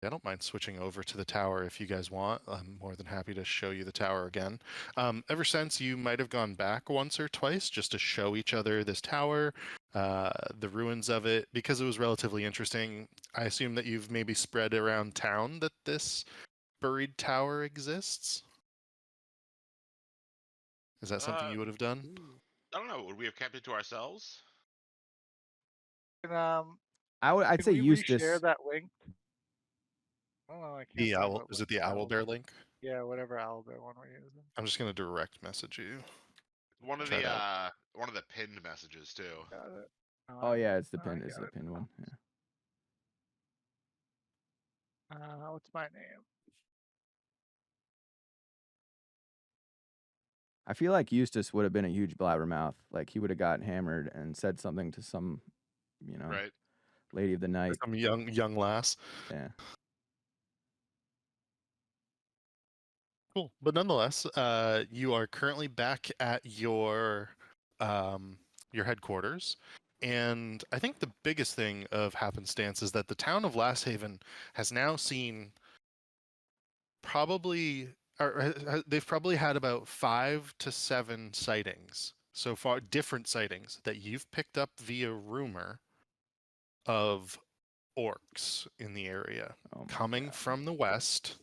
I don't mind switching over to the tower if you guys want. I'm more than happy to show you the tower again. Ever since you might have gone back once or twice just to show each other this tower, the ruins of it, because it was relatively interesting. I assume that you've maybe spread around town that this buried tower exists. Is that something Uh, you would have done? Ooh. I don't know. Would we have kept it to ourselves? Can, I'd can say we reshare Eustace. that link? I don't know. I can't The find owl, what is link it the that was. Owlbear link? Yeah, whatever Owlbear one we're using. I'm just gonna direct message you. One of Try the it out. one of the pinned messages too. Got it. Oh yeah, it's the I pin. It's got the it pin now. one. Yeah. What's my name? I feel like Eustace would have been a huge blabbermouth. Like he would have got hammered and said something to some, Right. lady of the night. Some young lass. Yeah. Cool, but nonetheless, you are currently back at your headquarters, and I think the biggest thing of happenstance is that the town of Last Haven has now seen probably, or they've probably had about 5 to 7 sightings so far, different sightings that you've picked up via rumor of orcs in the area Oh my coming God. from the west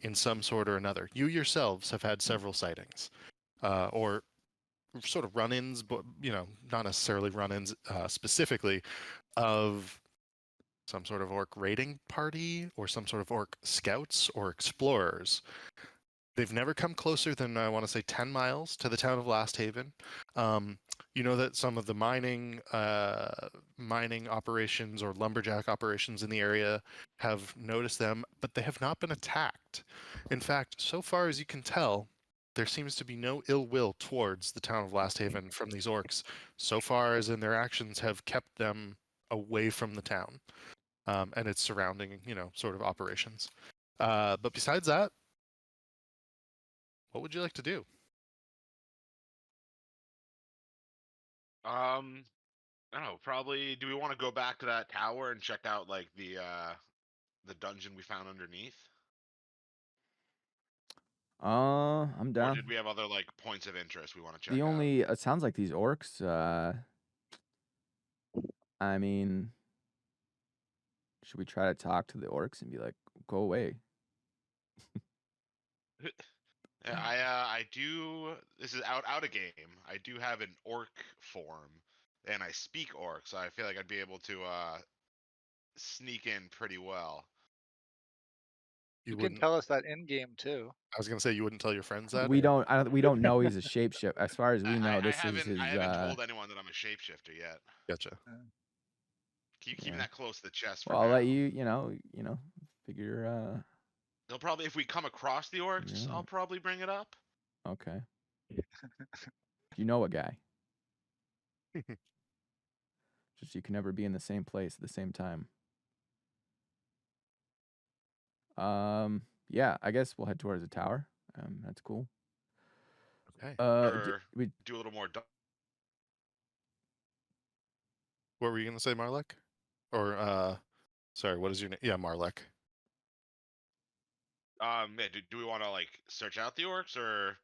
in some sort or another. You yourselves have had several sightings, or sort of run-ins, but not necessarily run-ins specifically, of some sort of orc raiding party or some sort of orc scouts or explorers. They've never come closer than, I want to say, 10 miles to the town of Last Haven. You know that some of the mining operations or lumberjack operations in the area have noticed them, but they have not been attacked. In fact, so far as you can tell, there seems to be no ill will towards the town of Last Haven from these orcs, so far as in their actions have kept them away from the town and its surrounding, sort of operations. But besides that, what would you like to do? I don't know. Probably. Do we want to go back to that tower and check out like the dungeon we found underneath, I'm or down. did we have other like points of interest we want to The check out? only it sounds like these orcs. I mean, should we try to talk to the orcs and be like, go away? Yeah, I do. This is out of game. I do have an orc form, and I speak orc, so I feel like I'd be able to sneak in pretty well. You You can wouldn't. tell us that in game too. I was gonna say you wouldn't tell your friends that, We or don't. We don't know he's a shapeshift. As far as we know, I this is haven't I his. haven't told anyone that I'm a shapeshifter yet. gotcha. Keeping Yeah. that close to the chest for Well, I'll now. let you. Figure. They'll probably, if we come across the orcs, Yeah. I'll probably bring it up. Okay. You know a guy. Just you can never be in the same place at the same time. Yeah, I guess we'll head towards the tower. That's cool. Okay. Or We do a little more. What were you gonna say, Marlek? Or sorry, what is your name? Yeah, Marlek. Yeah, do we want to like search out the orcs, or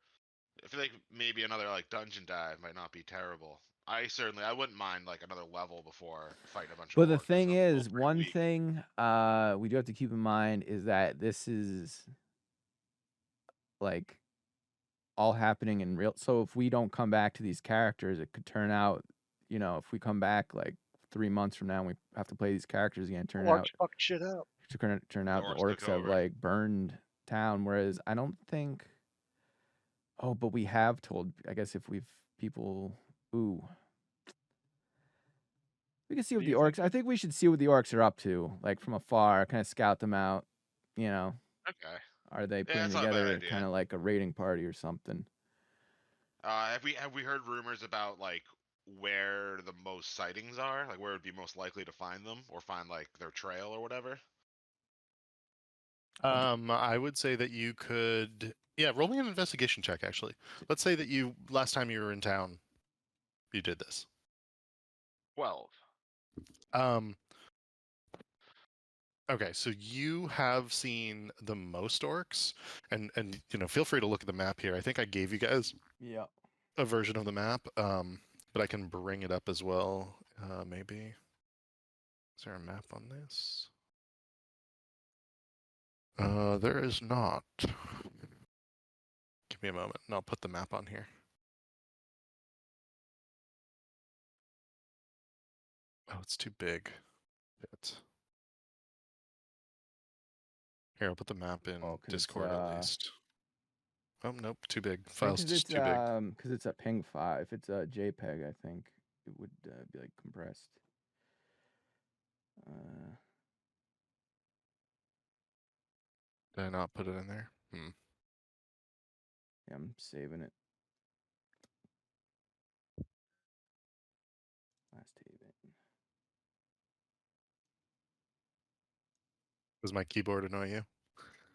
I feel like maybe another like dungeon dive might not be terrible. I wouldn't mind like another level before fighting a bunch of But the orcs. thing I'm still is, pretty one weak. thing we do have to keep in mind is that this is like all happening in real. So if we don't come back to these characters, it could turn out, if we come back like 3 months from now, and we have to play these characters again. Orcs fuck shit up. Turn The out the orcs took orcs have over. like burned town. Whereas I don't think. Oh, but we have told. I guess if we've people. Ooh. We can see What what do the you orcs. think? I think we should see what the orcs are up to, like from afar, kind of scout them out. You know, Okay. are they Yeah, putting that's not a bad together idea. kind of like a raiding party or something? Have we heard rumors about like where the most sightings are, like where it would be most likely to find them, or find like their trail or whatever? I would say that you could. Yeah, roll me an investigation check. Actually, let's say that you last time you were in town, you did this. 12. Um, Okay, so you have seen the most orcs, and feel free to look at the map here. I think I gave you guys Yeah. a version of the map, but I can bring it up as well. Maybe is there a map on this? There is not. Give me a moment, and I'll put the map on here. Oh, it's too big. Here, I'll put the map in Oh, 'cause it's, Discord at least. Oh, nope, too big. I think File's 'cause just it's too big. 'cause it's a ping file. If it's a JPEG, I think it would be like compressed. Did I not put it in there? Yeah, I'm saving it. Last haven. Does my keyboard annoy you?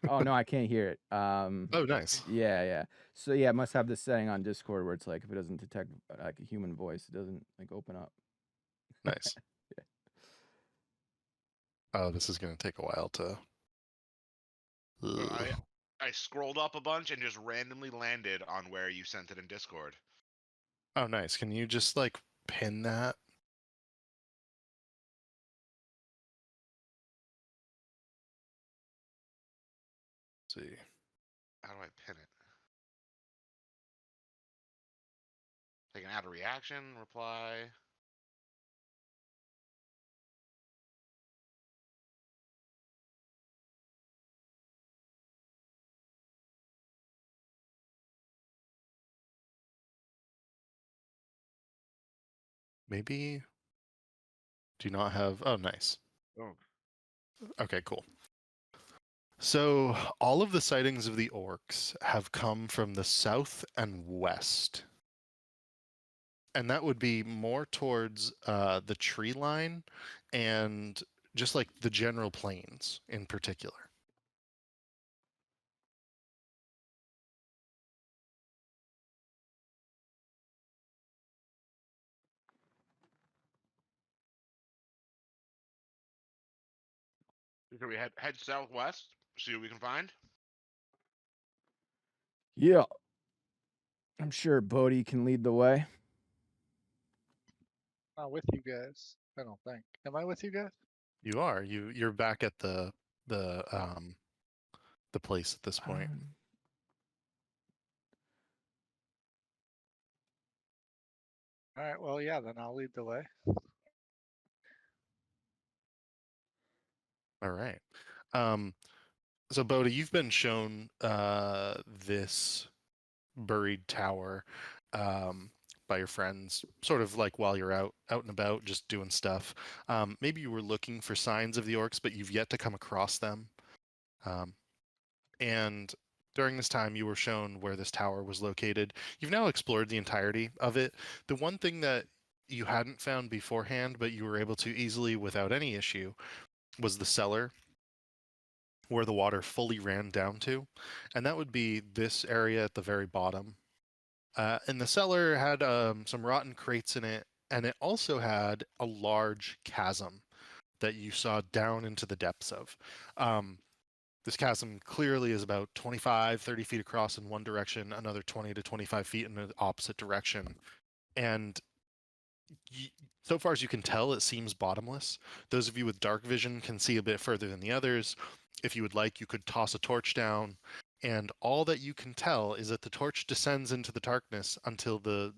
Oh no, I can't hear it. Oh, nice. Yeah. So yeah, it must have this setting on Discord where it's like if it doesn't detect like a human voice, it doesn't like open up. Nice. Yeah. Oh, this is gonna take a while to. I Ugh. I scrolled up a bunch and just randomly landed on where you sent it in Discord. Oh, nice. Can you just like pin that? Let's see. How do I pin it? I can add a reaction, reply. Maybe. Do you not have? Oh, nice. Oh. Okay, cool. So all of the sightings of the orcs have come from the south and west. And that would be more towards the tree line and just like the general plains in particular. Should we head southwest? See what we can find? Yeah. I'm sure Bodhi can lead the way. Not with you guys. I don't think. Am I with you guys? You are. You're back at the place at this point. All right. Well, yeah. Then I'll lead the way. All right. So Bodhi, you've been shown this buried tower by your friends, sort of like while you're out and about, just doing stuff. Maybe you were looking for signs of the orcs, but you've yet to come across them. And during this time, you were shown where this tower was located. You've now explored the entirety of it. The one thing that you hadn't found beforehand, but you were able to easily, without any issue, was the cellar where the water fully ran down to, and that would be this area at the very bottom. And the cellar had some rotten crates in it, and it also had a large chasm that you saw down into the depths of. This chasm clearly is about 25, 30 feet across in one direction, another 20 to 25 feet in the opposite direction. And so far as you can tell, it seems bottomless. Those of you with dark vision can see a bit further than the others. If you would like, you could toss a torch down, and all that you can tell is that the torch descends into the darkness until the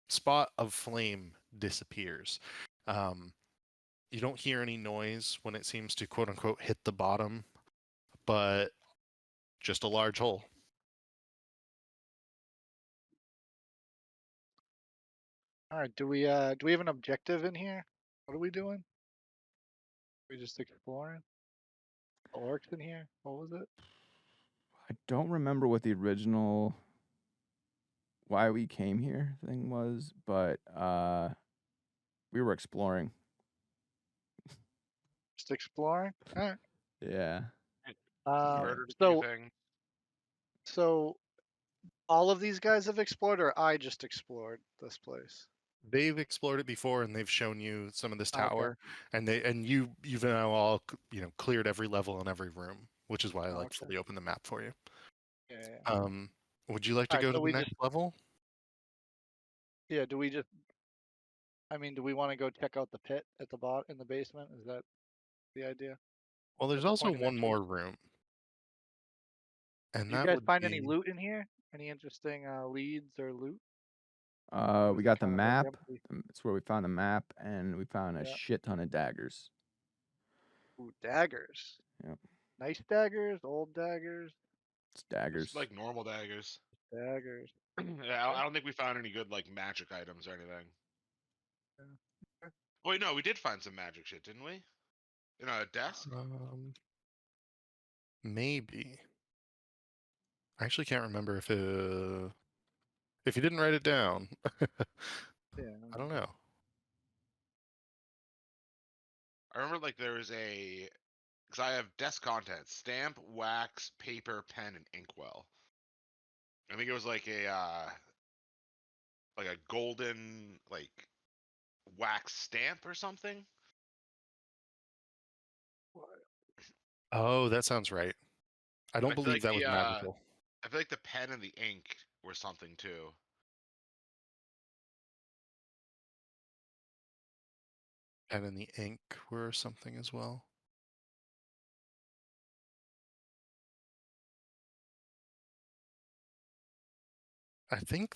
spot of flame disappears. You don't hear any noise when it seems to quote unquote hit the bottom, but just a large hole. All right. Do we have an objective in here? What are we doing? We just exploring? Orcs in here? What was it? I don't remember what the original why we came here thing was, but we were exploring. Just exploring? All right. Yeah. Murdered a few So things. so all of these guys have explored, or I just explored this place? They've explored it before, and they've shown you some of this Oh, okay. tower, and you've now all cleared every level in every room, which is why I Oh, okay. fully open the map for you. Yeah. Would you like to Alright, go so to the we next level? Yeah. Do we just? I mean, do we want to go check out the pit at the in the basement? Is that the idea? Well, there's At the also point of one entry? more room, and Do you that guys would find any be. loot in here? Any interesting leads or loot? We Is it got the kind of like map. empty? It's where we found the map, and we found a Yeah. shit ton of daggers. Ooh, daggers. Yep. Nice daggers, old daggers, It's Just daggers. like normal daggers. daggers. Yeah, Okay. I don't think we found any good like magic items or anything. Yeah. Wait, no, we did find some magic shit, didn't we? In a desk. Maybe. I actually can't remember if you didn't write it down. Yeah. I don't know. I remember like there was a because I have desk contents: stamp, wax, paper, pen, and inkwell. I think it was like a golden like wax stamp or something. Oh, that sounds right. I don't I feel believe like that was magical. I feel like the pen and the ink were something too. And in the ink were something as well. I think,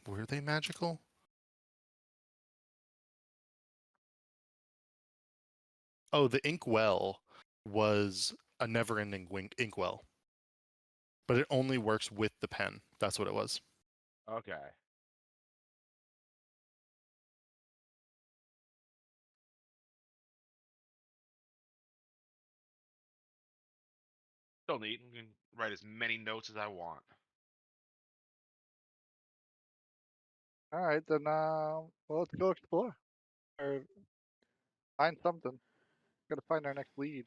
were they magical? Oh, the inkwell was a never-ending inkwell, but it only works with the pen. That's what it was. Okay. Still neat. You can write as many notes as I want. All right, then. Well, let's go explore or find something. Gotta find our next lead.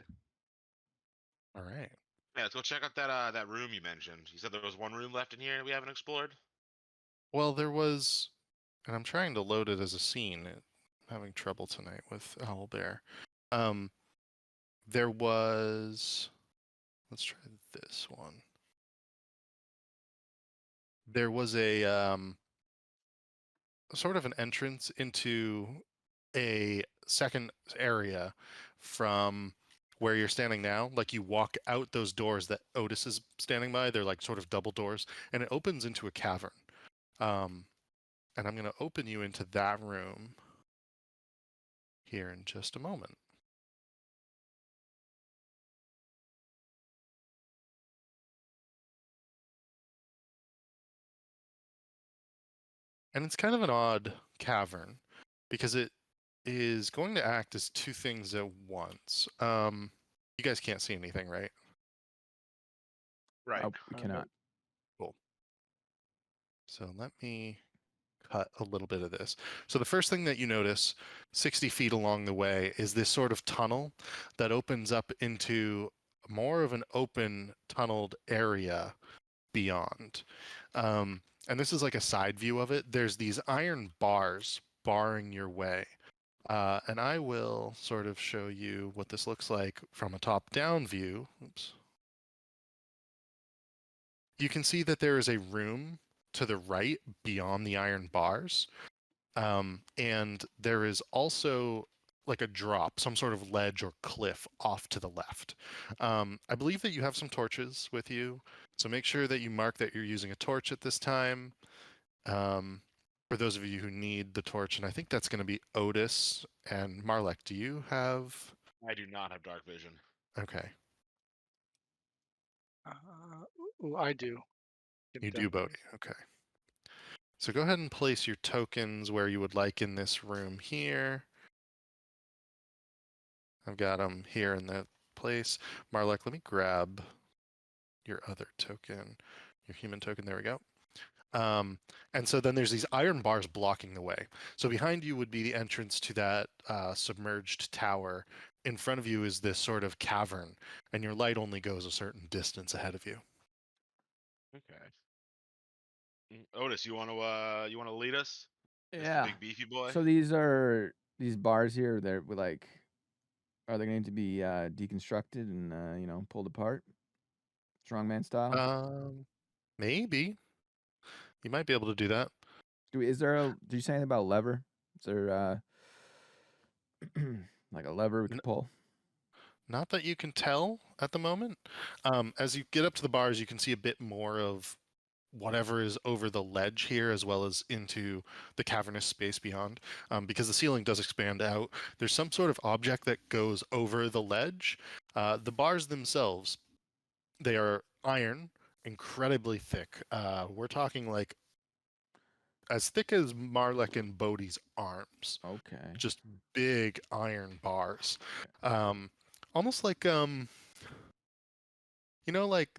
All right. Yeah, let's go check out that room you mentioned. You said there was one room left in here we haven't explored. Well, there was, and I'm trying to load it as a scene. I'm having trouble tonight with Owlbear. There was. Let's try this one. There was a sort of an entrance into a second area from where you're standing now. Like you walk out those doors that Otis is standing by. They're like sort of double doors, and it opens into a cavern. And I'm going to open you into that room here in just a moment. And it's kind of an odd cavern because it is going to act as two things at once. You guys can't see anything, right? Right. We cannot. Cool. So let me cut a little bit of this. So the first thing that you notice 60 feet along the way is this sort of tunnel that opens up into more of an open tunneled area beyond. And this is like a side view of it. There's these iron bars barring your way. And I will sort of show you what this looks like from a top-down view. Oops. You can see that there is a room to the right beyond the iron bars. And there is also like a drop, some sort of ledge or cliff off to the left. I believe that you have some torches with you, so make sure that you mark that you're using a torch at this time. For those of you who need the torch, and I think that's going to be Otis and Marlek. Do you have? I do not have dark vision. Okay, Ooh, I do. you do, Bodhi. Okay. So go ahead and place your tokens where you would like in this room here. I've got them here in that place. Marlek, let me grab your other token, your human token. There we go. And so then there's these iron bars blocking the way. So behind you would be the entrance to that submerged tower. In front of you is this sort of cavern, and your light only goes a certain distance ahead of you. Okay. Otis, you want to lead us? Just a Yeah. big beefy boy. So these bars here. They're like, are they going to be deconstructed and pulled apart, strongman style? Maybe you might be able to do that. Is there a? Did you say anything about a lever? Is there like a lever we N- could pull? Not that you can tell at the moment. As you get up to the bars, you can see a bit more of whatever is over the ledge here, as well as into the cavernous space beyond. Because the ceiling does expand out, there's some sort of object that goes over the ledge. The bars themselves, they are iron, incredibly thick. We're talking like as thick as Marlek and Bodhi's arms. Okay. Just big iron bars. Almost like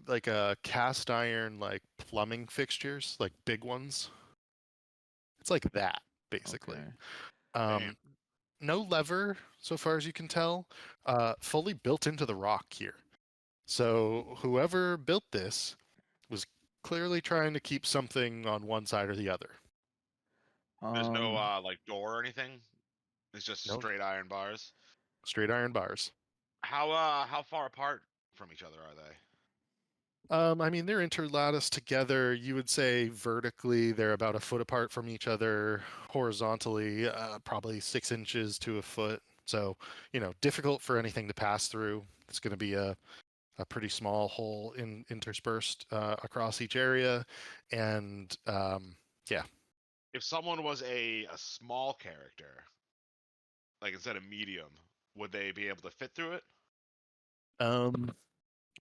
like a cast iron like plumbing fixtures, like big ones. It's like that, basically. Okay. Um, no lever, so far as you can tell, fully built into the rock here. So whoever built this was clearly trying to keep something on one side or the other. There's no Um, like door or anything. It's just No, straight iron bars. straight iron bars. How far apart from each other are they? I mean, they're interlatticed together. You would say vertically, they're about a foot apart from each other. Horizontally, probably 6 inches to a foot. So, difficult for anything to pass through. It's going to be a pretty small hole interspersed across each area. And yeah, If someone was a small character, like instead of medium, would they be able to fit through it?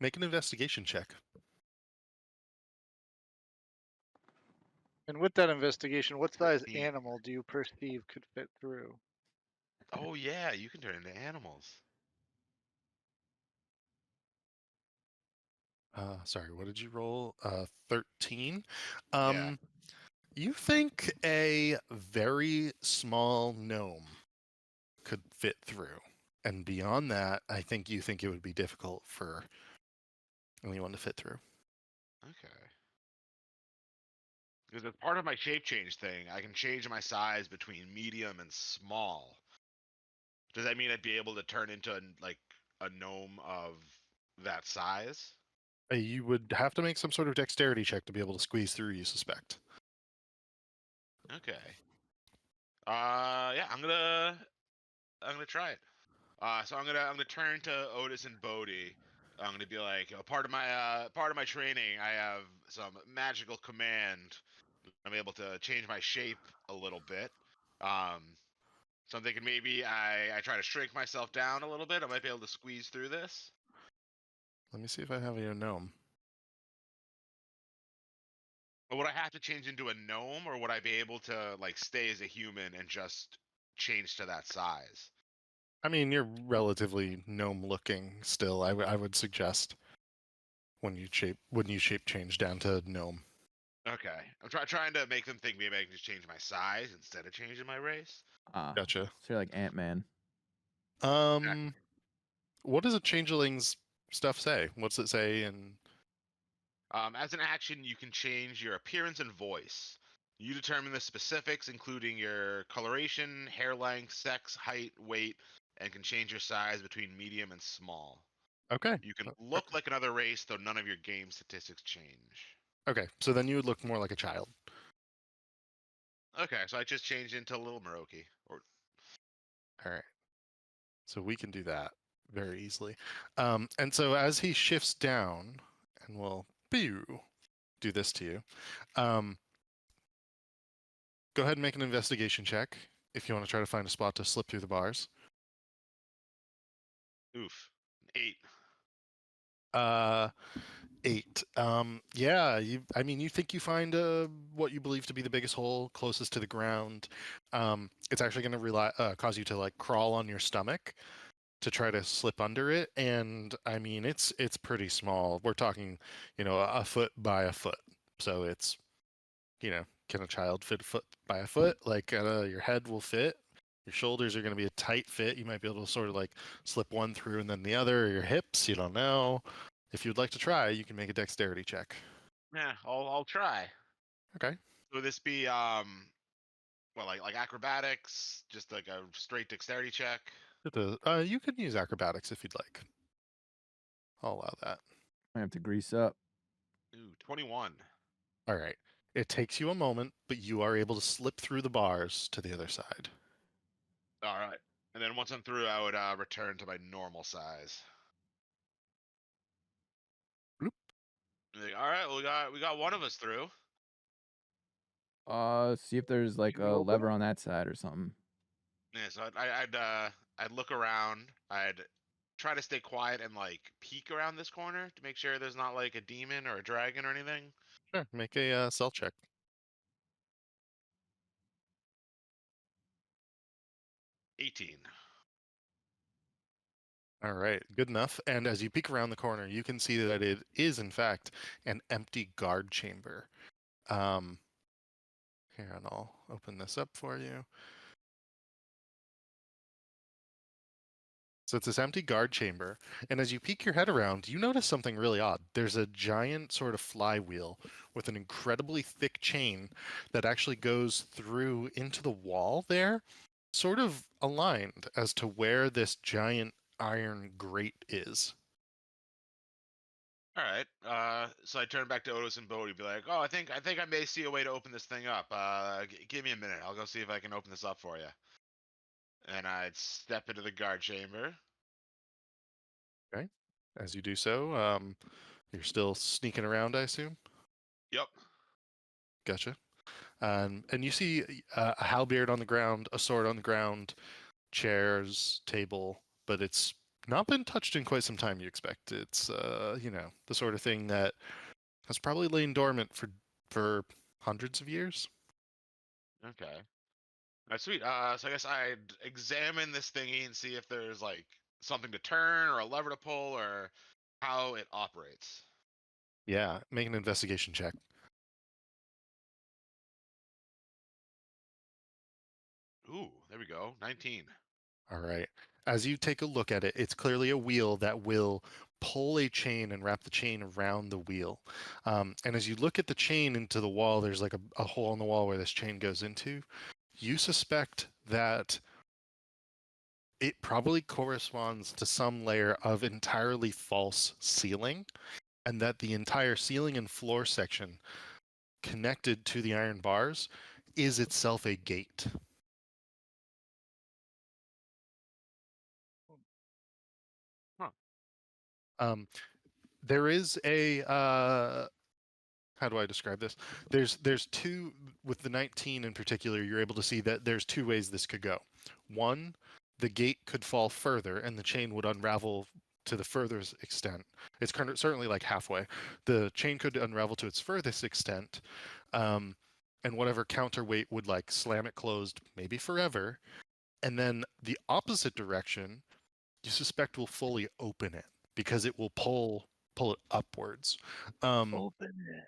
make an investigation check. And with that investigation, what size 13. animal do you perceive could fit through? Oh yeah, you can turn into animals. Sorry, what did you roll? 13. Yeah. You think a very small gnome could fit through. And beyond that, I think you think it would be difficult for anyone to fit through. Okay. Because as part of my shape change thing, I can change my size between medium and small. Does that mean I'd be able to turn into like a gnome of that size? You would have to make some sort of dexterity check to be able to squeeze through, you suspect. Okay. Yeah, I'm gonna try it. So I'm gonna turn to Otis and Bodhi. I'm gonna be like, part of my training, I have some magical command. I'm able to change my shape a little bit. So I'm thinking maybe I try to shrink myself down a little bit. I might be able to squeeze through this. Let me see if I have a gnome. But would I have to change into a gnome, or would I be able to like stay as a human and just change to that size? I mean, you're relatively gnome looking still. I would suggest when you shape change down to gnome. Okay, I'm trying to make them think maybe I can just change my size instead of changing my race. Gotcha. So you're like Ant-Man. What does a changeling's stuff say? What's it say? And As an action, you can change your appearance and voice. You determine the specifics, including your coloration, hair length, sex, height, weight, and can change your size between medium and small. okay, You can look like another race, though none of your game statistics change. okay. So then you would look more like a child. Okay, so I just changed into Little Maroki. Or All right. So we can do that very easily. And so as he shifts down, and we'll do this to you. Go ahead and make an investigation check if you want to try to find a spot to slip through the bars. oof, 8. 8. Yeah, you think you find what you believe to be the biggest hole closest to the ground. It's actually going to cause you to like crawl on your stomach to try to slip under it, and I mean it's pretty small. We're talking, a foot by a foot. So it's, can a child fit a foot by a foot? Like your head will fit. Your shoulders are going to be a tight fit. You might be able to sort of like slip one through and then the other. Or your hips, you don't know. If you'd like to try, you can make a dexterity check. Yeah, I'll try. Okay. Would this be Well, like acrobatics, just like a straight dexterity check. You can use acrobatics if you'd like. I'll allow that. I have to grease up. Ooh, 21. All right. It takes you a moment, but you are able to slip through the bars to the other side. All right. And then once I'm through, I would return to my normal size. Bloop. Like, all right, well, we got one of us through. See if there's like Can we a open lever it? on that side or something. Yeah, so I'd look around. I'd try to stay quiet and like peek around this corner to make sure there's not like a demon or a dragon or anything. Sure. Make a stealth check. 18. All right, good enough. And as you peek around the corner, you can see that it is, in fact, an empty guard chamber. Here, and I'll open this up for you. So it's this empty guard chamber, and as you peek your head around, you notice something really odd. There's a giant sort of flywheel with an incredibly thick chain that actually goes through into the wall there, sort of aligned as to where this giant iron grate is. All right. So I turn back to Otis and Bodhi, be like, "Oh, I think I may see a way to open this thing up. Give me a minute. I'll go see if I can open this up for you." And I'd step into the guard chamber. Okay. As you do so, you're still sneaking around, I assume? Yep. Gotcha. And you see a halberd on the ground, a sword on the ground, chairs, table, but it's not been touched in quite some time, you expect. It's, the sort of thing that has probably lain dormant for hundreds of years. Okay. That's sweet. So I guess I'd examine this thingy and see if there's like something to turn or a lever to pull or how it operates. Yeah, make an investigation check. Ooh, there we go. 19. All right. As you take a look at it, it's clearly a wheel that will pull a chain and wrap the chain around the wheel. And as you look at the chain into the wall, there's like a hole in the wall where this chain goes into. You suspect that it probably corresponds to some layer of entirely false ceiling, and that the entire ceiling and floor section connected to the iron bars is itself a gate. There is a how do I describe this? There's two, with the 19 in particular, you're able to see that there's two ways this could go. One, the gate could fall further and the chain would unravel to the furthest extent. It's kind of certainly like halfway. The chain could unravel to its furthest extent, and whatever counterweight would like slam it closed, maybe forever. And then the opposite direction, you suspect will fully open it because it will pull it upwards. Open it.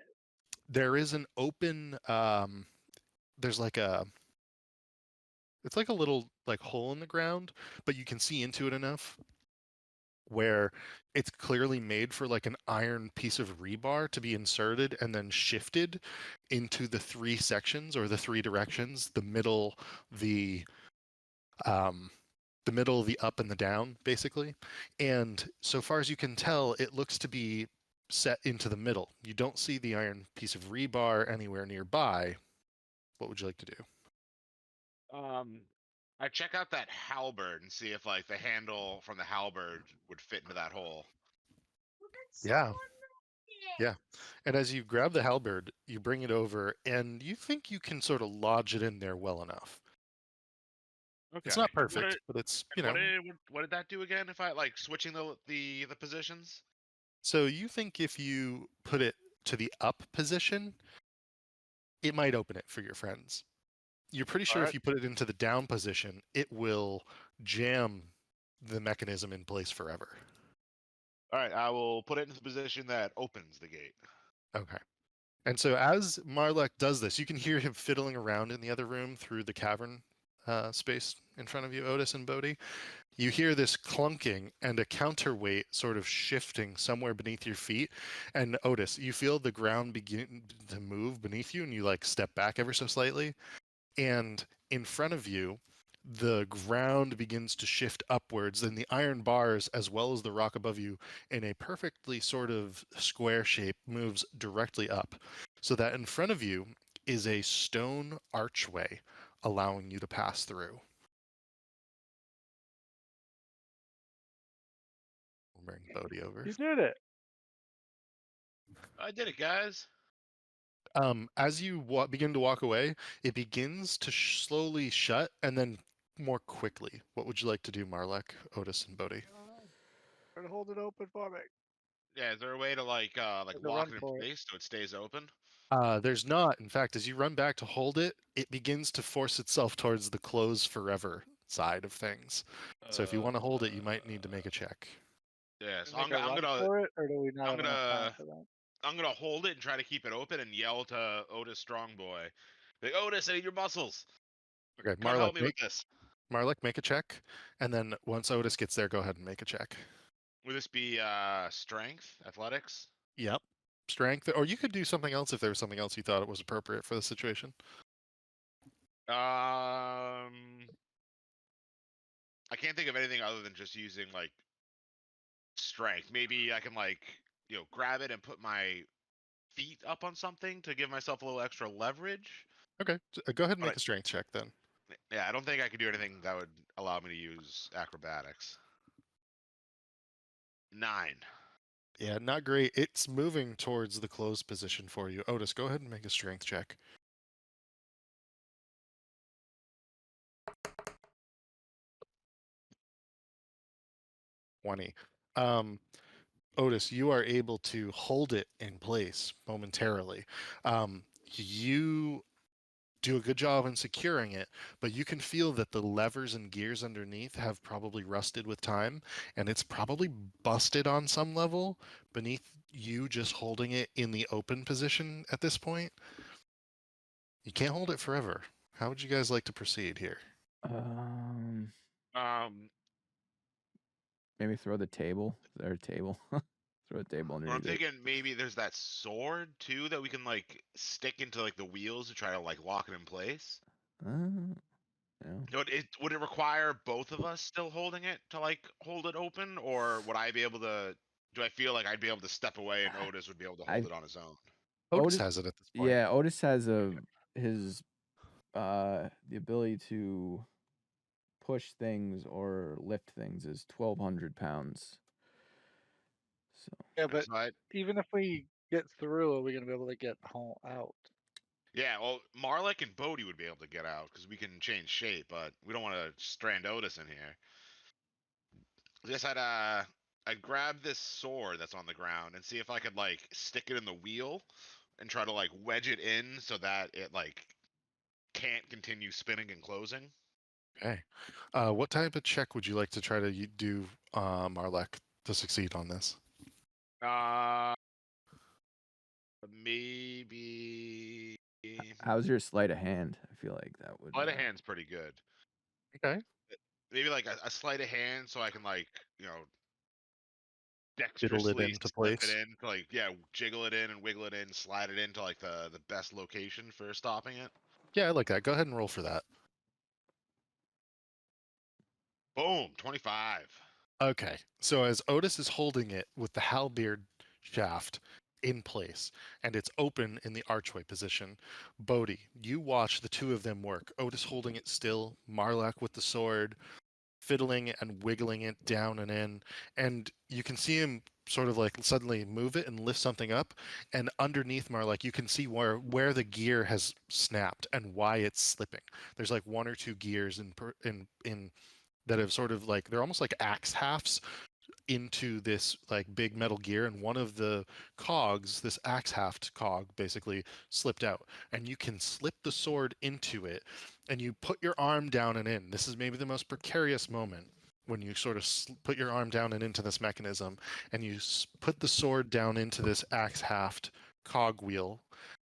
There is an open there's like it's like a little like hole in the ground, but you can see into it enough where it's clearly made for like an iron piece of rebar to be inserted and then shifted into the three sections or the three directions, the middle, the up and the down, basically. And so far as you can tell, it looks to be set into the middle. You don't see the iron piece of rebar anywhere nearby. What would you like to do? I check out that halberd and see if like the handle from the halberd would fit into that hole. Yeah. Yeah. And as you grab the halberd, you bring it over and you think you can sort of lodge it in there well enough. Okay. It's not perfect, but it's, What did that do again? If I like switching the positions? So you think if you put it to the up position, it might open it for your friends. You're pretty sure if Alright. you put it into the down position, it will jam the mechanism in place forever. All right, I will put it into the position that opens the gate. Okay. And so as Marlek does this, you can hear him fiddling around in the other room through the cavern space in front of you, Otis and Bodhi. You hear this clunking and a counterweight sort of shifting somewhere beneath your feet. And Otis, you feel the ground begin to move beneath you and you like step back ever so slightly. and in front of you, the ground begins to shift upwards, and the iron bars, as well as the rock above you, in a perfectly sort of square shape, moves directly up, so that in front of you is a stone archway allowing you to pass through. We'll bring Bodhi over. You did it. I did it, guys. As you begin to walk away, it begins to slowly shut and then more quickly. What would you like to do, Marlek, Otis, and Bodhi? Try to hold it open for me. Yeah, is there a way to like Had to lock run it in for it. place so it stays open? There's not. In fact, as you run back to hold it, it begins to force itself towards the close forever side of things. So if you want to hold it, you might need to make a check. Yeah, Do so we make a run for it, or do we not I'm have enough time gonna for that? I'm gonna hold it and try to keep it open and yell to Otis Strongboy, like Otis, I need your muscles. Okay, Come help me with this. Marlek, make a check, and then once Otis gets there, go ahead and make a check. Would this be strength, athletics? Yep. Strength, or you could do something else if there was something else you thought it was appropriate for the situation. I can't think of anything other than just using like strength. Maybe I can like grab it and put my feet up on something to give myself a little extra leverage. Okay, go ahead and But make a strength check then. yeah, I don't think I could do anything that would allow me to use acrobatics. 9. Yeah, not great. It's moving towards the closed position for you. Otis, go ahead and make a strength check. 20. Otis, you are able to hold it in place momentarily. You do a good job in securing it, but you can feel that the levers and gears underneath have probably rusted with time, and it's probably busted on some level beneath you just holding it in the open position at this point. You can't hold it forever. How would you guys like to proceed here? Um, Maybe throw the table. Is there a table? Throw a table I'm underneath it. thinking maybe there's that sword too that we can like stick into like the wheels to try to like lock it in place. Yeah. Would it require both of us still holding it to like hold it open, or would I be able to? Do I feel like I'd be able to step away and Otis would be able to hold I it on his own? Otis has it at this point. Yeah, Otis has his the ability to push things or lift things is 1,200 pounds. So Yeah, but So even if we get through, are we gonna be able to get home out? yeah, well, Marlek and Bodhi would be able to get out because we can change shape, but we don't want to strand Otis in here. I guess I'd grab this sword that's on the ground and see if I could like stick it in the wheel and try to like wedge it in so that it like can't continue spinning and closing. Okay. What type of check would you like to try to do, Marlek, to succeed on this? Maybe how's your sleight of hand? I feel like that would. sleight of hand's pretty good. Okay. Maybe like a sleight of hand so I can like Fiddle it dexterously into slip it place. in, to, like jiggle it in and wiggle it in, slide it into like the best location for stopping it. Yeah, I like that. Go ahead and roll for that. Boom, 25. Okay. So as Otis is holding it with the halberd shaft in place, and it's open in the archway position, Bodhi, you watch the two of them work. Otis holding it still, Marlek with the sword, fiddling and wiggling it down and in, and you can see him sort of like suddenly move it and lift something up, and underneath Marlek you can see where the gear has snapped and why it's slipping. There's like one or two gears in that have sort of like, they're almost like axe halves into this like big metal gear, and one of the cogs, this axe haft cog, basically slipped out, and you can slip the sword into it, and you put your arm down and in. This is maybe the most precarious moment, when you sort of put your arm down and into this mechanism, and you put the sword down into this axe haft cog wheel,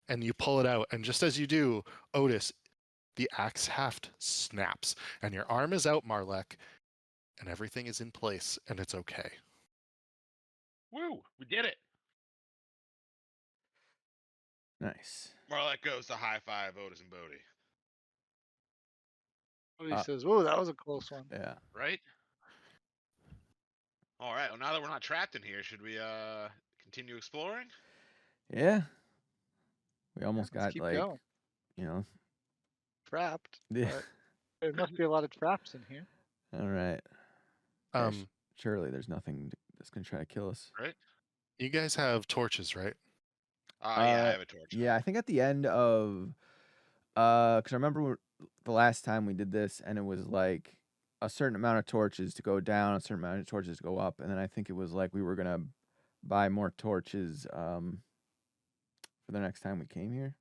and you pull it out, and just as you do, Otis, the axe haft snaps, and your arm is out, Marlek, and everything is in place, and it's okay. Woo, we did it. Nice. Marlek goes to high five Otis and Bodhi. He Uh, says, "Whoa, that was a close one." Yeah. Right? All right. Well, now that we're not trapped in here, should we continue exploring? Yeah. We Yeah, almost let's got keep like, going. you know. Trapped, Yeah. but there must be a lot of traps in here. All right. Yeah, Um, surely there's nothing that's gonna try to kill us. Right? you guys have torches, right? Yeah, I have a torch. Yeah, I think at the end of, because I remember the last time we did this, and it was like a certain amount of torches to go down, a certain amount of torches to go up, and then I think it was like we were gonna buy more torches, for the next time we came here.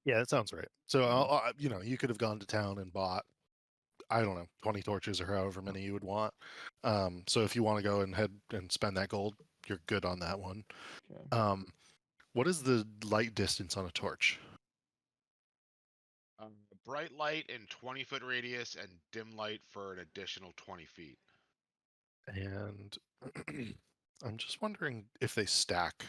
Yeah, that sounds right. So, you know, you could have gone to town and bought, I don't know, 20 torches or however many you would want. So if you want to go and head and spend that gold, you're good on that one. Okay. What is the light distance on a torch? Bright light in 20-foot radius and dim light for an additional 20 feet. And I'm just wondering if they stack.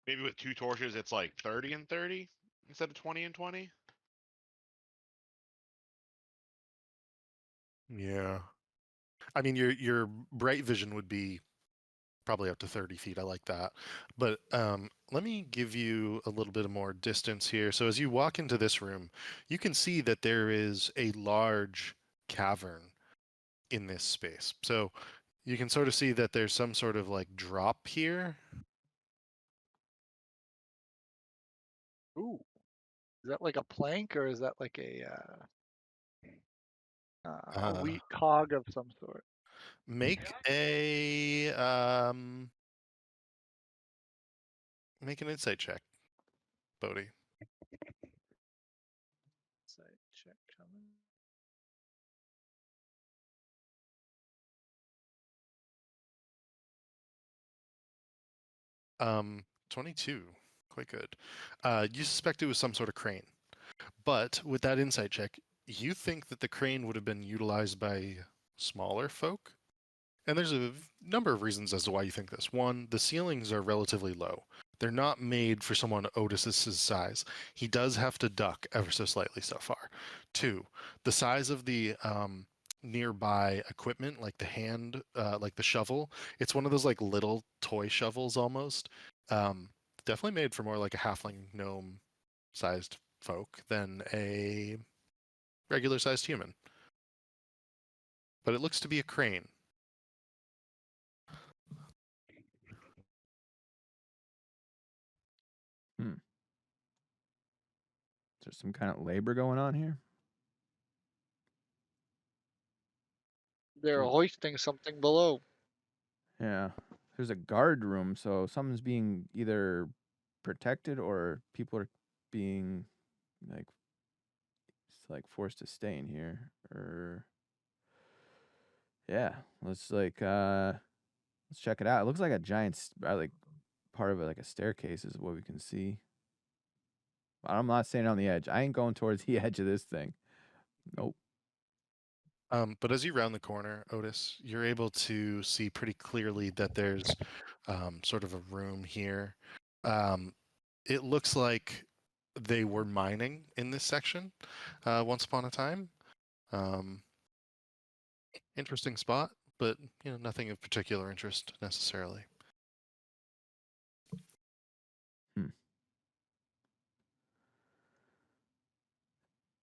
Maybe with 2 torches, it's like 30 and 30 instead of 20 and 20. Yeah. I mean, your bright vision would be probably up to 30 feet. I like that. But let me give you a little bit of more distance here. So as you walk into this room, you can see that there is a large cavern in this space. So you can sort of see that there's some sort of like drop here. Ooh, is that like a plank or is that like a wheat cog of some sort? Make make an insight check, Bodhi. Side check coming. 22. Quite good. You suspect it was some sort of crane. But with that insight check, you think that the crane would have been utilized by smaller folk? And there's a number of reasons as to why you think this. One, the ceilings are relatively low. They're not made for someone Otis's size. He does have to duck ever so slightly so far. Two, the size of the nearby equipment, like the hand, like the shovel, it's one of those like little toy shovels almost. Definitely made for more like a halfling gnome sized folk than a regular sized human. But it looks to be a crane. Is there some kind of labor going on here? They're Hmm. hoisting something below. Yeah. There's a guard room, so something's being either protected or people are being like forced to stay in here. Or yeah, let's check it out. It looks like a giant like part of it, like a staircase is what we can see. I'm not standing on the edge. I ain't going towards the edge of this thing. Nope. But as you round the corner, Otis, you're able to see pretty clearly that there's sort of a room here. It looks like they were mining in this section once upon a time. Interesting spot, but you know, nothing of particular interest necessarily.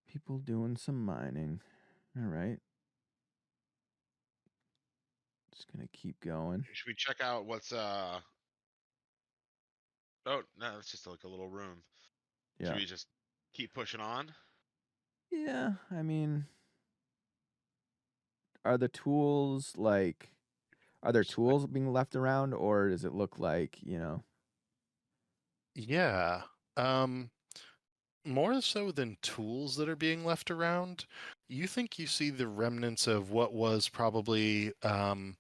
People doing some mining. All right. Just gonna keep going. Should we check out what's Oh no, it's just like a little room. Yeah. Should we just keep pushing on? Yeah, I mean, are the tools like, are there tools being left around, or does it look like, Yeah. More so than tools that are being left around, you think you see the remnants of what was probably a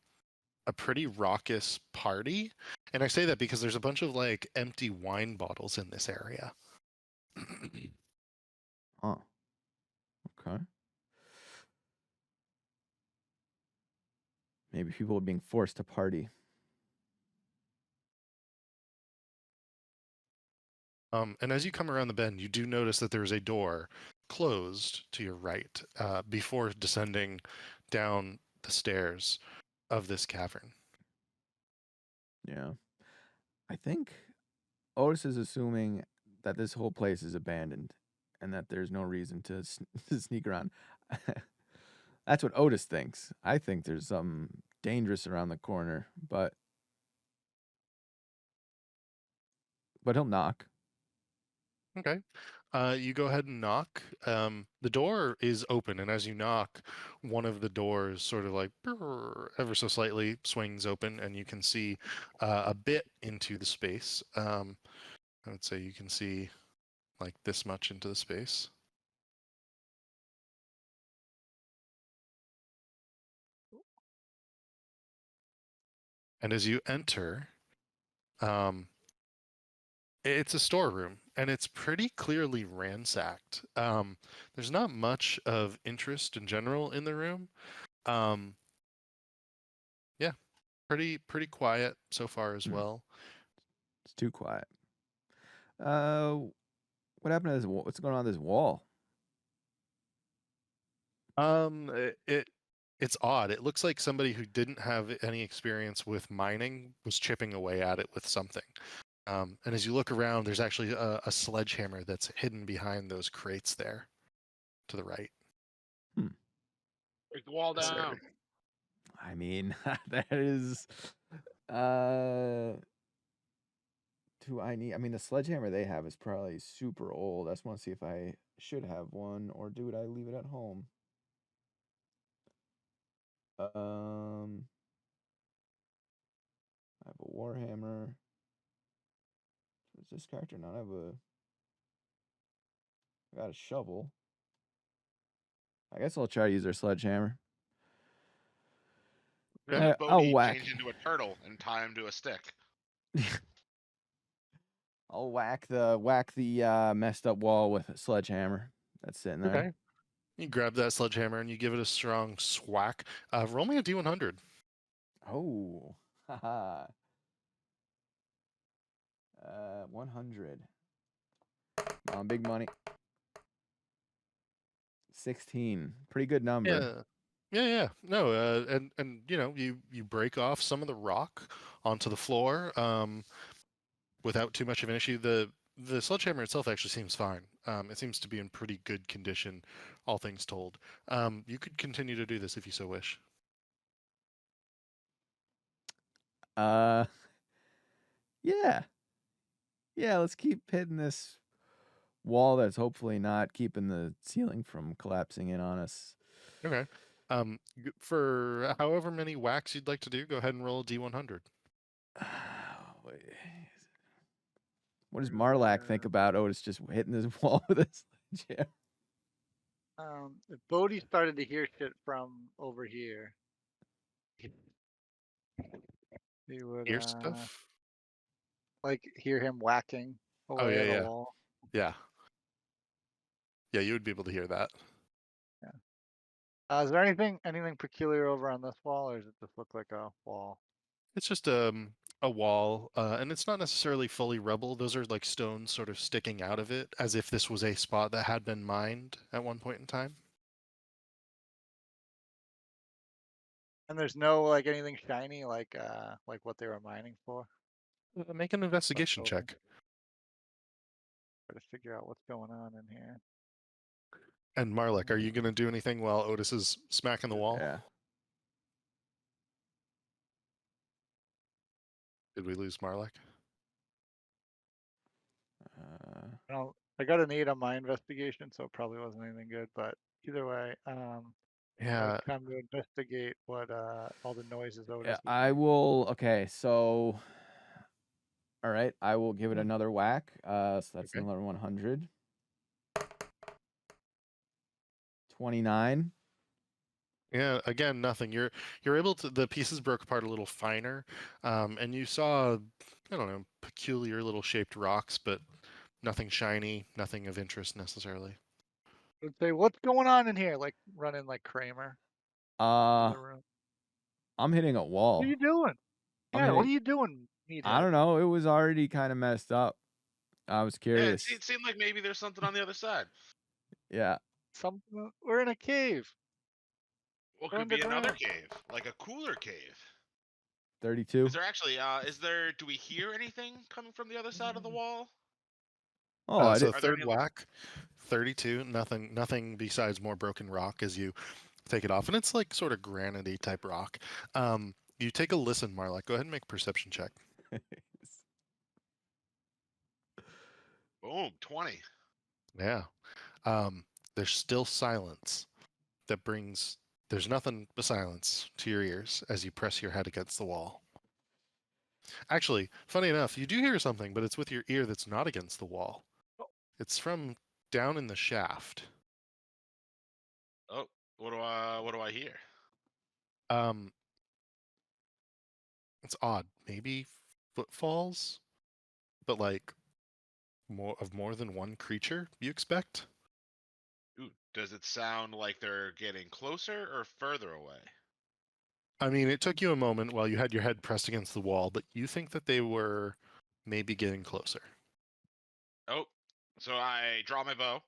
pretty raucous party. And I say that because there's a bunch of like empty wine bottles in this area. oh, okay. Maybe people are being forced to party. And as you come around the bend, you do notice that there is a door closed to your right before descending down the stairs of this cavern. Yeah. I think Otis is assuming that this whole place is abandoned and that there's no reason to, to sneak around. That's what Otis thinks. I think there's something dangerous around the corner, but he'll knock. Okay. You go ahead and knock. The door is open, and as you knock, one of the doors sort of like ever so slightly swings open, and you can see a bit into the space. I would say you can see like this much into the space. And as you enter, it's a storeroom, and it's pretty clearly ransacked. There's not much of interest in general in the room. Yeah, pretty quiet so far as Hmm. well. It's too quiet. What happened to this wall? What's going on with this wall? It's odd. It looks like somebody who didn't have any experience with mining was chipping away at it with something. And as you look around, there's actually a sledgehammer that's hidden behind those crates there, to the right. Break the wall Yes, sir. down. I mean, that is do I need? I mean, the sledgehammer they have is probably super old. I just want to see if I should have one or do I leave it at home? I have a warhammer. Does this character not have a? I got a shovel. I guess I'll try to use their sledgehammer. Then I'll Bodhi whack. change into a turtle and tie him to a stick. I'll whack the messed up wall with a sledgehammer that's sitting there. Okay. You grab that sledgehammer and you give it a strong swack. Roll me a D100. Oh, haha. 100. Big money. 16. Pretty good number. Yeah. No, and you know, you break off some of the rock onto the floor without too much of an issue. The sledgehammer itself actually seems fine. It seems to be in pretty good condition, all things told. You could continue to do this if you so wish. Yeah. Yeah, let's keep hitting this wall that's hopefully not keeping the ceiling from collapsing in on us. Okay. For however many whacks you'd like to do, go ahead and roll a D100. What does Marlack think about Otis just hitting this wall with a sledgehammer? If Bodhi started to hear shit from over here, he would Hear stuff? like hear him whacking Oh away at a yeah. wall. Yeah. Yeah, you would be able to hear that. Is there anything peculiar over on this wall, or does it just look like a wall? It's just a wall, and it's not necessarily fully rubble. Those are like stones sort of sticking out of it, as if this was a spot that had been mined at one point in time. And there's no like anything shiny like what they were mining for. Make an investigation over. check. Try to figure out what's going on in here. And Marlek, are you going to do anything while Otis is smacking the wall? Yeah. Did we lose Marlek? I got an 8 on my investigation, so it probably wasn't anything good. But either way, Yeah. it's time to investigate what all the noises Otis. Yeah, is I will. Okay, so all right, I will give it another whack. So that's Okay. another 100. 29. Yeah, again, nothing. You're able to. The pieces broke apart a little finer, and you saw, I don't know, peculiar little shaped rocks, but nothing shiny, nothing of interest necessarily. Would say, what's going on in here? Like running like Kramer. I'm hitting a wall. What are you doing? Yeah, what are you doing? I don't know. It was already kind of messed up. I was Yeah, curious. it seemed like maybe there's something on the other side. Yeah. Something. We're in a cave. What We're could be another underground. cave, like a cooler cave? 32. Is there actually? Is there? Do we hear anything coming from the other side of the wall? Oh, I So did. Are there third any? whack, 32. Nothing besides more broken rock as you take it off, and it's like sort of granity type rock. You take a listen, Marlek. Go ahead and make a perception check. Boom, 20. Yeah. There's still silence that brings. There's nothing but silence to your ears as you press your head against the wall. Actually, funny enough, you do hear something, but it's with your ear that's not against the wall. It's from down in the shaft. Oh, what do I hear? Um, it's odd. Maybe footfalls, but like more than one creature. You expect? Ooh, does it sound like they're getting closer or further away? I mean, it took you a moment while you had your head pressed against the wall, but you think that they were maybe getting closer. Oh, so I draw my bow.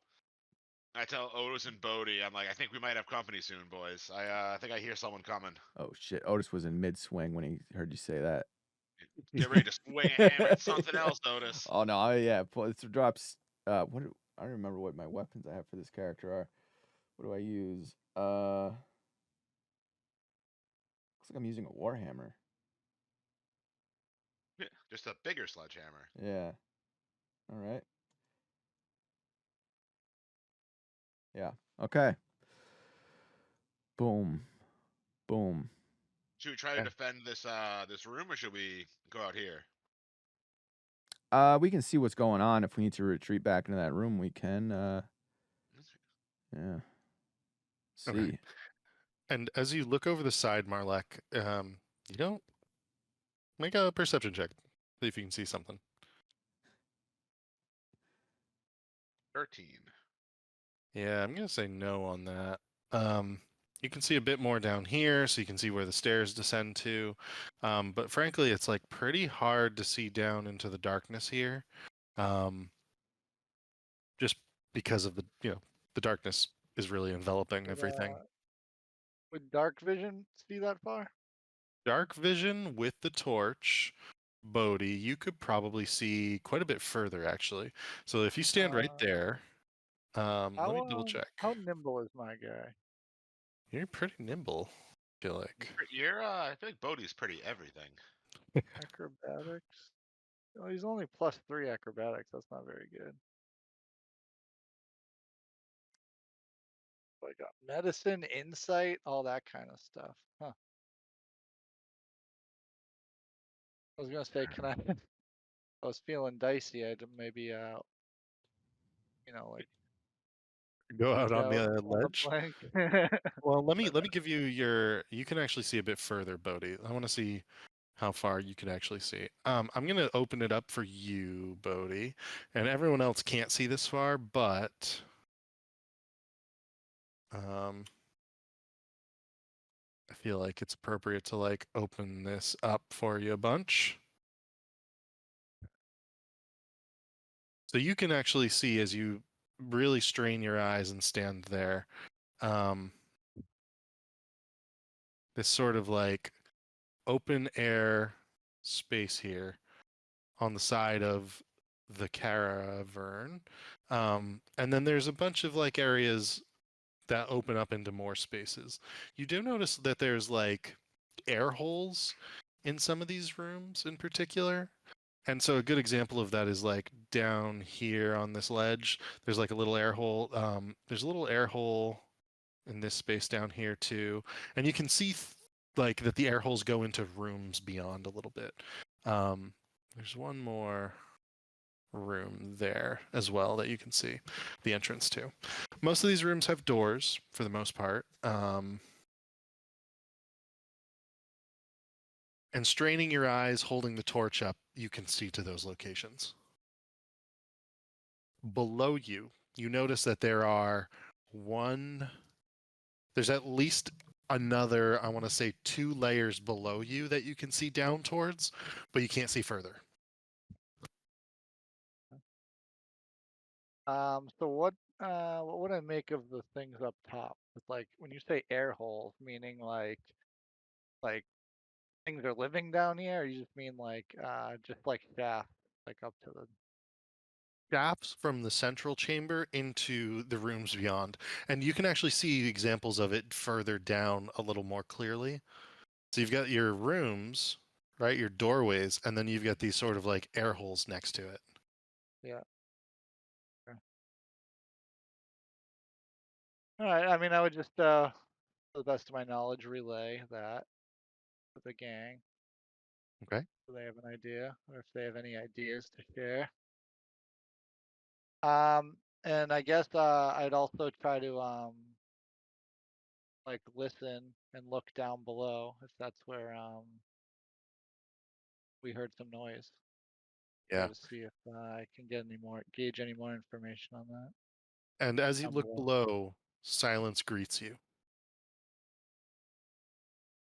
I tell Otis and Bodie, I'm like, I think we might have company soon, boys. I think I hear someone coming. Oh shit! Otis was in mid swing when he heard you say that. Get ready to swing a hammer at something else, Otis. Oh no! Yeah, it drops. I don't remember what my weapons I have for this character are. What do I use? Looks like I'm using a warhammer. Yeah, just a bigger sledgehammer. Yeah. All right. Yeah. Okay. Boom. Boom. Should we try to Okay. defend this this room, or should we go out here? We can see what's going on. If we need to retreat back into that room, we can. Yeah. See. Okay. And as you look over the side, Marlek, you don't make a perception check. See if you can see something. 13. Yeah, I'm gonna say no on that. You can see a bit more down here, so you can see where the stairs descend to. But frankly, it's like pretty hard to see down into the darkness here. Just because of the darkness is really enveloping everything. Would dark vision see that far? Dark vision with the torch, Bodhi, you could probably see quite a bit further actually. So if you stand right there, let me double check. How nimble is my guy? You're pretty nimble, I feel like. You're I feel like Bodie's pretty everything. Acrobatics. Oh, he's only +3 acrobatics. That's not very good. I got medicine, insight, all that kind of stuff. Huh. I was gonna say, can I? I was feeling dicey. I'd maybe, like Go out peek on out the on the ledge. plank. Well, let me give you you can actually see a bit further, Bodhi. I want to see how far you could actually see. I'm gonna open it up for you, Bodhi, and everyone else can't see this far, but I feel like it's appropriate to like open this up for you a bunch. So you can actually see as you really strain your eyes and stand there, this sort of like open air space here on the side of the cavern. And then there's a bunch of like areas that open up into more spaces. You do notice that there's like air holes in some of these rooms in particular. And so a good example of that is like down here on this ledge, there's like a little air hole. There's a little air hole in this space down here too. And you can see like that the air holes go into rooms beyond a little bit. There's one more room there as well that you can see the entrance to. Most of these rooms have doors for the most part. And straining your eyes, holding the torch up, you can see to those locations. Below you, you notice that there's at least another, I want to say 2 layers below you that you can see down towards, but you can't see further. So what would I make of the things up top? It's like when you say air holes, meaning like things are living down here, or you just mean just like shafts, like up to the. Shafts from the central chamber into the rooms beyond. And you can actually see examples of it further down a little more clearly. So you've got your rooms, right? Your doorways, and then you've got these sort of like air holes next to it. Yeah. Okay. All right. I mean, I would just, to the best of my knowledge, relay that to the gang Okay. so they have an idea, or if they have any ideas to share. And I guess I'd also try to like listen and look down below if that's where we heard some noise. Try Yeah. to see if I can get gauge any more information on that And as you down look below. below, silence greets you.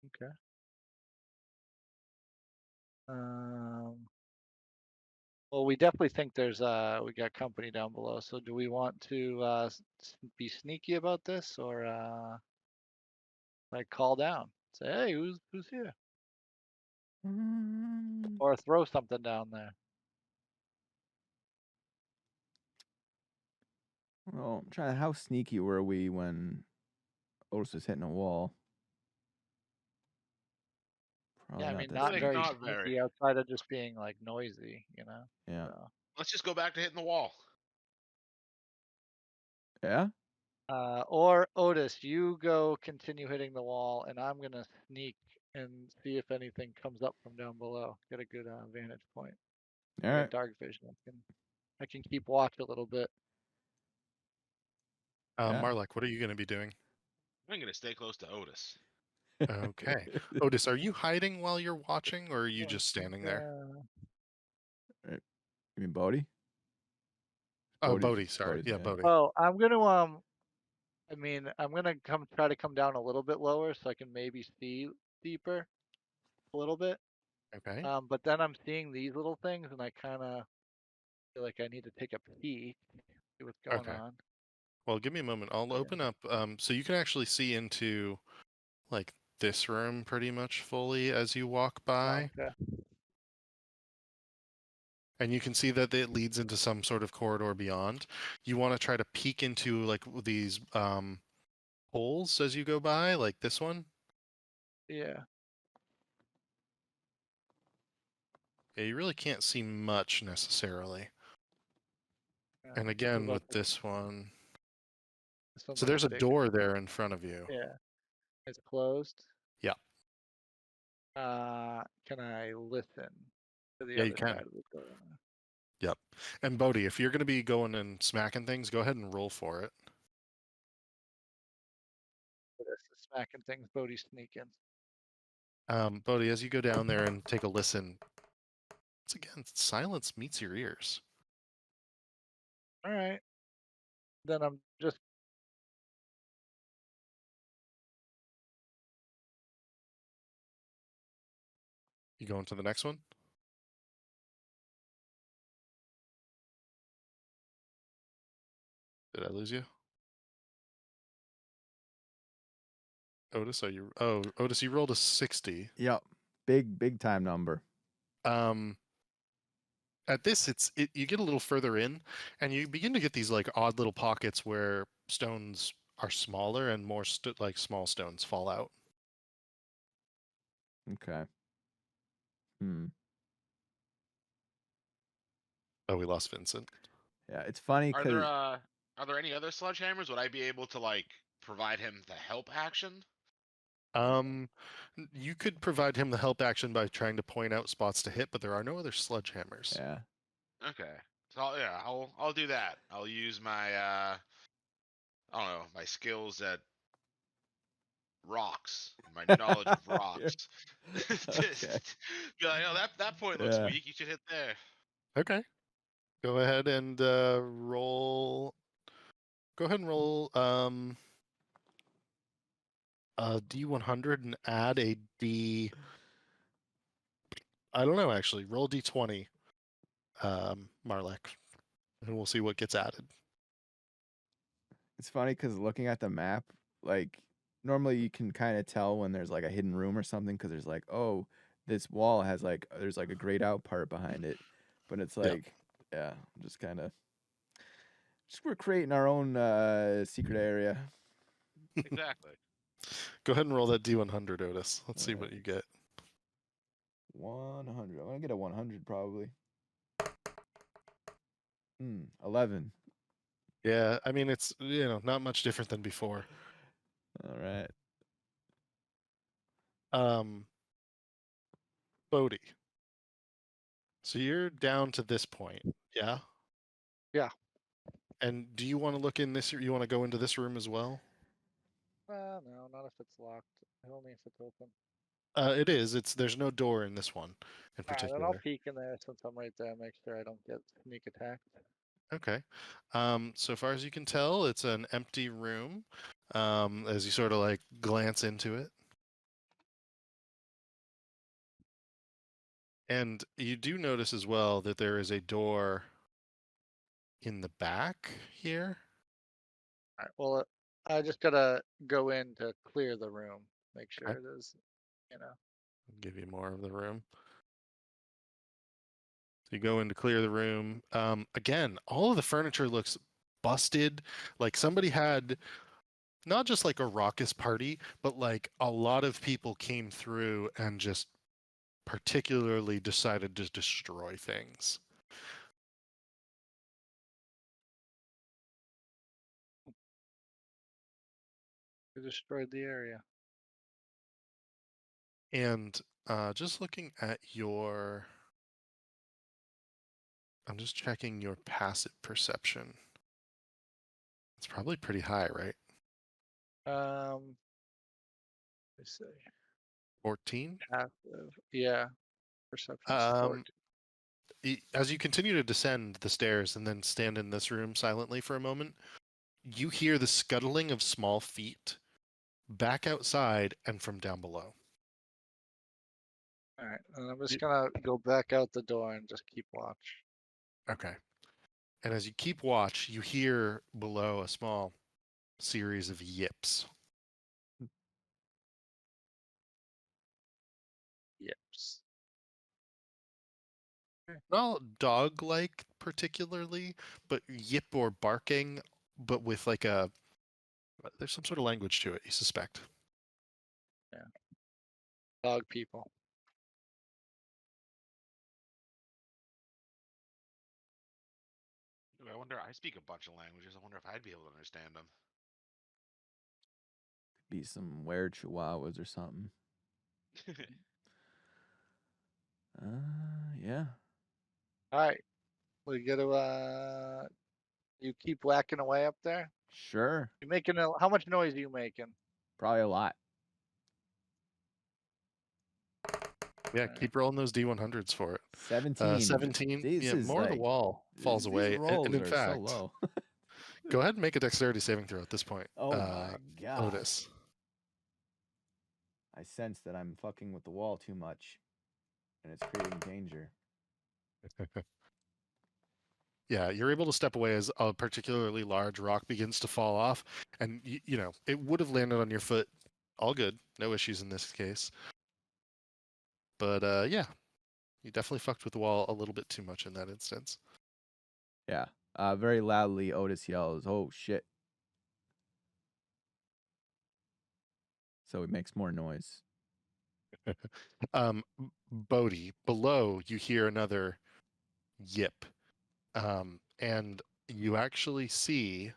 Okay. Um, well, we definitely think we got company down below. So do we want to be sneaky about this, or like call down, say, hey, who's here, or throw something down there? Well, I'm trying. How sneaky were we when Otis was hitting a wall? Probably Yeah, I not mean, that I not think sneaky. very not very. sneaky outside of just being like noisy, you know. Yeah. So, Let's just go back to hitting the wall. Yeah. or Otis, you go continue hitting the wall, and I'm gonna sneak and see if anything comes up from down below. Get a good vantage point. All I got right. dark vision. I can keep watch a little bit. Yeah. Marlek, what are you going to be doing? I'm gonna stay close to Otis. Okay. Otis, are you hiding while you're watching, or are you Oh, I just think, standing there? You mean Bodie? Oh, Bodhi, sorry. Bodie's, Yeah, yeah. Bodhi. Oh, I'm gonna I mean, I'm gonna try to come down a little bit lower so I can maybe see deeper a little bit. Okay. But then I'm seeing these little things, and I kind of feel like I need to take a peek, see what's going Okay. on. Well, give me a moment. I'll Yeah. open up. So you can actually see into like this room pretty much fully as you walk by. Okay. And you can see that it leads into some sort of corridor beyond. You want to try to peek into like these holes as you go by, like this one. Yeah. Yeah, you really can't see much necessarily. Yeah. And What again about with this one. this one So looks there's a big? door there in front of you. Yeah. It's closed. Yeah. Can I listen to the Yeah, you other can. side of the door? Yep. And Bodhi, if you're going to be going and smacking things, go ahead and roll for it. This is smacking things, Bodhi sneaking. Bodhi, as you go down there and take a listen, once again, silence meets your ears. All right. Then I'm just. You go into the next one? Did I lose you? Otis, are you? Oh, Otis, you rolled a 60. Yep. Big time number. At this, you get a little further in, and you begin to get these like odd little pockets where stones are smaller and more like small stones fall out. Okay. Oh, we lost Vincent. Yeah, it's funny Are because there any other sledgehammers? Would I be able to like provide him the help action? You could provide him the help action by trying to point out spots to hit, but there are no other sledgehammers. yeah. Okay. So I'll do that. I'll use my I don't know, my skills at rocks, my knowledge of rocks. Okay. Be like, oh, that point looks Yeah. weak. You should hit there. Okay. Go ahead and roll. Go ahead and roll a D100 and add a D. I don't know actually. Roll D20, Marlek. and we'll see what gets added. It's funny because looking at the map, like normally you can kind of tell when there's like a hidden room or something because there's like, oh, this wall has like there's like a grayed out part behind it, but it's Yeah. like, yeah, just kind of just we're creating our own secret area. Exactly. Oh, Go ahead and roll that D100, Otis. Let's see what Alright. you get. 100. I'm gonna get a 100 probably. 11. Yeah, I mean it's not much different than before. All right. Bodhi. So you're down to this point, yeah? Yeah. And do you want to look in this? You want to go into this room as well? No, not if it's locked. Only if it's open. It is. There's no door in this one in Alright, then particular. I'll peek in there since I'm right there. Make sure I don't get sneak attacked. Okay. So far as you can tell, it's an empty room. As you sort of like glance into it. And you do notice as well that there is a door in the back here. Alright, well, I just gotta go in to clear the room. Make sure Okay. it is, you know. I'll give you more of the room. So you go in to clear the room. Again, all of the furniture looks busted. Like somebody had not just like a raucous party, but like a lot of people came through and just particularly decided to destroy things. We destroyed the area. And just looking at your, I'm just checking your passive perception. It's probably pretty high, right? Let's see. 14? Passive. Yeah. Perception Um, support. As you continue to descend the stairs and then stand in this room silently for a moment, you hear the scuttling of small feet back outside and from down below. Alright, and I'm just gonna go back out the door and just keep watch. Okay. And as you keep watch, you hear below a small series of yips. Yips. Not dog-like particularly, but yip or barking, but with like there's some sort of language to it, you suspect. Dog people. Ooh, I wonder. I speak a bunch of languages. I wonder if I'd be able to understand them. Be some weird chihuahuas or something. Yeah. Alright. We gotta you keep whacking away up there? Sure. You making how much noise are you making? Probably a lot. Yeah, Alright. keep rolling those D100s for it. 17. 17. This Yeah, is more of the like, wall falls these away. rolls And in are fact, so low. go ahead and make a dexterity saving throw at this point. Oh my god. Otis. I sense that I'm fucking with the wall too much, and it's creating danger. Yeah, you're able to step away as a particularly large rock begins to fall off, and it would have landed on your foot. All good, no issues in this case. But yeah, you definitely fucked with the wall a little bit too much in that instance. Yeah. Very loudly, Otis yells, "Oh shit!" So he makes more noise. Bodhi, below you hear another yip, and you actually see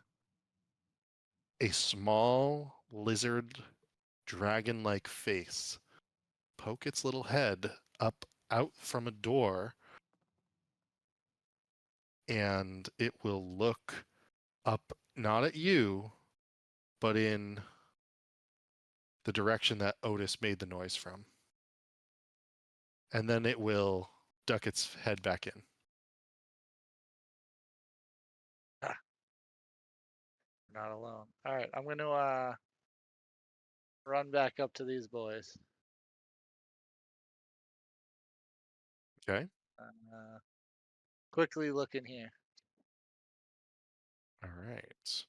a small lizard dragon-like face poke its little head up out from a door, and it will look up not at you but in the direction that Otis made the noise from, and then it will duck its head back in. Not alone. Alright, I'm gonna run back up to these boys. Okay. Quickly look in here. All right.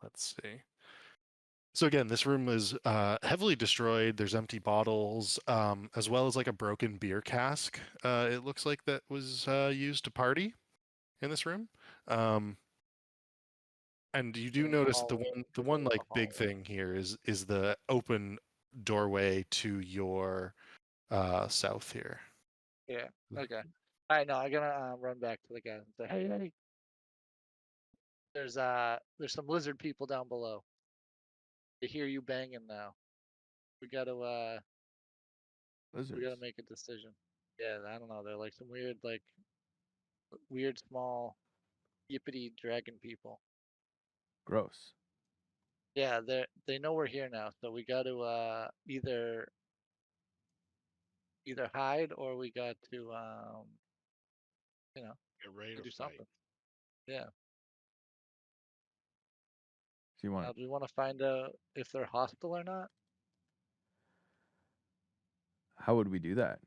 Let's see. So again, this room is heavily destroyed. There's empty bottles, as well as like a broken beer cask. It looks like that was used to party in this room. And you do In notice that hallway. the one The like big hallway. thing here is the open doorway to your south here. Yeah. Okay. All right. No, I'm gonna run back to the guys and say, hey, there's some lizard people down below. They hear you banging now. We gotta Lizards. make a decision. Yeah, I don't know. They're like some weird small yippity dragon people. Gross. Yeah, they know we're here now, so we got to either hide or we got to you know Get ready to do fight. something. Yeah. So you want Do we want to find out if they're hostile or not? how would we do that?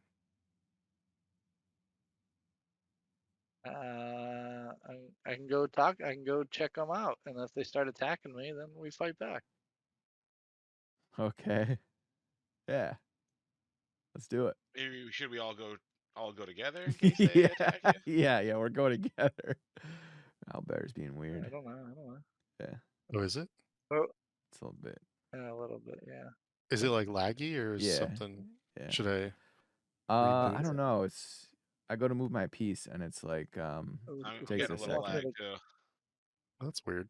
I can go talk. I can go check them out, and if they start attacking me, then we fight back. Okay. Yeah. Let's do it. Maybe should we all go together in case they yeah. attack you? Yeah, we're going together. Owlbear's being weird. I don't know. Yeah. Oh, is it? Oh, It's a little bit. yeah, a little bit. Yeah. Is it like laggy or is Yeah. something? Yeah. Should I? I Reboot? don't know. I go to move my piece and it's like I'm takes getting a a little second. lag too. That's weird.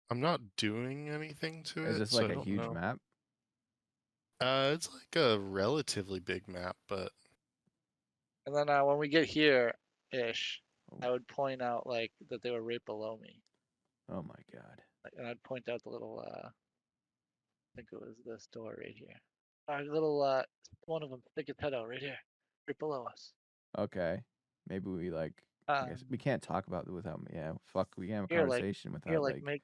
I'm not doing anything to Is it, this so like I a don't huge know. map? It's like a relatively big map, but And then when we get here, ish, Oh, I would point out like that they were right below me, oh my god. and I'd point out the little I think it was this door right here. Our little one of them stick its head out right here, right below us. Okay. Maybe we like I guess Um, we can't talk about it without fuck, we can't have a here, like conversation here, without like like make.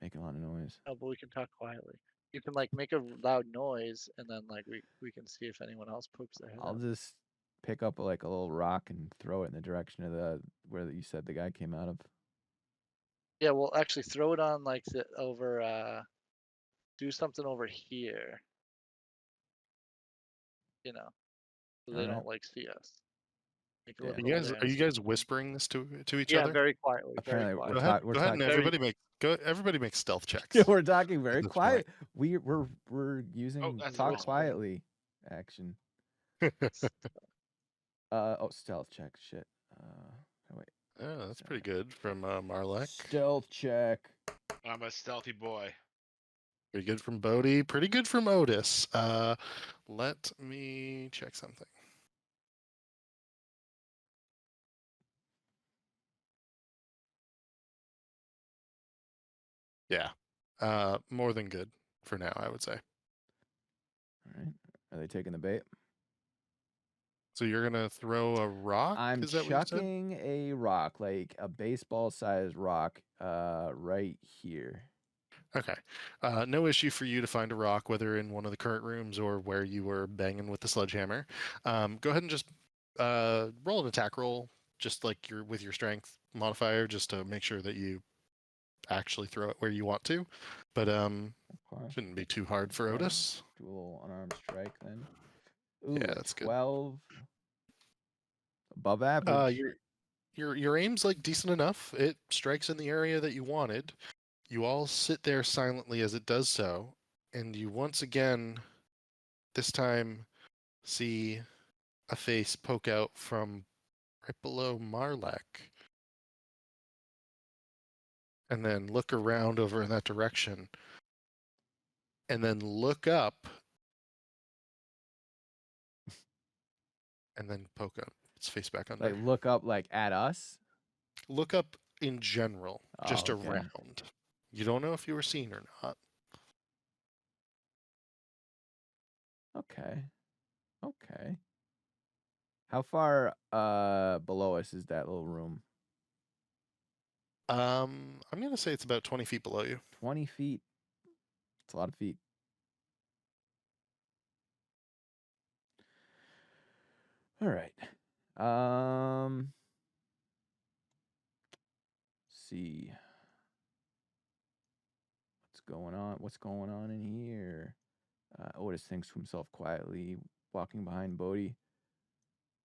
making a lot of noise. Oh, but we can talk quietly. You can like make a loud noise, and then like we can see if anyone else pokes their head I'll out. just pick up like a little rock and throw it in the direction of the where you said the guy came out of. Yeah, well, actually, throw it on like the over. Do something over here. You know, so they Alright. don't like see us. Make a Yeah. look you over guys there. are you guys whispering this to each Yeah, other? very quietly. Very Apparently quietly. we're Go ahead. talking. We're Go ahead, talking. and Very- everybody make stealth checks. Yeah, we're talking very this quiet. We're using that's talk wrong. quietly action. Stealth check. Shit. Wait. Yeah, that's pretty good from Marlek. Stealth check. I'm a stealthy boy. Pretty good from Bodhi. Pretty good from Otis. Let me check something. Yeah. More than good for now, I would say. All right. Are they taking the bait? So you're gonna throw a rock? I'm Is that what you said? chucking a rock, like a baseball-sized rock, right here. Okay. No issue for you to find a rock, whether in one of the current rooms or where you were banging with the sledgehammer. Go ahead and just roll an attack roll, just like with your strength modifier, just to make sure that you actually throw it where you want to. But Okay. shouldn't be too hard for Okay. Otis. Do a little unarmed strike then. Ooh, Yeah, that's good. 12. Above average. Your aim's like decent enough. It strikes in the area that you wanted. You all sit there silently as it does so, and you once again, this time, see a face poke out from right below Marlek. And then look around over in that direction. And then look up. And then poke out its face back under. Like look up like at us. Look up in general, just Oh, okay. around. You don't know if you were seen or not. Okay. Okay. How far below us is that little room? I'm gonna say it's about 20 feet below you. 20 feet. It's a lot of feet. All right. See what's going on. What's going on in here? Otis thinks to himself quietly, walking behind Bodhi.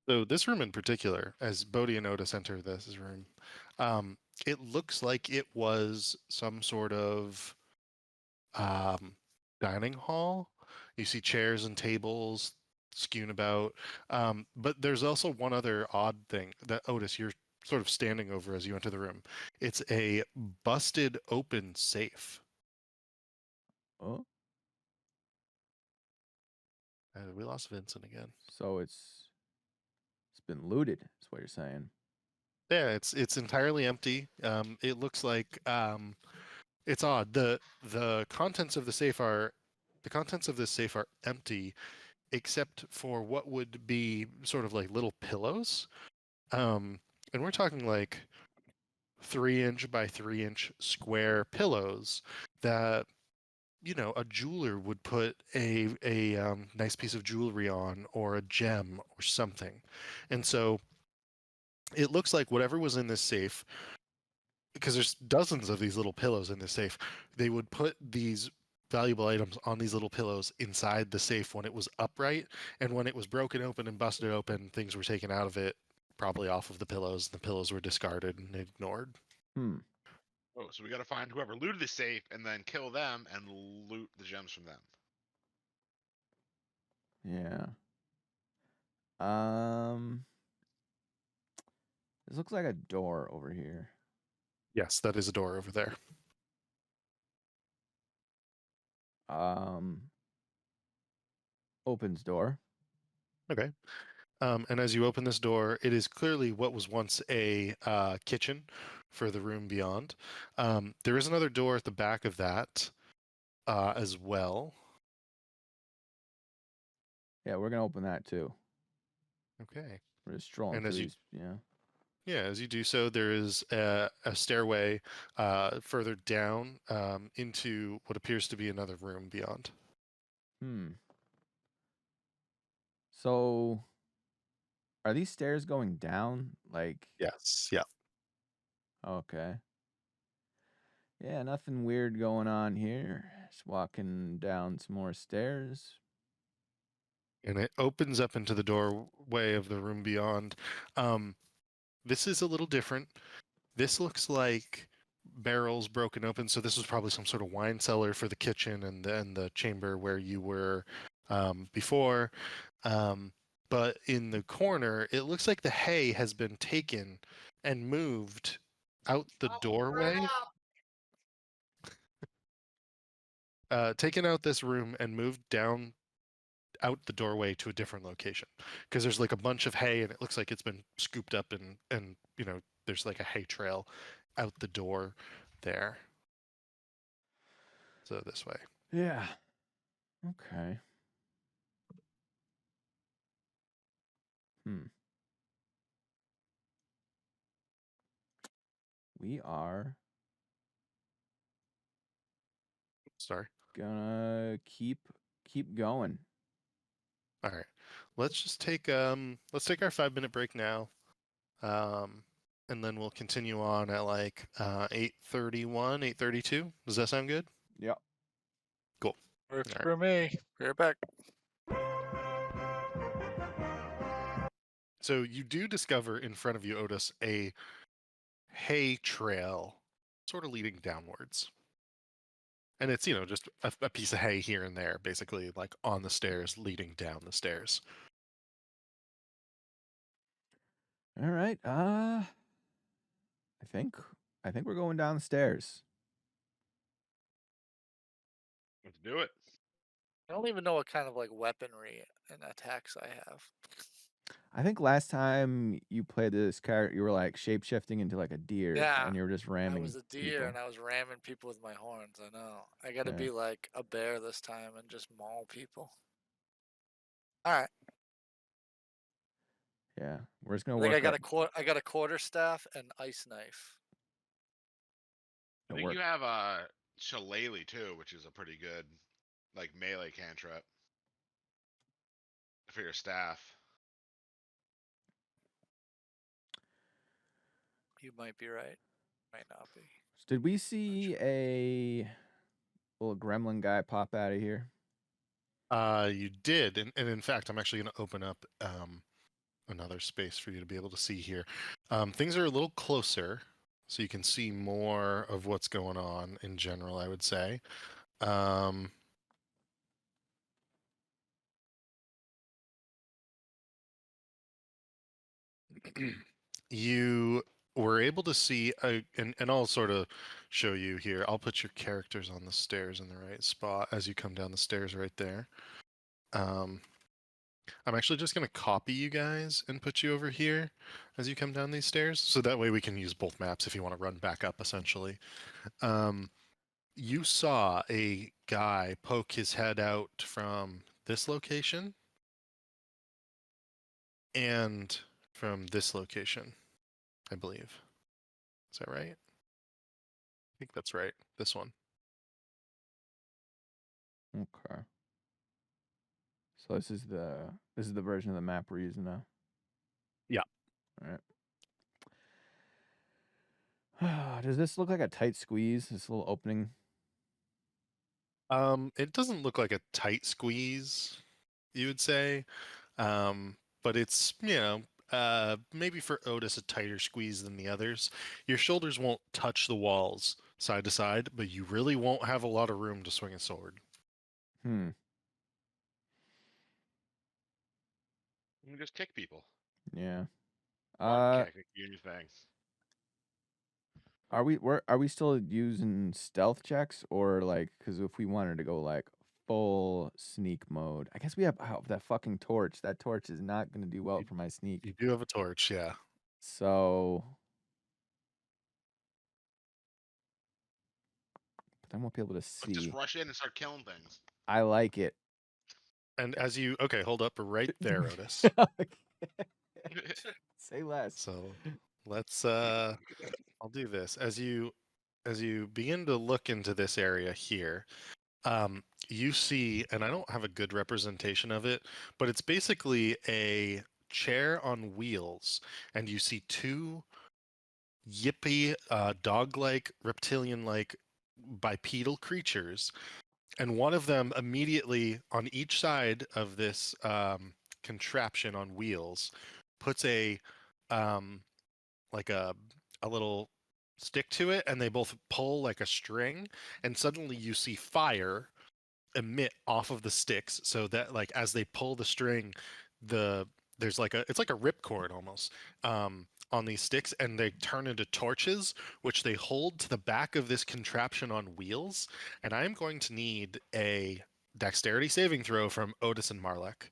So this room in particular, as Bodhi and Otis enter this room, it looks like it was some sort of um, dining hall. You see chairs and tables skewing about, but there's also one other odd thing that Otis, you're sort of standing over as you enter the room. It's a busted open safe. Oh, We lost Vincent again. so it's been looted. Is what you're saying? Yeah, it's entirely empty. It looks like it's odd. The contents of the safe are the contents of this safe are empty, except for what would be sort of like little pillows. And we're talking like 3-inch by 3-inch square pillows that a jeweler would put a nice piece of jewelry on, or a gem or something. And so it looks like whatever was in this safe, because there's dozens of these little pillows in this safe, they would put these valuable items on these little pillows inside the safe when it was upright, and when it was broken open and busted open, things were taken out of it, probably off of the pillows. The pillows were discarded and ignored. Hmm. Oh, so we gotta find whoever looted the safe and then kill them and loot the gems from them. Yeah. Um. This looks like a door over here. Yes, that is a door over there. Opens door. Okay. And as you open this door, it is clearly what was once a kitchen for the room beyond. There is another door at the back of that as well. Yeah, we're gonna open that too. Okay. We're just strolling And through as you these. Yeah. Yeah, as you do so, there is a stairway further down into what appears to be another room beyond. Hmm. So, are these stairs going down? Like, Yes, yeah. okay. Yeah, nothing weird going on here. Just walking down some more stairs. And it opens up into the doorway of the room beyond. This is a little different. This looks like barrels broken open. So this was probably some sort of wine cellar for the kitchen and then the chamber where you were before. But in the corner, it looks like the hay has been taken and moved out the doorway. Taken out this room and moved down out the doorway to a different location, because there's like a bunch of hay and it looks like it's been scooped up, and there's like a hay trail out the door there. So this way. Yeah. Okay. Hmm. We are Sorry. gonna keep going. All right. Let's just take our 5-minute break now. And then we'll continue on at like 8:31, 8:32. Does that sound good? Yep. Cool. Works All right. for me. Be right back. So you do discover in front of you, Otis, a hay trail sort of leading downwards. And it's, just a piece of hay here and there, basically like on the stairs leading down the stairs. All right. I think we're going down the stairs. Let's do it. I don't even know what kind of like weaponry and attacks I have. I think last time you played this character, you were like shape shifting into like a deer, Yeah, and you were just ramming. I was a deer people. and I was ramming people with my horns. I know. I got to Yeah. be like a bear this time and just maul people. All right. Yeah, we're just gonna I work. think I got a quarterstaff and ice knife. I think you have a shillelagh too, which is a pretty good like melee cantrip for your staff. You might be right. Might not be. Did we see a little gremlin guy pop out of here? You did, and in fact, I'm actually going to open up another space for you to be able to see here. Things are a little closer, so you can see more of what's going on in general, I would say. You were able to see, and I'll sort of show you here. I'll put your characters on the stairs in the right spot as you come down the stairs right there. I'm actually just going to copy you guys and put you over here as you come down these stairs. So that way we can use both maps if you want to run back up, essentially. You saw a guy poke his head out from this location and from this location, I believe. Is that right? I think that's right. This one. Okay. So this is the version of the map we're using now. Yeah. All right. Does this look like a tight squeeze? This little opening? It doesn't look like a tight squeeze, you would say. But it's, maybe for Otis a tighter squeeze than the others. Your shoulders won't touch the walls side to side, but you really won't have a lot of room to swing a sword. Hmm. You can just kick people. Yeah. One kick, you your things. Are we still using stealth checks, or like, because if we wanted to go like full sneak mode, I guess we have that fucking torch. That torch is not going to do well for my sneak. You do have a torch, yeah. So, but I won't be able to Let's see. just rush in and start killing things. I like it. And as you, okay, hold up right there, Otis. Say less. So let's, I'll do this. As you begin to look into this area here, you see, and I don't have a good representation of it, but it's basically a chair on wheels, and you see two yippy, dog-like, reptilian-like bipedal creatures, and one of them immediately on each side of this contraption on wheels puts a like a little stick to it, and they both pull like a string, and suddenly you see fire emit off of the sticks, so that like as they pull the string, there's like it's like a ripcord almost on these sticks, and they turn into torches, which they hold to the back of this contraption on wheels. And I'm going to need a dexterity saving throw from Otis and Marlek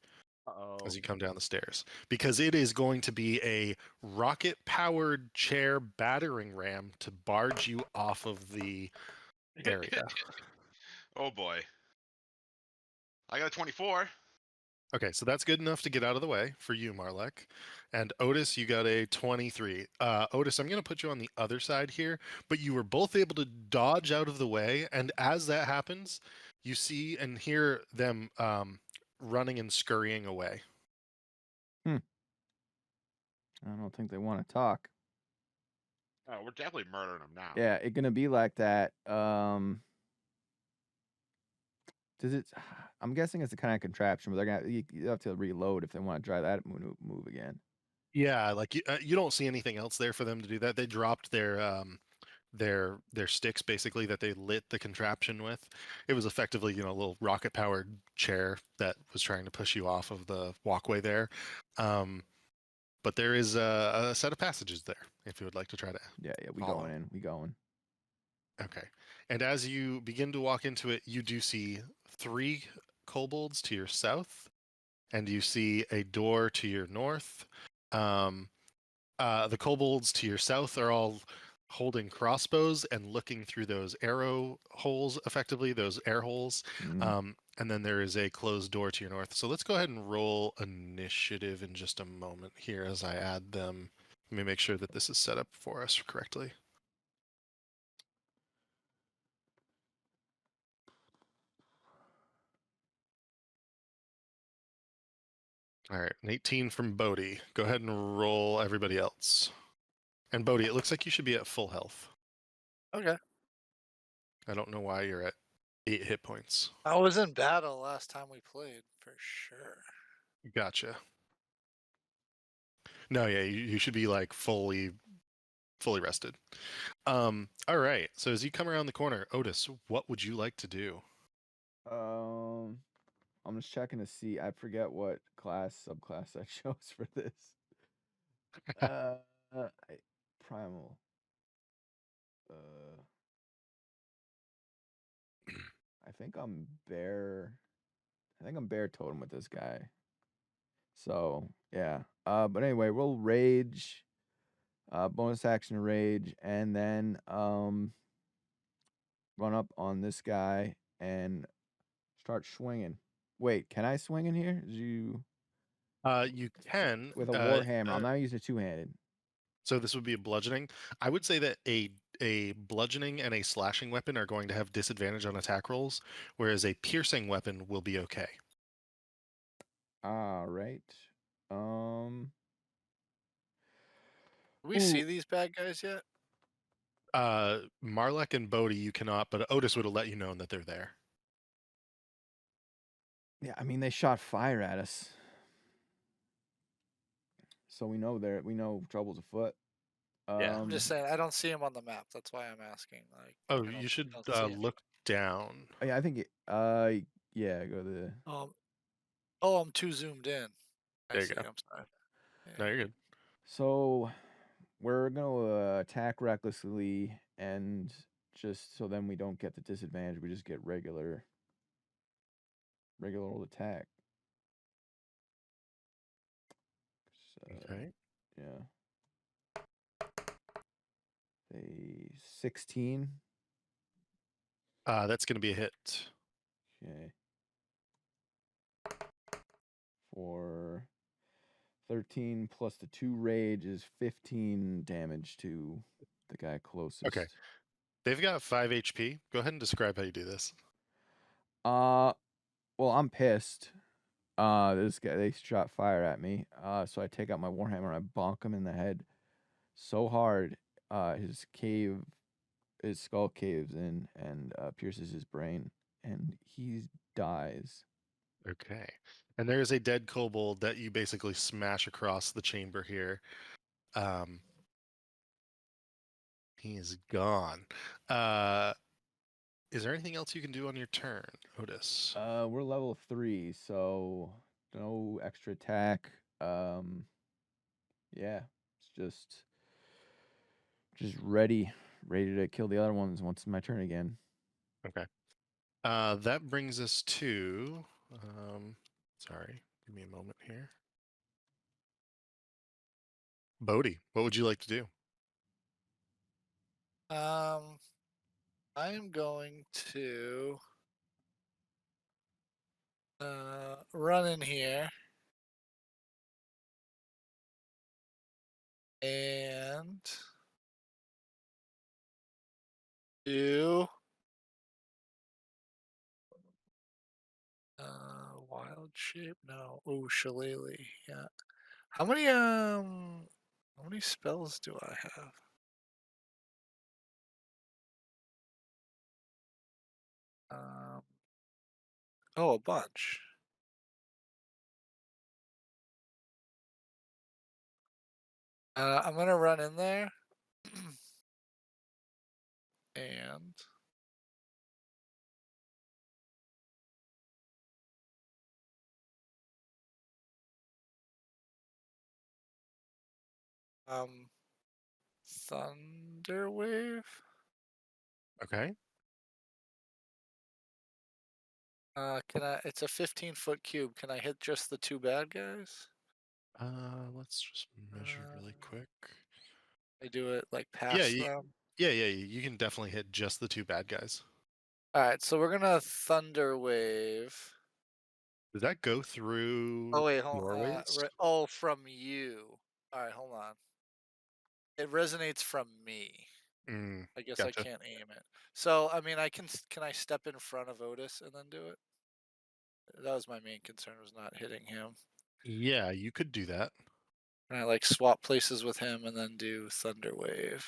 as you come down the stairs, because it is going to be a rocket-powered chair battering ram to barge you off of the area. Oh boy. I got a 24. Okay, so that's good enough to get out of the way for you, Marlek. And Otis, you got a 23. Otis, I'm going to put you on the other side here, but you were both able to dodge out of the way. And as that happens, you see and hear them running and scurrying away. I don't think they want to talk. Oh, we're definitely murdering them now. Yeah, it's gonna be like that. Does it? I'm guessing it's a kind of contraption, but you have to reload if they want to try that move again. Yeah, like you don't see anything else there for them to do that. They dropped their sticks basically that they lit the contraption with. It was effectively, a little rocket powered chair that was trying to push you off of the walkway there. But there is a set of passages there if you would like to try to. Yeah, we follow. going in. We going. Okay. And as you begin to walk into it, you do see 3 kobolds to your south, and you see a door to your north. The kobolds to your south are all holding crossbows and looking through those arrow holes, effectively, those air holes. And then there is a closed door to your north. So let's go ahead and roll initiative in just a moment here as I add them. Let me make sure that this is set up for us correctly. All right, an 18 from Bodhi. Go ahead and roll everybody else. And Bodhi, it looks like you should be at full health. Okay. I don't know why you're at 8 hit points. I was in battle last time we played for sure. Gotcha. No, yeah, you should be like fully rested. All right. So as you come around the corner, Otis, what would you like to do? I'm just checking to see. I forget what subclass I chose for this. Primal. I think I'm bear. I think I'm bear totem with this guy. So yeah. But anyway, we'll rage. Bonus action rage, and then run up on this guy and start swinging. Wait, can I swing in here? You can with a warhammer. I'm not using a two-handed. So this would be a bludgeoning. I would say that a bludgeoning and a slashing weapon are going to have disadvantage on attack rolls, whereas a piercing weapon will be okay. All right. Do we see these bad guys yet? Marlek and Bodhi you cannot, but Otis would have let you know that they're there. Yeah, I mean they shot fire at us, so we know trouble's afoot. Yeah. I'm just saying I don't see him on the map. That's why I'm asking. Like, Oh, I don't- you should don't see him. look down. Yeah, I think yeah, go to the. Oh, I'm too zoomed in. There you see, go. I'm sorry. No, you're good. So we're gonna attack recklessly, and just so then we don't get the disadvantage, we just get regular old attack. So, Okay. yeah. A 16. That's gonna be a hit. Okay. For 13 plus the 2 rage is 15 damage to the guy closest. Okay. They've got 5 HP. Go ahead and describe how you do this. Well, I'm pissed. This guy, they shot fire at me. So I take out my warhammer and I bonk him in the head so hard, his skull caves in and pierces his brain, and he dies. Okay. And there's a dead kobold that you basically smash across the chamber here. He is gone. Is there anything else you can do on your turn, Otis? We're level 3, so no extra attack. Yeah, it's just ready to kill the other ones once it's my turn again. Okay. That brings us to. Sorry, give me a moment here. Bodhi, what would you like to do? I am going to run in here and do wild shape. No, shillelagh. Yeah. How many spells do I have? A bunch. I'm gonna run in there and thunder wave. Okay. Can I? It's a 15-foot cube. Can I hit just the 2 bad guys? Let's just measure really quick. I do it like past them. Yeah. You can definitely hit just the 2 bad guys. All right, so we're gonna thunder wave. Does that go through? Oh wait, hold on. doorways? From you. All right, hold on. It resonates from me. I guess Gotcha. I can't aim it. So I mean, can I step in front of Otis and then do it? That was my main concern, was not hitting him. Yeah, you could do that. Can I like swap places with him and then do Thunder Wave?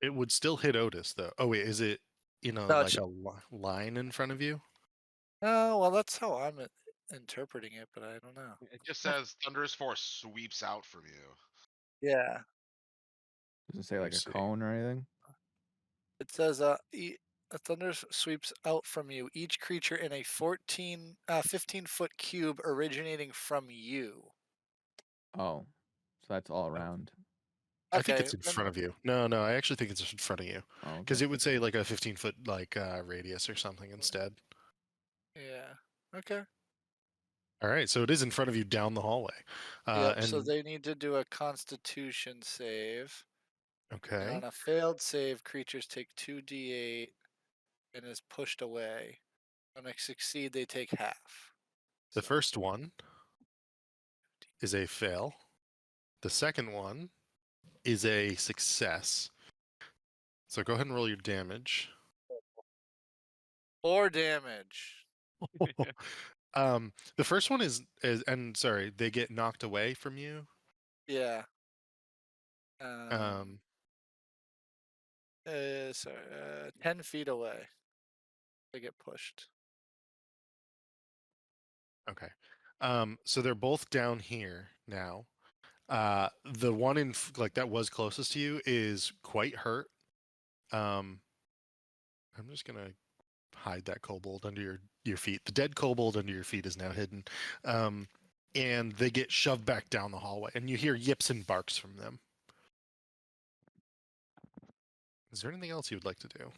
It would still hit Otis though. Oh wait, is it No, like a line in front of you? Oh, well, that's how I'm interpreting it, but I don't know. It just says Thunderous Force sweeps out from you. Yeah, Doesn't say Let me like a see. cone or anything. it says a thunder sweeps out from you. Each creature in a 15-foot cube originating from you. Oh, so that's all around. I think Okay, it's in then- front of you. No, I actually think it's in front of you Oh, because okay. it would say like a 15-foot like radius or something instead. Yeah. Okay. All right, so it is in front of you down the hallway. Yep. And So they need to do a Constitution save. And okay, on a failed save, creatures take 2d8 and is pushed away. When they succeed, they take half. the So- first one is a fail. The second one is a success. So go ahead and roll your damage. 4 damage. The first one is and sorry, they get knocked away from you. Yeah. Um, Sorry, 10 feet away. They get pushed. okay. So they're both down here now. The one in like that was closest to you is quite hurt. I'm just gonna hide that kobold under your feet. The dead kobold under your feet is now hidden. And they get shoved back down the hallway, and you hear yips and barks from them. Is there anything else you would like to do?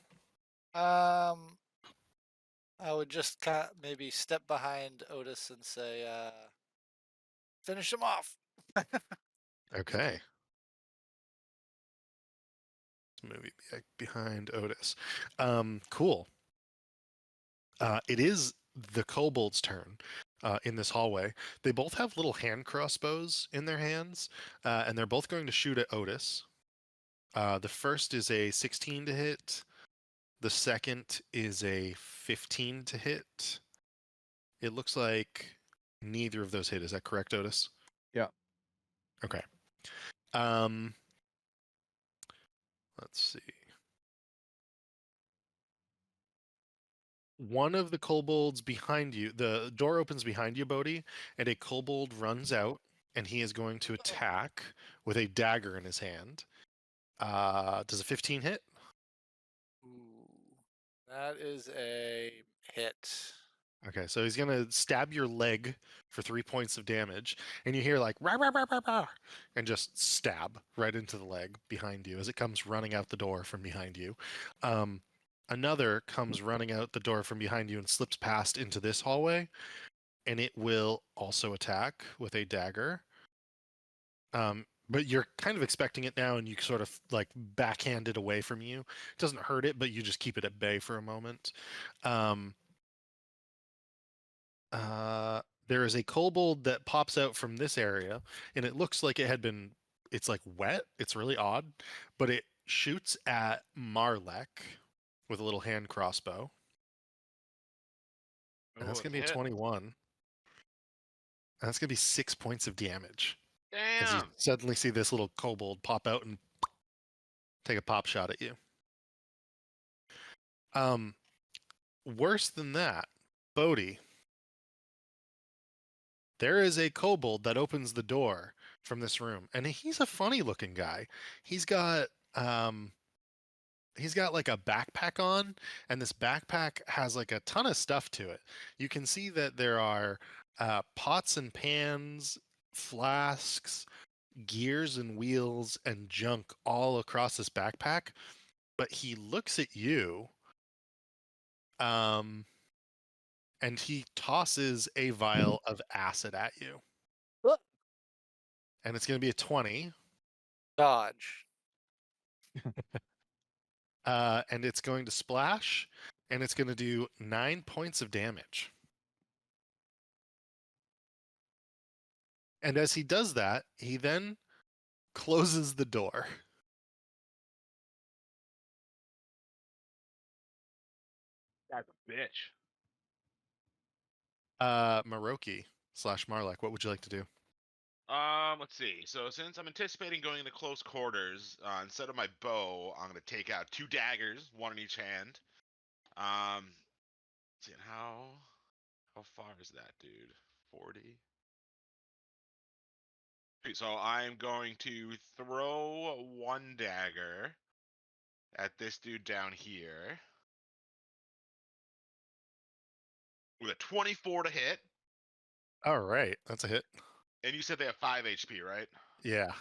I would just maybe step behind Otis and say, finish him off. Okay. Let's move you back behind Otis. Cool. It is the kobold's turn in this hallway. They both have little hand crossbows in their hands, and they're both going to shoot at Otis. The first is a 16 to hit. The second is a 15 to hit. It looks like neither of those hit. Is that correct, Otis? Yeah. Okay. Let's see. One of the kobolds behind you, the door opens behind you, Bodhi, and a kobold runs out, and he is going to attack with a dagger in his hand. Does a 15 hit? Ooh, that is a hit. Okay, so he's gonna stab your leg for 3 points of damage, and you hear like rah, rah, rah, rah, rah, and just stab right into the leg behind you as it comes running out the door from behind you. Another comes running out the door from behind you and slips past into this hallway, and it will also attack with a dagger. But you're kind of expecting it now, and you sort of like backhand it away from you. It doesn't hurt it, but you just keep it at bay for a moment. There is a kobold that pops out from this area, and it looks like it's like wet. It's really odd, but it shoots at Marlek with a little hand crossbow. And that's Ooh, going to be a hit. 21. And that's going to be 6 points of damage. As you Damn. suddenly see this little kobold pop out and take a pop shot at you. Worse than that, Bodhi, there is a kobold that opens the door from this room, and he's a funny looking guy. He's got like a backpack on, and this backpack has like a ton of stuff to it. You can see that there are pots and pans, flasks, gears and wheels, and junk all across this backpack. But he looks at you, and he tosses a vial of acid at you. What? And it's going to be a 20. Dodge. And it's going to splash, and it's going to do 9 points of damage. And as he does that, he then closes the door. That's a bitch. Maroki / Marlek, what would you like to do? Let's see. So since I'm anticipating going into close quarters, instead of my bow, I'm gonna take out 2 daggers, one in each hand. Let's see how far is that, dude? 40. Okay, so I'm going to throw 1 dagger at this dude down here with a 24 to hit. All right, that's a hit. And you said they have 5 HP, right? Yeah.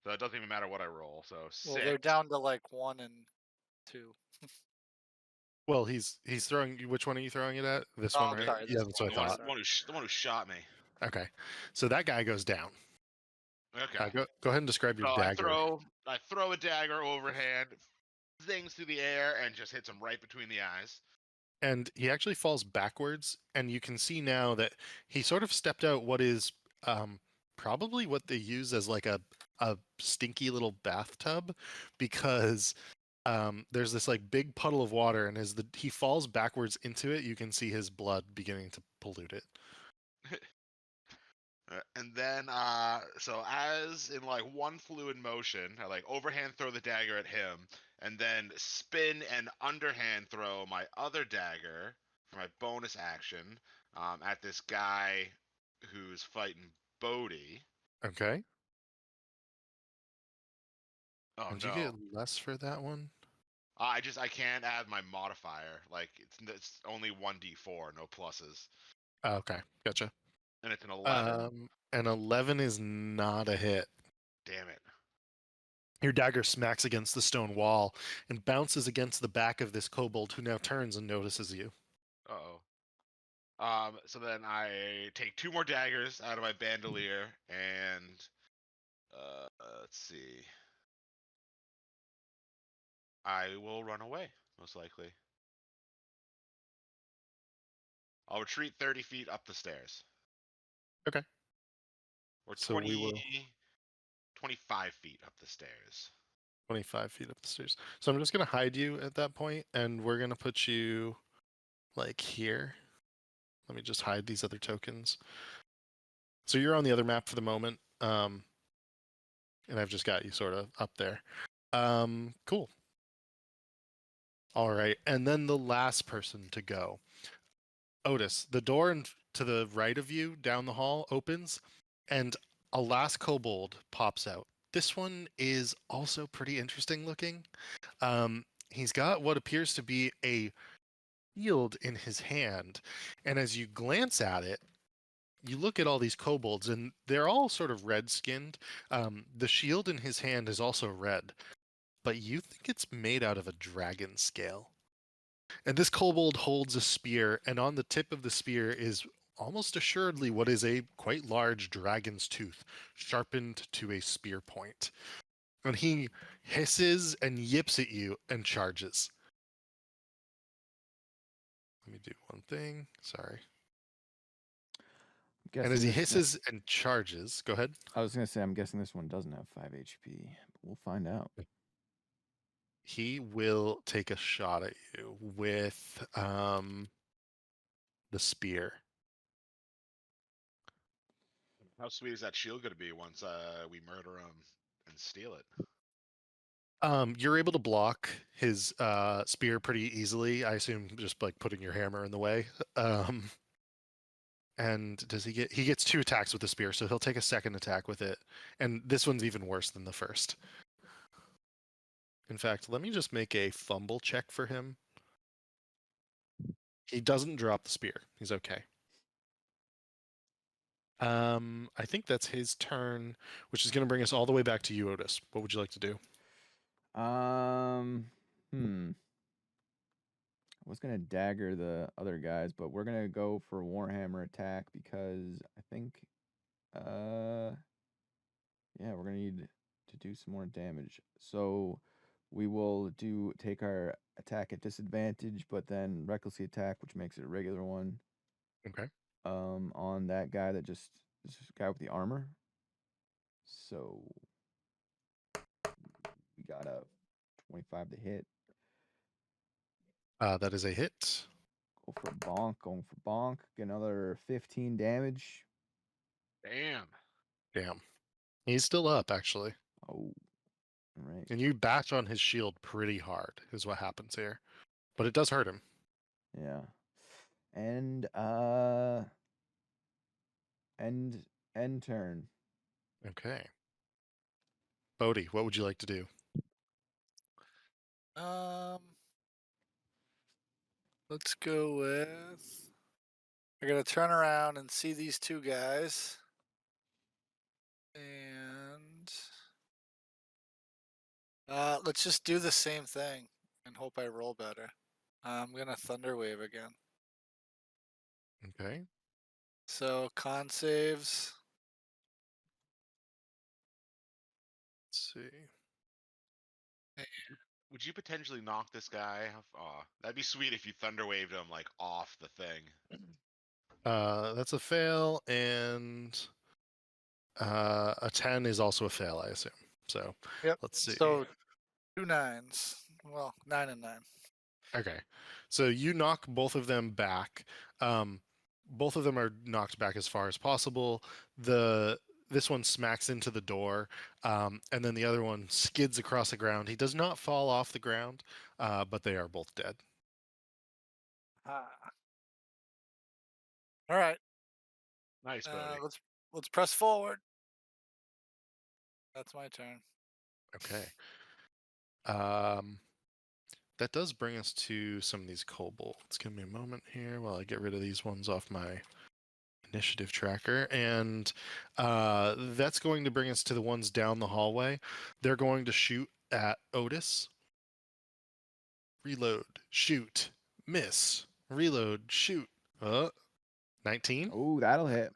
So it doesn't even matter what I roll. So Well, 6. they're down to like 1 and 2. Well, he's throwing. Which one are you throwing it at? This Oh, one, I'm right? sorry, Yeah, this that's one, what The I one, thought. sorry. the one who shot me. Okay, so that guy goes down. Okay. Go ahead and describe your So dagger. I throw a dagger overhand, zings through the air, and just hits him right between the eyes. And he actually falls backwards, and you can see now that he sort of stepped out what is probably what they use as like a stinky little bathtub, because there's this like big puddle of water, and as he falls backwards into it, you can see his blood beginning to pollute it. And then, so as in like one fluid motion, I like overhand throw the dagger at him, and then spin and underhand throw my other dagger for my bonus action at this guy who's fighting Bodhi. Okay. Oh And no! you get less for that one? I can't add my modifier. Like it's only 1d4, no pluses, Okay, gotcha. and it's an 11. An 11 is not a hit. Damn it! Your dagger smacks against the stone wall and bounces against the back of this kobold, who now turns and notices you. Uh-oh. So then I take 2 more daggers out of my bandolier and let's see. I will run away, most likely. I'll retreat 30 feet up the stairs. Okay. Or So 20, we will 25 feet up the stairs. 25 feet up the stairs. So I'm just gonna hide you at that point, and we're gonna put you like here. Let me just hide these other tokens. So you're on the other map for the moment, and I've just got you sort of up there. Cool. All right, and then the last person to go. Otis, the door to the right of you down the hall opens, and a last kobold pops out. This one is also pretty interesting looking. He's got what appears to be a shield in his hand, and as you glance at it, you look at all these kobolds, and they're all sort of red-skinned. The shield in his hand is also red, but you think it's made out of a dragon scale. And this kobold holds a spear, and on the tip of the spear is almost assuredly what is a quite large dragon's tooth, sharpened to a spear point. And he hisses and yips at you and charges. Let me do one thing. Sorry. And as he hisses and charges, go ahead. I was gonna say, I'm guessing this one doesn't have 5 HP, but we'll find out. He will take a shot at you with the spear. How sweet is that shield going to be once we murder him and steal it? You're able to block his spear pretty easily. I assume just like putting your hammer in the way. And does he get? He gets 2 attacks with the spear, so he'll take a second attack with it. And this one's even worse than the first. In fact, let me just make a fumble check for him. He doesn't drop the spear. He's okay. I think that's his turn, which is going to bring us all the way back to you, Otis. What would you like to do? I was gonna dagger the other guys, but we're gonna go for Warhammer attack because I think, yeah, we're gonna need to do some more damage. So we will take our attack at disadvantage, but then recklessly attack, which makes it a regular one. Okay. On that guy this guy with the armor. So we got a 25 to hit. That is a hit. Go for bonk. Going for bonk. Get another 15 damage. Damn. Damn. He's still up, actually. Oh, all right. And you bash on his shield pretty hard, is what happens here. But it does hurt him. Yeah. And end turn. Okay. Bodhi, what would you like to do? Let's go with. We're gonna turn around and see these two guys, and let's just do the same thing and hope I roll better. I'm gonna Thunder Wave again. Okay. So con saves. Let's see. Would you potentially knock this guy? That'd be sweet if you thunder waved him like off the thing. That's a fail, and a 10 is also a fail, I assume. So Yep. let's see. So 2 9s. Well, 9 and 9. Okay. So you knock both of them back. Both of them are knocked back as far as possible. This one smacks into the door, and then the other one skids across the ground. He does not fall off the ground, but they are both dead. All right. Nice, buddy. Let's press forward. That's my turn. Okay. That does bring us to some of these kobolds. Give me a moment here while I get rid of these ones off my initiative tracker. And that's going to bring us to the ones down the hallway. They're going to shoot at Otis. Reload, shoot, miss, reload, shoot. 19? Oh, that'll hit.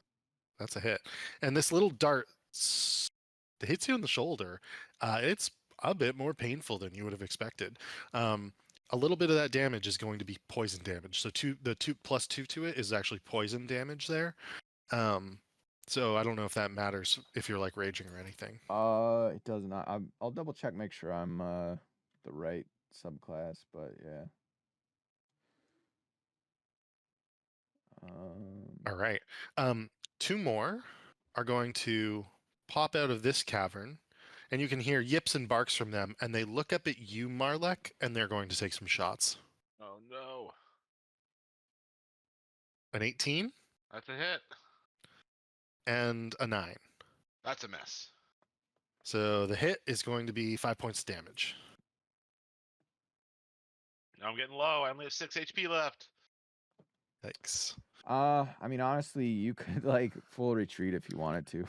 That's a hit. And this little dart hits you in the shoulder. It's a bit more painful than you would have expected. A little bit of that damage is going to be poison damage. So the 2+2 to it is actually poison damage there. So I don't know if that matters if you're like raging or anything. It does not. I'll double check, make sure I'm the right subclass, but yeah. All right. Two more are going to pop out of this cavern, and you can hear yips and barks from them, and they look up at you, Marlek, and they're going to take some shots. Oh no. An 18 That's a hit. and a 9. That's a miss. So the hit is going to be 5 points of damage. Now I'm getting low. I only have 6 HP left. Yikes. I mean, honestly, you could like full retreat if you wanted to.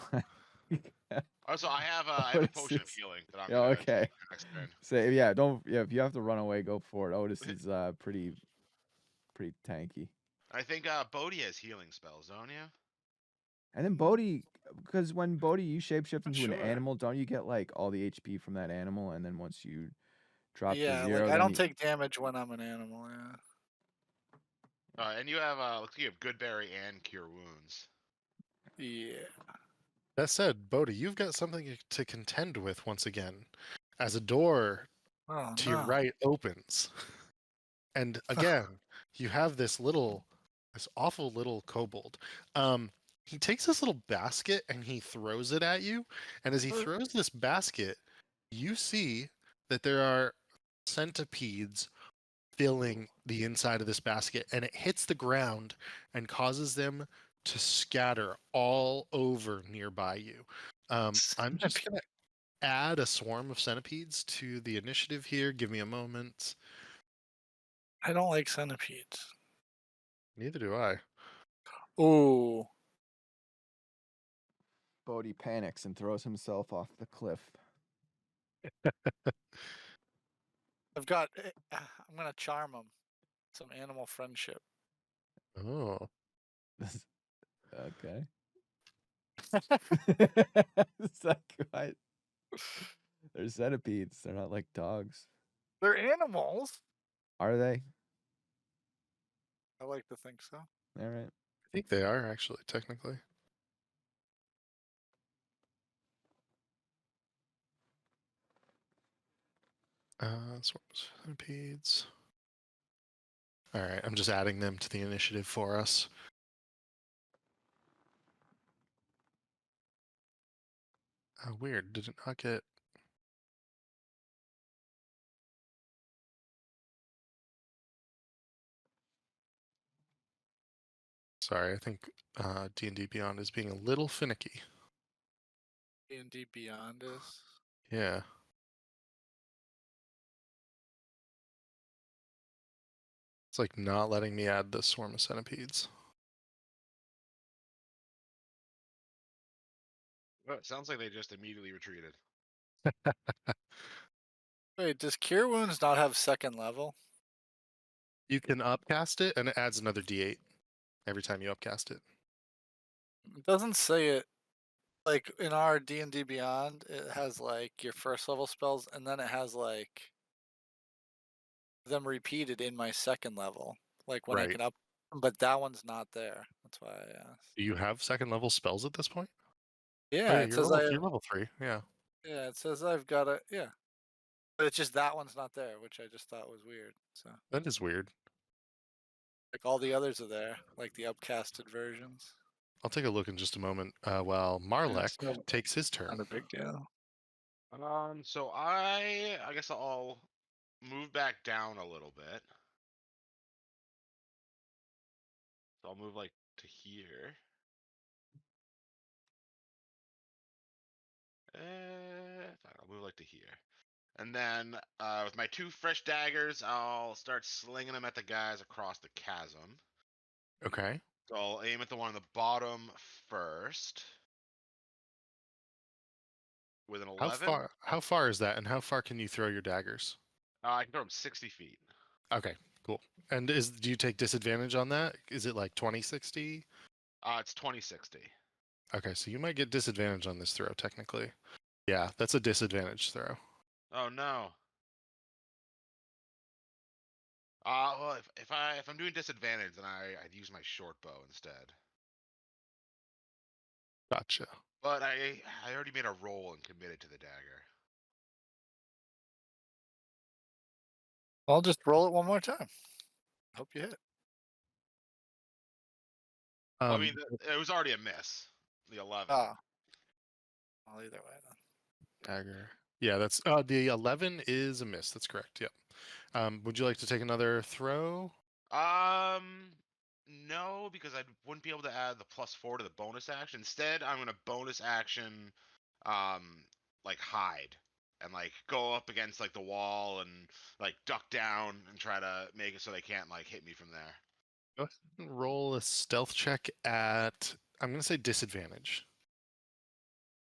Also, I have a Otis potion of is- healing that I'm Yeah, gonna okay. take next turn. So yeah, if you have to run away, go for it. Otis is pretty tanky. I think Bodhi has healing spells, don't you? And then Bodhi, because when Bodhi you shapeshift Not into an sure. animal, don't you get like all the HP from that animal? And then once you drop Yeah, to 0, like I then don't you- take damage when I'm an animal. Yeah. And you have looks like you have good berry and cure wounds. Yeah. That said, Bodhi, you've got something to contend with once again, as a door Oh to your no. right opens. And again, you have this awful little kobold. He takes this little basket and he throws it at you. And as he throws this basket, you see that there are centipedes filling the inside of this basket, and it hits the ground and causes them to scatter all over nearby you. I'm just going to add a swarm of centipedes to the initiative here. Give me a moment. I don't like centipedes. Neither do I. Ooh. Bodhi panics and throws himself off the cliff. I've got. I'm gonna charm them. Some animal friendship. Oh. Okay. It's like, what? They're centipedes. They're not like dogs. They're animals. Are they? I like to think so. All right. I think they are actually, technically. Centipedes. All right, I'm just adding them to the initiative for us. Oh, weird. Did it not get? Sorry, I think D&D Beyond is being a little finicky. D&D Beyond is. Yeah. It's like not letting me add the swarm of centipedes. Well, it sounds like they just immediately retreated. Wait, does Cure Wounds not have second level? You can upcast it, and it adds another D8 every time you upcast it. It doesn't say it. Like in our D&D Beyond, it has like your first level spells, and then it has like them repeated in my second level. Like when I Right. can up, but that one's not there. That's why I asked. Do you have second level spells at this point? Yeah, Oh, yeah, it says you're level 3. Yeah. Yeah, it says I've got a yeah, but it's just that one's not there, which I just thought was weird. So That is weird. like all the others are there, like the upcasted versions. I'll take a look in just a moment while Marlek it's not- takes his Not turn. a big deal. So I guess I'll move back down a little bit. So I'll move like to here. I'll move like to here. And then with my 2 fresh daggers, I'll start slinging them at the guys across the chasm. Okay. So I'll aim at the one on the bottom first. With an 11. How far is that, and how far can you throw your daggers? I can throw them 60 feet. Okay, cool. And do you take disadvantage on that? Is it like 20-60? It's 20-60. Okay, so you might get disadvantage on this throw, technically. Yeah, that's a disadvantage throw. Oh no. Well, if I'm doing disadvantage, then I'd use my short bow instead. Gotcha. But I already made a roll and committed to the dagger. I'll just roll it one more time. Hope you hit. Well, I mean, it was already a miss. The 11. Ah. Well, either way then. Dagger. Yeah, that's the 11 is a miss. That's correct. Yep. Would you like to take another throw? No, because I wouldn't be able to add the +4 to the bonus action. Instead, I'm gonna bonus action, like hide and like go up against like the wall and like duck down and try to make it so they can't like hit me from there. Go ahead and roll a stealth check at, I'm going to say disadvantage.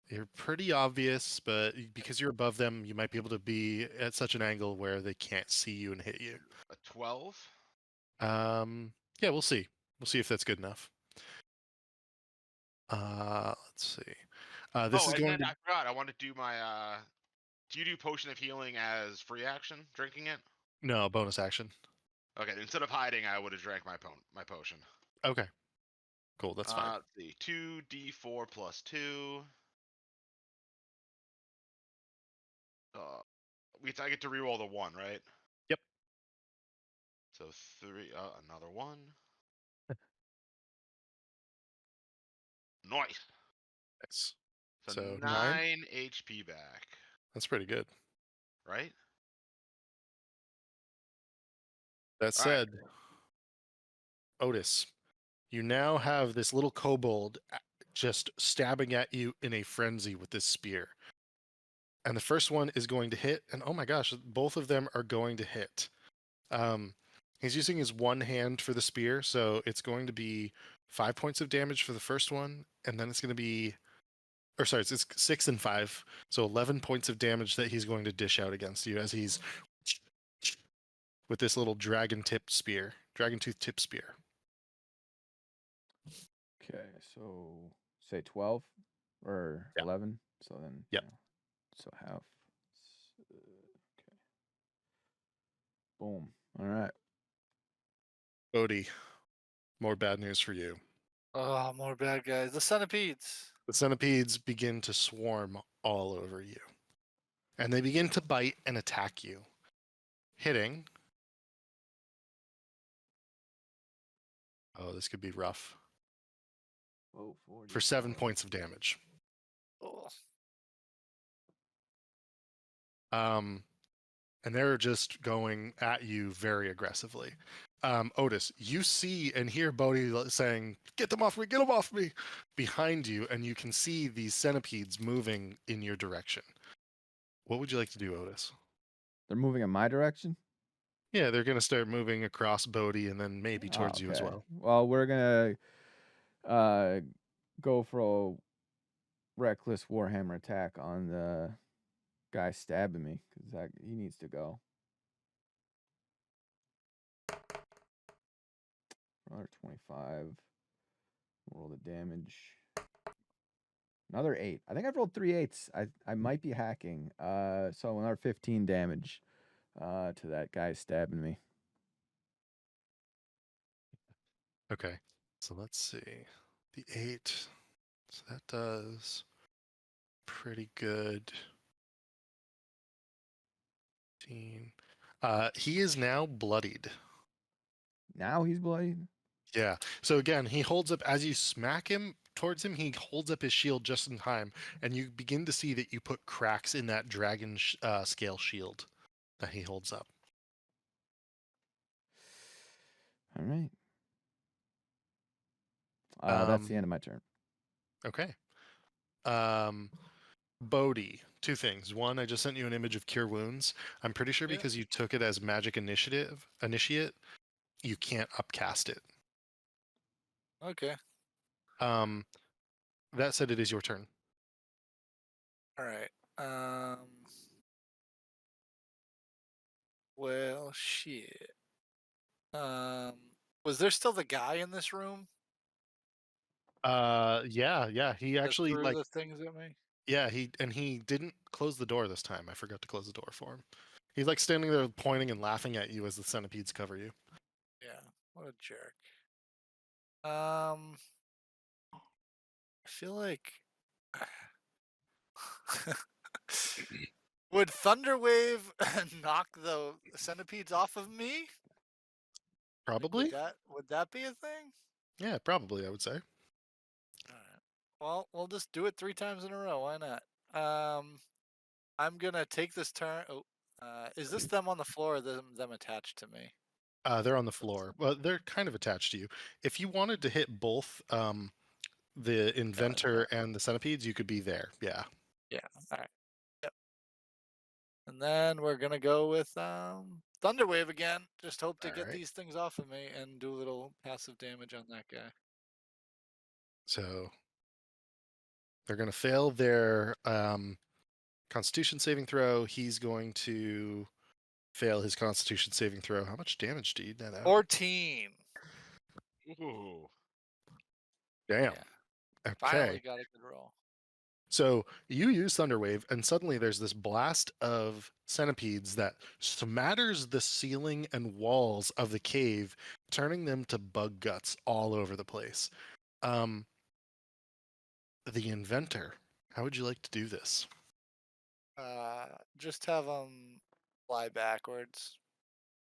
You're pretty obvious, but because you're above them, you might be able to be at such an angle where they can't see you and hit you. A 12. Yeah, we'll see. We'll see if that's good enough. Let's see. This is going to. I forgot. I want to do my. Do you do potion of healing as free action? Drinking it? No, bonus action. Okay, instead of hiding, I would have drank my potion. Okay. Cool, that's fine. Let's see. 2d4 plus 2. I get to reroll the 1, right? Yep. So 3. Another 1. Nice. Nice. So, So 9 HP back. That's pretty good. Right? That All right. said, Otis, you now have this little kobold just stabbing at you in a frenzy with this spear. And the first one is going to hit, and oh my gosh, both of them are going to hit. He's using his one hand for the spear, so it's going to be 5 points of damage for the first one, and then it's going to be, or sorry, it's 6 and 5, so 11 points of damage that he's going to dish out against you as he's with this little dragon tooth tip spear. Okay, so say 12 or Yeah. 11. So then, Yep. So half. Okay. Boom. All right. Bodhi, more bad news for you. Oh, more bad guys. The centipedes. The centipedes begin to swarm all over you. And they begin to bite and attack you, hitting. Oh, this could be rough. Whoa, 40. For 7 points of damage. Oh. And they're just going at you very aggressively. Otis, you see and hear Bodhi saying, "Get them off me! Get them off me!" behind you, and you can see these centipedes moving in your direction. What would you like to do, Otis? They're moving in my direction. Yeah, they're going to start moving across Bodhi and then maybe Oh, towards you as okay. well. Well, we're gonna go for a reckless warhammer attack on the guy stabbing me because he needs to go. Another 25. Roll the damage. Another 8. I think I've rolled 3 8s. I might be hacking. So another 15 damage to that guy stabbing me. Okay, so let's see. The 8. So that does pretty good. 15. He is now bloodied. Now he's bloody. Yeah. So again, he holds up as you smack him towards him. He holds up his shield just in time, and you begin to see that you put cracks in that dragon scale shield that he holds up. All right. That's the end of my turn. Okay. Bodhi, two things. One, I just sent you an image of Cure Wounds. I'm pretty sure Yeah. because you took it as Magic Initiate, you can't upcast it. Okay. That said, it is your turn. All right. Well, shit. Was there still the guy in this room? Yeah. He that actually threw like the things at me. yeah, he didn't close the door this time. I forgot to close the door for him. He's like standing there pointing and laughing at you as the centipedes cover you. Yeah. What a jerk. I feel like would Thunderwave knock the centipedes off of me? Like, Probably? would that be a thing? Yeah, probably, I would say. Alright. Well, we'll just do it 3 times in a row. Why not? I'm gonna take this turn. Oh, is this them on the floor or them attached to me? They're on the floor. Well, they're kind of attached to you. If you wanted to hit both the inventor and the centipedes, you could be there. Yeah. Yeah. All right. Yep. And then we're gonna go with Thunderwave again. Just hope to get Alright. these things off of me and do a little passive damage on that guy. So they're going to fail their Constitution saving throw. He's going to fail his Constitution saving throw. How much damage do you net out? 14. Ooh. Damn. Yeah. Finally Okay. got a good roll. So you use Thunderwave, and suddenly there's this blast of centipedes that smatters the ceiling and walls of the cave, turning them to bug guts all over the place. The inventor, how would you like to do this? Just have them fly backwards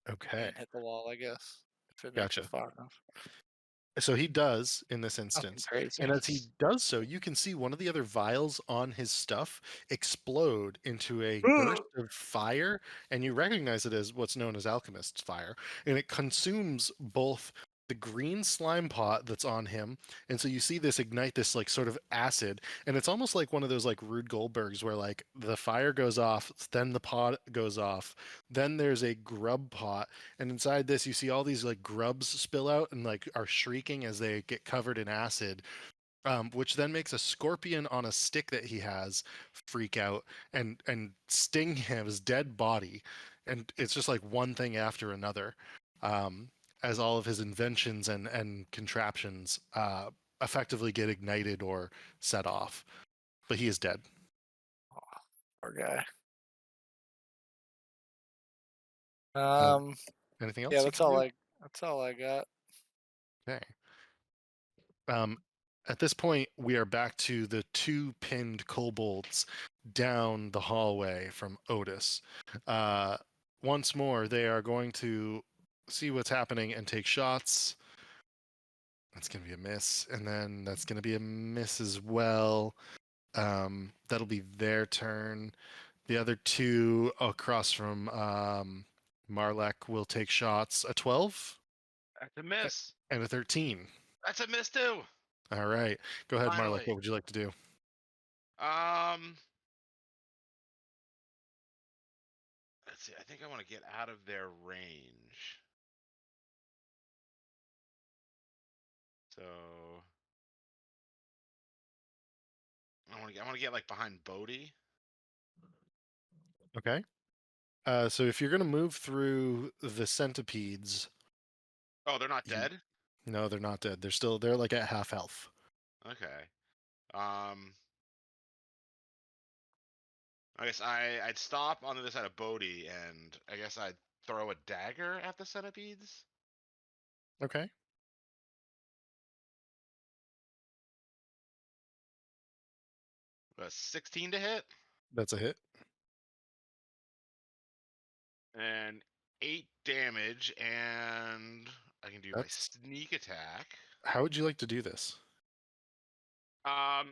Okay. and hit the wall, I guess. If it makes Gotcha. it far enough. So he does in this Nothing instance. crazy. And as he does so, you can see one of the other vials on his stuff explode into a burst of fire, and you recognize it as what's known as alchemist's fire, and it consumes both the green slime pot that's on him, and so you see this ignite this like sort of acid, and it's almost like one of those like Rube Goldbergs where like the fire goes off, then the pot goes off, then there's a grub pot, and inside this you see all these like grubs spill out and like are shrieking as they get covered in acid, which then makes a scorpion on a stick that he has freak out and sting his dead body, and it's just like one thing after another, as all of his inventions and contraptions effectively get ignited or set off, but he is dead. Poor guy. Anything else? Yeah, you that's can all do? that's all I got. Okay. At this point, we are back to the 2 pinned kobolds down the hallway from Otis. Once more, they are going to see what's happening and take shots. That's going to be a miss, and then that's going to be a miss as well. That'll be their turn. The other two across from Marlek will take shots. A 12 That's a miss. and a 13. That's a miss too. All right. Go ahead, Marlek. Finally. What would you like to do? Let's see. I think I want to get out of their range. So I want to get like behind Bodhi. Okay. So if you're going to move through the centipedes, Oh, they're not You- dead. no, they're not dead. They're like at half health. Okay. I guess I'd stop on the other side of Bodhi, and I guess I'd throw a dagger at the centipedes. Okay. A 16 to hit, That's a hit. and 8 damage, and I can do my That's- sneak attack. How would you like to do this?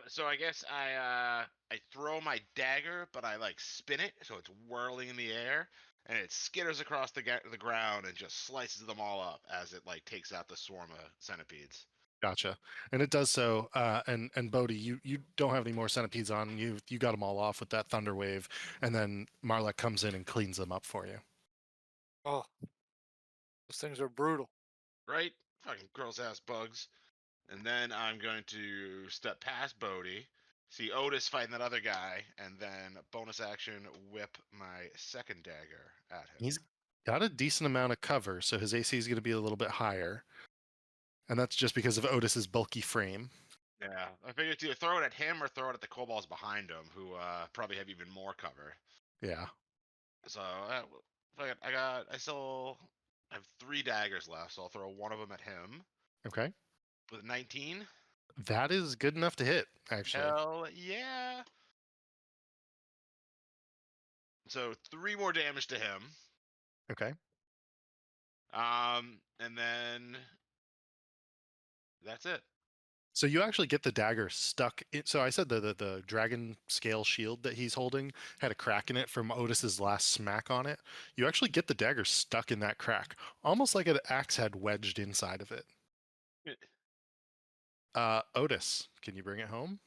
So I guess I throw my dagger, but I like spin it so it's whirling in the air, and it skitters across the ground and just slices them all up as it like takes out the swarm of centipedes. Gotcha. And it does so. And Bodhi, you don't have any more centipedes on. You got them all off with that thunder wave, and then Marlek comes in and cleans them up for you. Oh, those things are brutal. Right? Fucking gross ass bugs. And then I'm going to step past Bodhi, see Otis fighting that other guy, and then bonus action whip my second dagger at him. He's got a decent amount of cover, so his AC is going to be a little bit higher, and that's just because of Otis's bulky frame. Yeah, I figured to either throw it at him or throw it at the kobolds behind him, who probably have even more cover. Yeah. So I still have 3 daggers left, so I'll throw one of them at him Okay. with 19. That is good enough to hit, actually. Hell yeah! So 3 more damage to him. Okay. And then that's it. So you actually get the dagger stuck in. So I said the dragon scale shield that he's holding had a crack in it from Otis's last smack on it. You actually get the dagger stuck in that crack, almost like an axe head wedged inside of it. Otis, can you bring it home?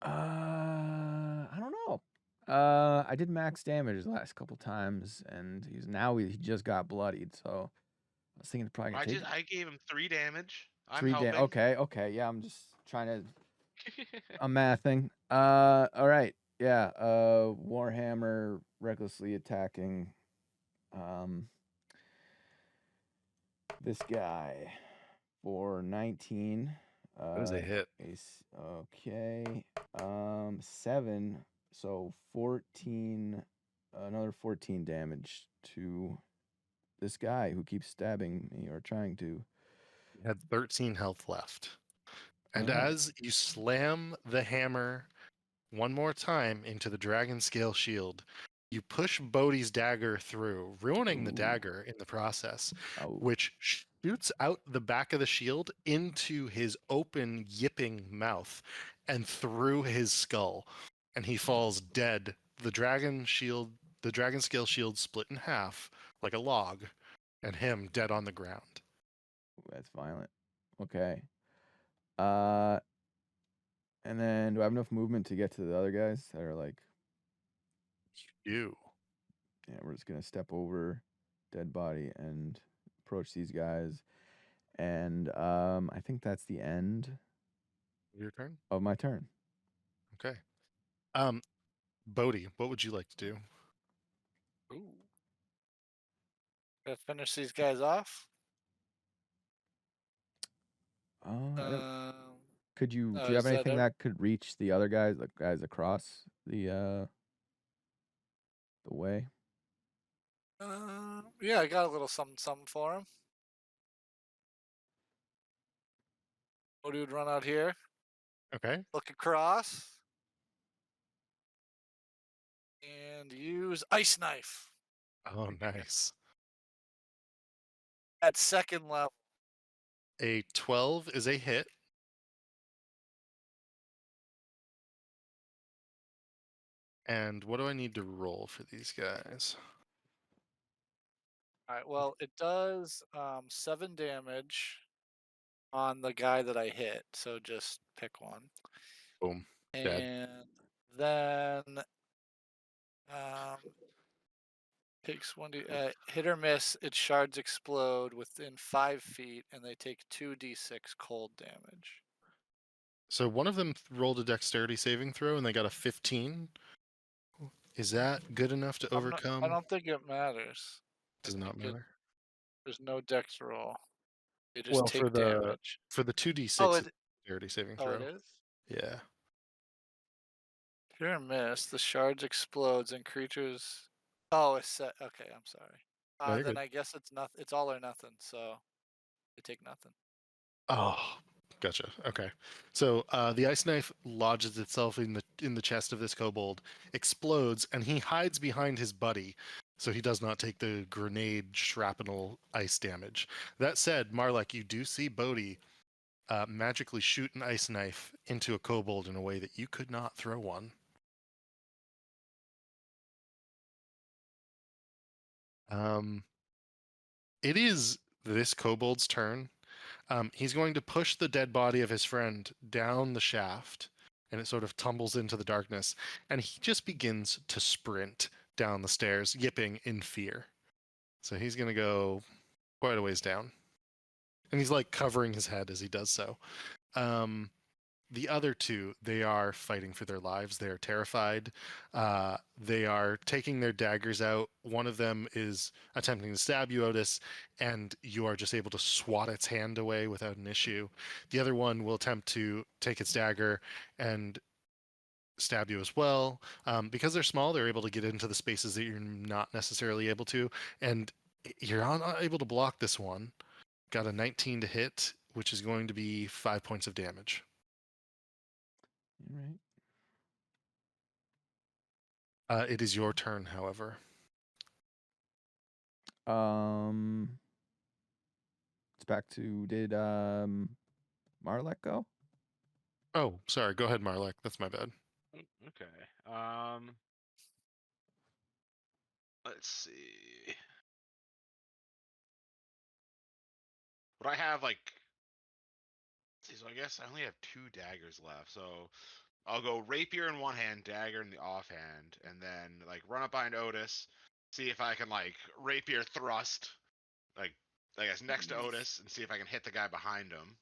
I don't know. I did max damage the last couple times, and he just got bloodied. So I was thinking probably gonna take I gave him 3 damage. I'm 3 helping. Okay. Yeah, I'm just trying to. I'm mathing. All right. Yeah. Warhammer recklessly attacking. This guy for 19. That was a hit. Okay. 7. So 14. Another 14 damage to this guy who keeps stabbing me or trying to. You had 13 health left. And Alright. as you slam the hammer one more time into the dragon scale shield, you push Bodhi's dagger through, ruining the Ooh. dagger in the process, Oh, which shoots out the back of the shield into his open, yipping mouth and through his skull. And he falls dead. The dragon scale shield split in half like a log, and him dead on the ground. that's violent. Okay. And then do I have enough movement to get to the other guys that are like? You. Yeah, we're just gonna step over dead body and approach these guys. And I think that's the end Your turn. of my turn. Okay. Bodhi, what would you like to do? Ooh. Gotta finish these guys off. Could you do oh, you have is that anything that could reach the other guys, the guys across the way? Yeah, I got a little something for him. Bodhi would run out here, Okay. look across, and use Ice Knife Oh, nice. at 2nd level. A 12 is a hit. And what do I need to roll for these guys? All right. Well, it does 7 damage on the guy that I hit. So just pick one. Boom. Dead. And then takes hit or miss. Its shards explode within 5 feet, and they take 2d6 cold damage. So one of them rolled a dexterity saving throw and they got a 15. Is that good enough to I overcome? don't think it matters. Does not matter. There's no dex roll. They just Well, take damage. for the 2d6 Oh, it's dexterity saving throw. it is? Yeah. Hit or miss. The shards explodes and creatures. Oh, it's set. Okay, I'm sorry. No, you're Then good. I guess it's not. It's all or nothing. So they take nothing. Oh, gotcha. Okay. So the ice knife lodges itself in the chest of this kobold, explodes, and he hides behind his buddy, so he does not take the grenade shrapnel ice damage. That said, Marlek, you do see Bodhi magically shoot an ice knife into a kobold in a way that you could not throw one. It is this kobold's turn. He's going to push the dead body of his friend down the shaft, and it sort of tumbles into the darkness, and he just begins to sprint down the stairs, yipping in fear. So he's going to go quite a ways down. And he's like covering his head as he does so. The other two, they are fighting for their lives. They are terrified. They are taking their daggers out. One of them is attempting to stab you, Otis, and you are just able to swat its hand away without an issue. The other one will attempt to take its dagger and stab you as well. Because they're small, they're able to get into the spaces that you're not necessarily able to, and you're not able to block this one. Got a 19 to hit, which is going to be 5 points of damage. Right. It is your turn, however. It's back to did Marlek go? Oh, sorry. Go ahead, Marlek. That's my bad. Okay. Let's see. But I have like. See, so I guess I only have 2 daggers left. So I'll go rapier in one hand, dagger in the offhand, and then like run up behind Otis, see if I can like rapier thrust, like I guess next to Otis, and see if I can hit the guy behind him.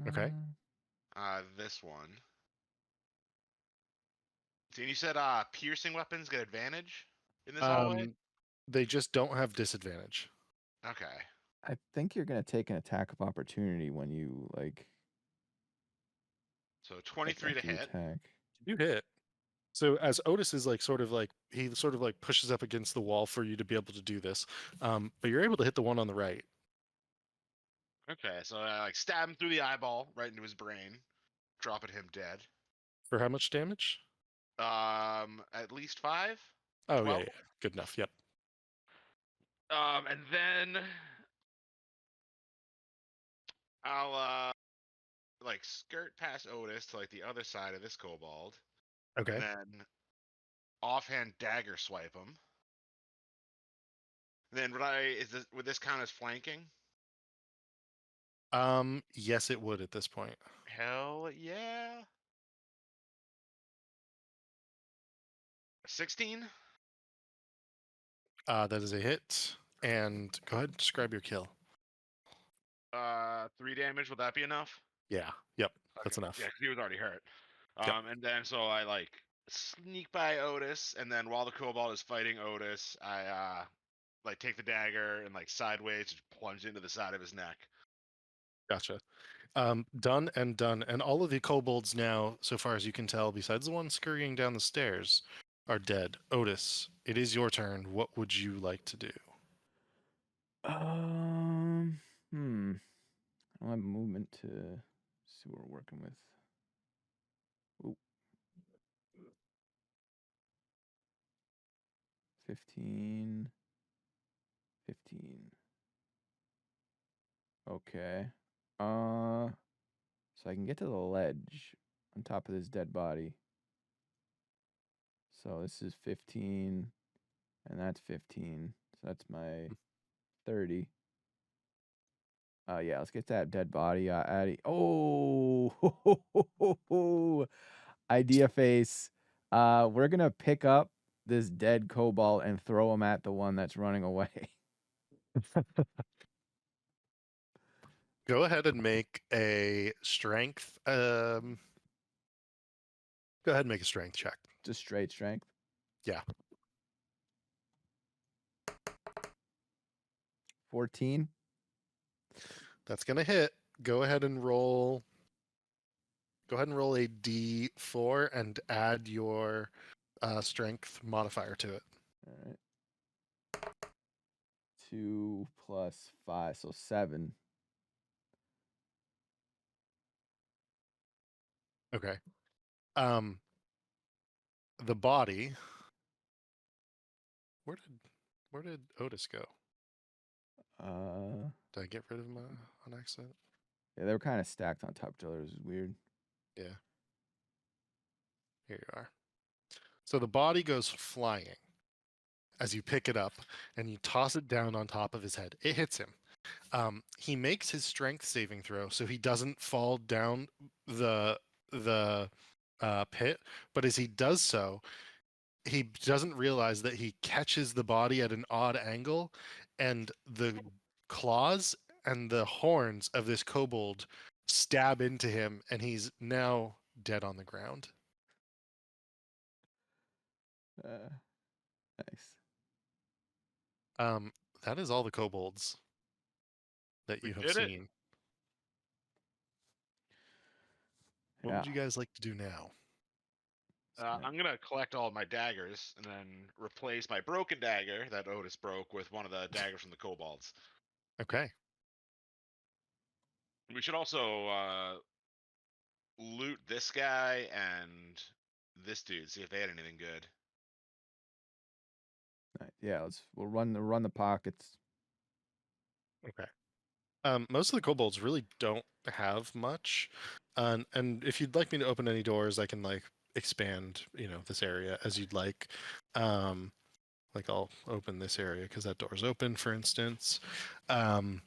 Okay. This one. See, and you said piercing weapons get advantage in this hallway? They just don't have disadvantage. Okay. I think you're gonna take an attack of opportunity when you like. So 23 to after you hit. attack. You hit. So as Otis is like sort of like he sort of like pushes up against the wall for you to be able to do this, but you're able to hit the one on the right. Okay, so I like stab him through the eyeball right into his brain, dropping him dead. For how much damage? At least 5. Oh 12? yeah, good enough. Yep. And then I'll like skirt past Otis to like the other side of this kobold, Okay. and then offhand dagger swipe him. Then would this count as flanking? Yes, it would at this point. Hell yeah. 16? That is a hit. And go ahead and describe your kill. 3 damage. Would that be enough? Yeah. Yep. That's Okay. enough. Yeah, 'cause he was already hurt. Yep. And then so I like sneak by Otis, and then while the kobold is fighting Otis, I like take the dagger and like sideways just plunge into the side of his neck. Gotcha. Done and done. And all of the kobolds now, so far as you can tell, besides the one scurrying down the stairs, are dead. Otis, it is your turn. What would you like to do? I don't have movement to see what we're working with. Ooh. 15. 15. Okay. So I can get to the ledge on top of this dead body. So this is 15, and that's 15. So that's my 30. Yeah, let's get that dead body. Addy. Oh, idea face. We're gonna pick up this dead kobold and throw him at the one that's running away. Go ahead and make a strength. Go ahead and make a strength check. Just straight strength. Yeah. 14. That's gonna hit. Go ahead and roll. Go ahead and roll a d4 and add your strength modifier to it. All right. 2 plus 5, so 7. Okay. The body. Where did Otis go? Did I get rid of him on accident? Yeah, they were kind of stacked on top of each other. It was weird. Yeah. Here you are. So the body goes flying as you pick it up and you toss it down on top of his head. It hits him. He makes his strength saving throw so he doesn't fall down the pit, but as he does so, he doesn't realize that he catches the body at an odd angle, and the claws and the horns of this kobold stab into him, and he's now dead on the ground. Nice. That is all the kobolds that you We have did it. seen. What Yeah. would you guys like to do now? I'm gonna collect all of my daggers and then replace my broken dagger that Otis broke with one of the daggers from the kobolds. Okay. We should also loot this guy and this dude, see if they had anything good. Yeah, we'll run the pockets. Okay. Most of the kobolds really don't have much, and if you'd like me to open any doors, I can like expand, this area as you'd like. Like I'll open this area because that door's open, for instance. The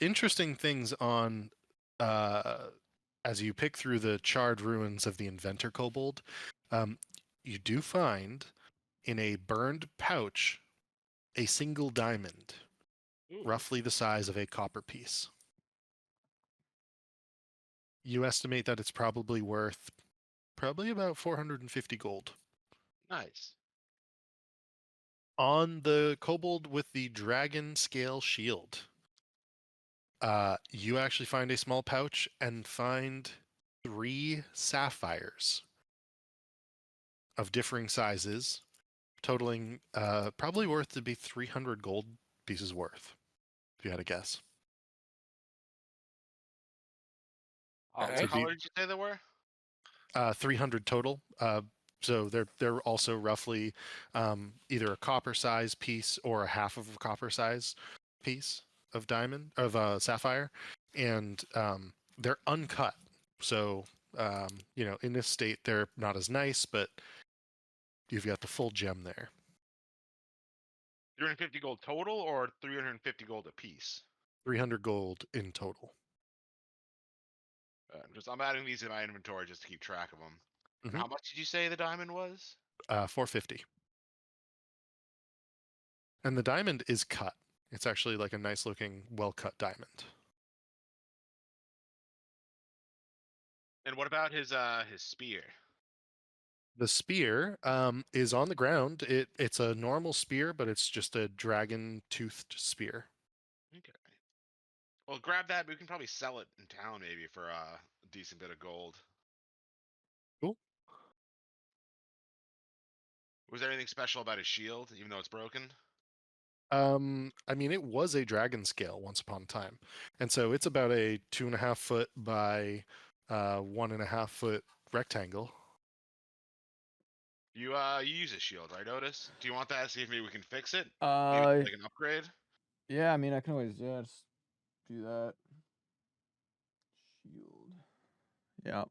interesting things on as you pick through the charred ruins of the inventor kobold, you do find in a burned pouch a single diamond, Ooh. roughly the size of a copper piece. You estimate that it's probably worth about 450 gold. Nice. On the kobold with the dragon scale shield, you actually find a small pouch and find 3 sapphires of differing sizes, totaling probably worth to be 300 gold pieces worth, if you had a guess. What Alright. color did you say they were? 300 total. So they're also roughly either a copper size piece or a half of a copper size piece of sapphire, and they're uncut. So in this state they're not as nice, but you've got the full gem there. 350 gold total or 350 gold a piece? 300 gold in total. I'm adding these in my inventory just to keep track of them. Mhm. How much did you say the diamond was? 450. And the diamond is cut. It's actually like a nice looking, well cut diamond. And what about his spear? The spear is on the ground. It's a normal spear, but it's just a dragon toothed spear. Okay. Well, grab that. We can probably sell it in town maybe for a decent bit of gold. Cool. Was there anything special about his shield, even though it's broken? I mean, it was a dragon scale once upon a time, and so it's about a 2.5 foot by 1.5 foot rectangle. You use a shield, right, Otis? Do you want that? See if maybe we can fix it. Uh, Maybe like an upgrade. yeah, I mean, I can always just do that. Shield. Yeah.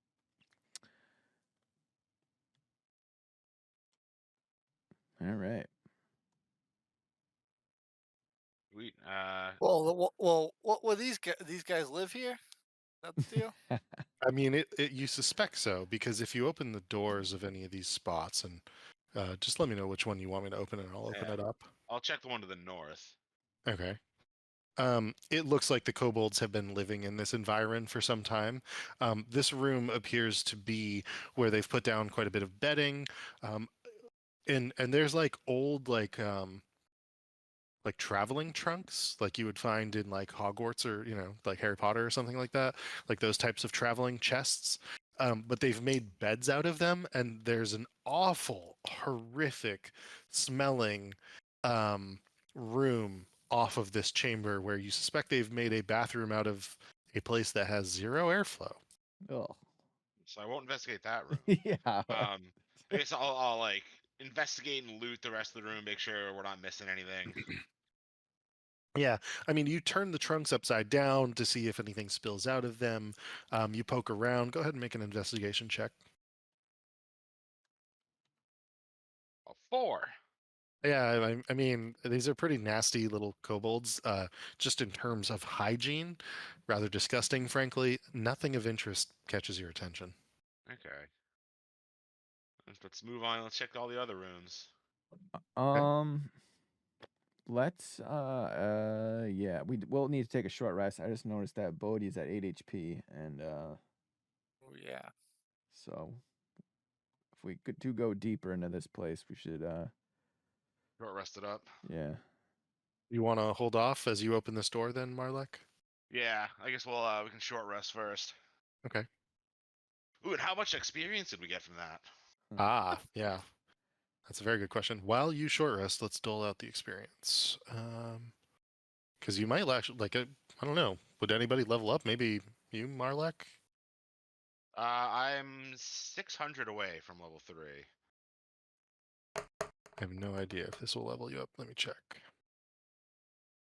All right. We Well, what will these guys live here? That's the deal. I mean, you suspect so because if you open the doors of any of these spots, and just let me know which one you want me to open, and I'll open Yeah. it up. I'll check the one to the north. Okay. It looks like the kobolds have been living in this environment for some time. This room appears to be where they've put down quite a bit of bedding, and there's like old like traveling trunks like you would find in like Hogwarts or like Harry Potter or something like that, like those types of traveling chests. But they've made beds out of them, and there's an awful, horrific smelling room off of this chamber where you suspect they've made a bathroom out of a place that has zero airflow. Oh. So I won't investigate that room. Yeah. I guess I'll like investigate and loot the rest of the room, make sure we're not missing anything. Yeah, I mean, you turn the trunks upside down to see if anything spills out of them. You poke around. Go ahead and make an investigation check. A 4. Yeah, I mean, these are pretty nasty little kobolds. Just in terms of hygiene, rather disgusting, frankly. Nothing of interest catches your attention. Okay. Let's move on. Let's check all the other rooms. Let's yeah, we'll need to take a short rest. I just noticed that Bodhi's at 8 HP, and Oh yeah. so if we could go deeper into this place, we should Short rested up. yeah. You want to hold off as you open this door, then, Marlek? Yeah, I guess we can short rest first. Okay. Ooh, and how much experience did we get from that? Ah, yeah. That's a very good question. While you short rest, let's dole out the experience. Because you might actually I don't know. Would anybody level up? Maybe you, Marlek? I'm 600 away from level 3. I have no idea if this will level you up. Let me check. I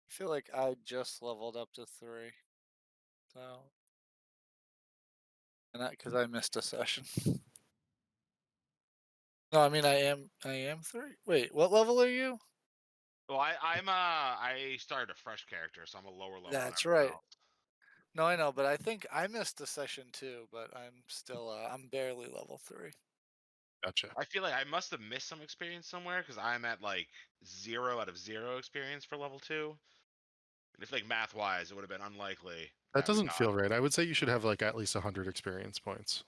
feel like I just leveled up to 3. So, and that because I missed a session. No, I mean I am 3. Wait, what level are you? Well, I started a fresh character, so I'm a lower level. than That's everyone right. else. No, I know, but I think I missed a session too. But I'm still I'm barely level 3. Gotcha. I feel like I must have missed some experience somewhere because I'm at like 0 out of 0 experience for level 2. And if like math wise, it would have been unlikely. That we doesn't got- feel right. I would say you should have like at least 100 experience points.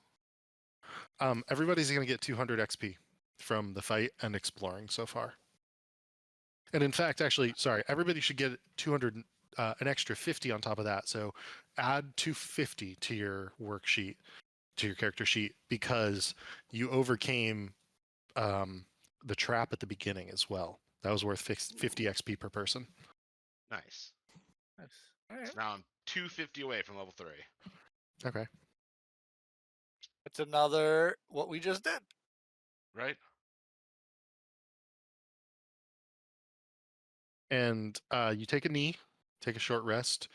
Everybody's going to get 200 XP from the fight and exploring so far. And in fact, actually, sorry, everybody should get 200, an extra 50 on top of that. So add 250 to your worksheet, to your character sheet, because you overcame the trap at the beginning as well. That was worth 50 XP per person. Nice. Nice. All right. So now I'm 250 away from level 3. Okay. It's another what we just did. Right? And you take a knee, take a short rest,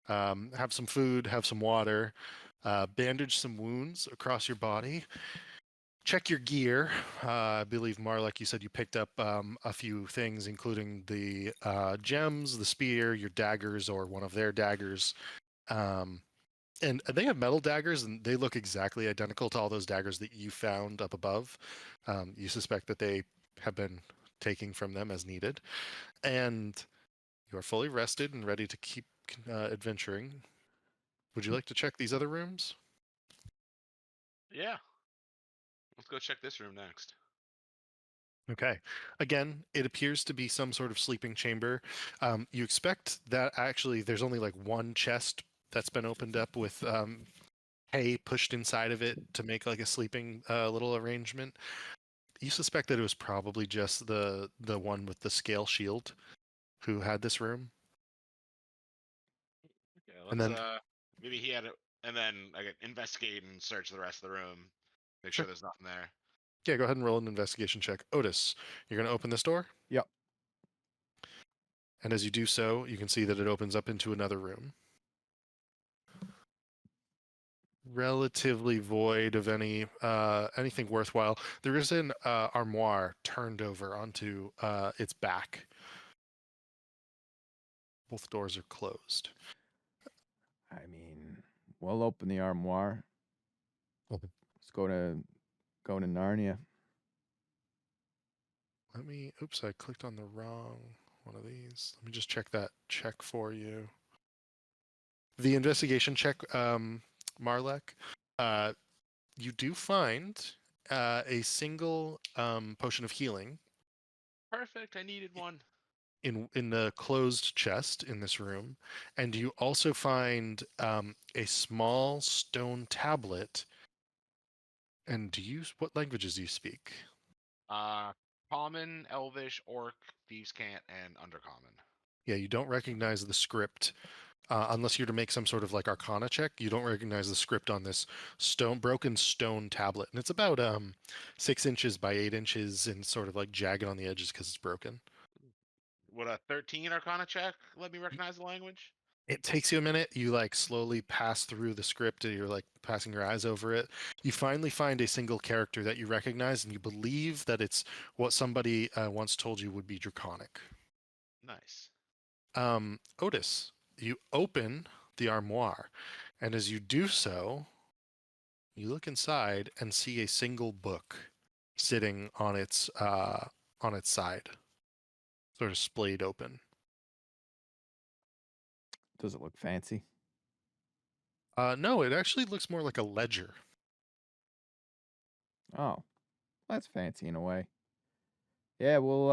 have some food, have some water, bandage some wounds across your body, check your gear. I believe, Marlek, you said you picked up a few things, including the gems, the spear, your daggers, or one of their daggers. And they have metal daggers, and they look exactly identical to all those daggers that you found up above. You suspect that they have been taking from them as needed. And you are fully rested and ready to keep adventuring. Would you like to check these other rooms? Yeah. Let's go check this room next. Okay. Again, it appears to be some sort of sleeping chamber. You expect that actually there's only like one chest that's been opened up with hay pushed inside of it to make like a sleeping little arrangement. You suspect that it was probably just the one with the scale shield who had this room. Okay, And let's then- maybe he had it, and then I get investigate and search the rest of the room. Make Sure. sure there's nothing there. Yeah, go ahead and roll an investigation check. Otis, you're going to open this door? Yep. And as you do so, you can see that it opens up into another room. relatively void of anything worthwhile. There is an armoire turned over onto its back. Both doors are closed. I mean, we'll open the armoire. Okay. Let's go to Narnia. Oops, I clicked on the wrong one of these. Let me just check that check for you. The investigation check, Marlek, you do find a single potion of healing Perfect. I needed one. in the closed chest in this room, and you also find a small stone tablet. And what languages do you speak? Common, Elvish, Orc, Thieves' Cant, and Undercommon. Yeah, you don't recognize the script unless you're to make some sort of like Arcana check. You don't recognize the script on this broken stone tablet, and it's about 6 inches by 8 inches and sort of like jagged on the edges because it's broken. Would a 13 Arcana check let me recognize the language? It takes you a minute. You like slowly pass through the script, and you're like passing your eyes over it. You finally find a single character that you recognize, and you believe that it's what somebody once told you would be Draconic. Nice. Otis, you open the armoire, and as you do so, you look inside and see a single book sitting on its side, sort of splayed open. Does it look fancy? No, it actually looks more like a ledger. Oh, that's fancy in a way. Yeah, we'll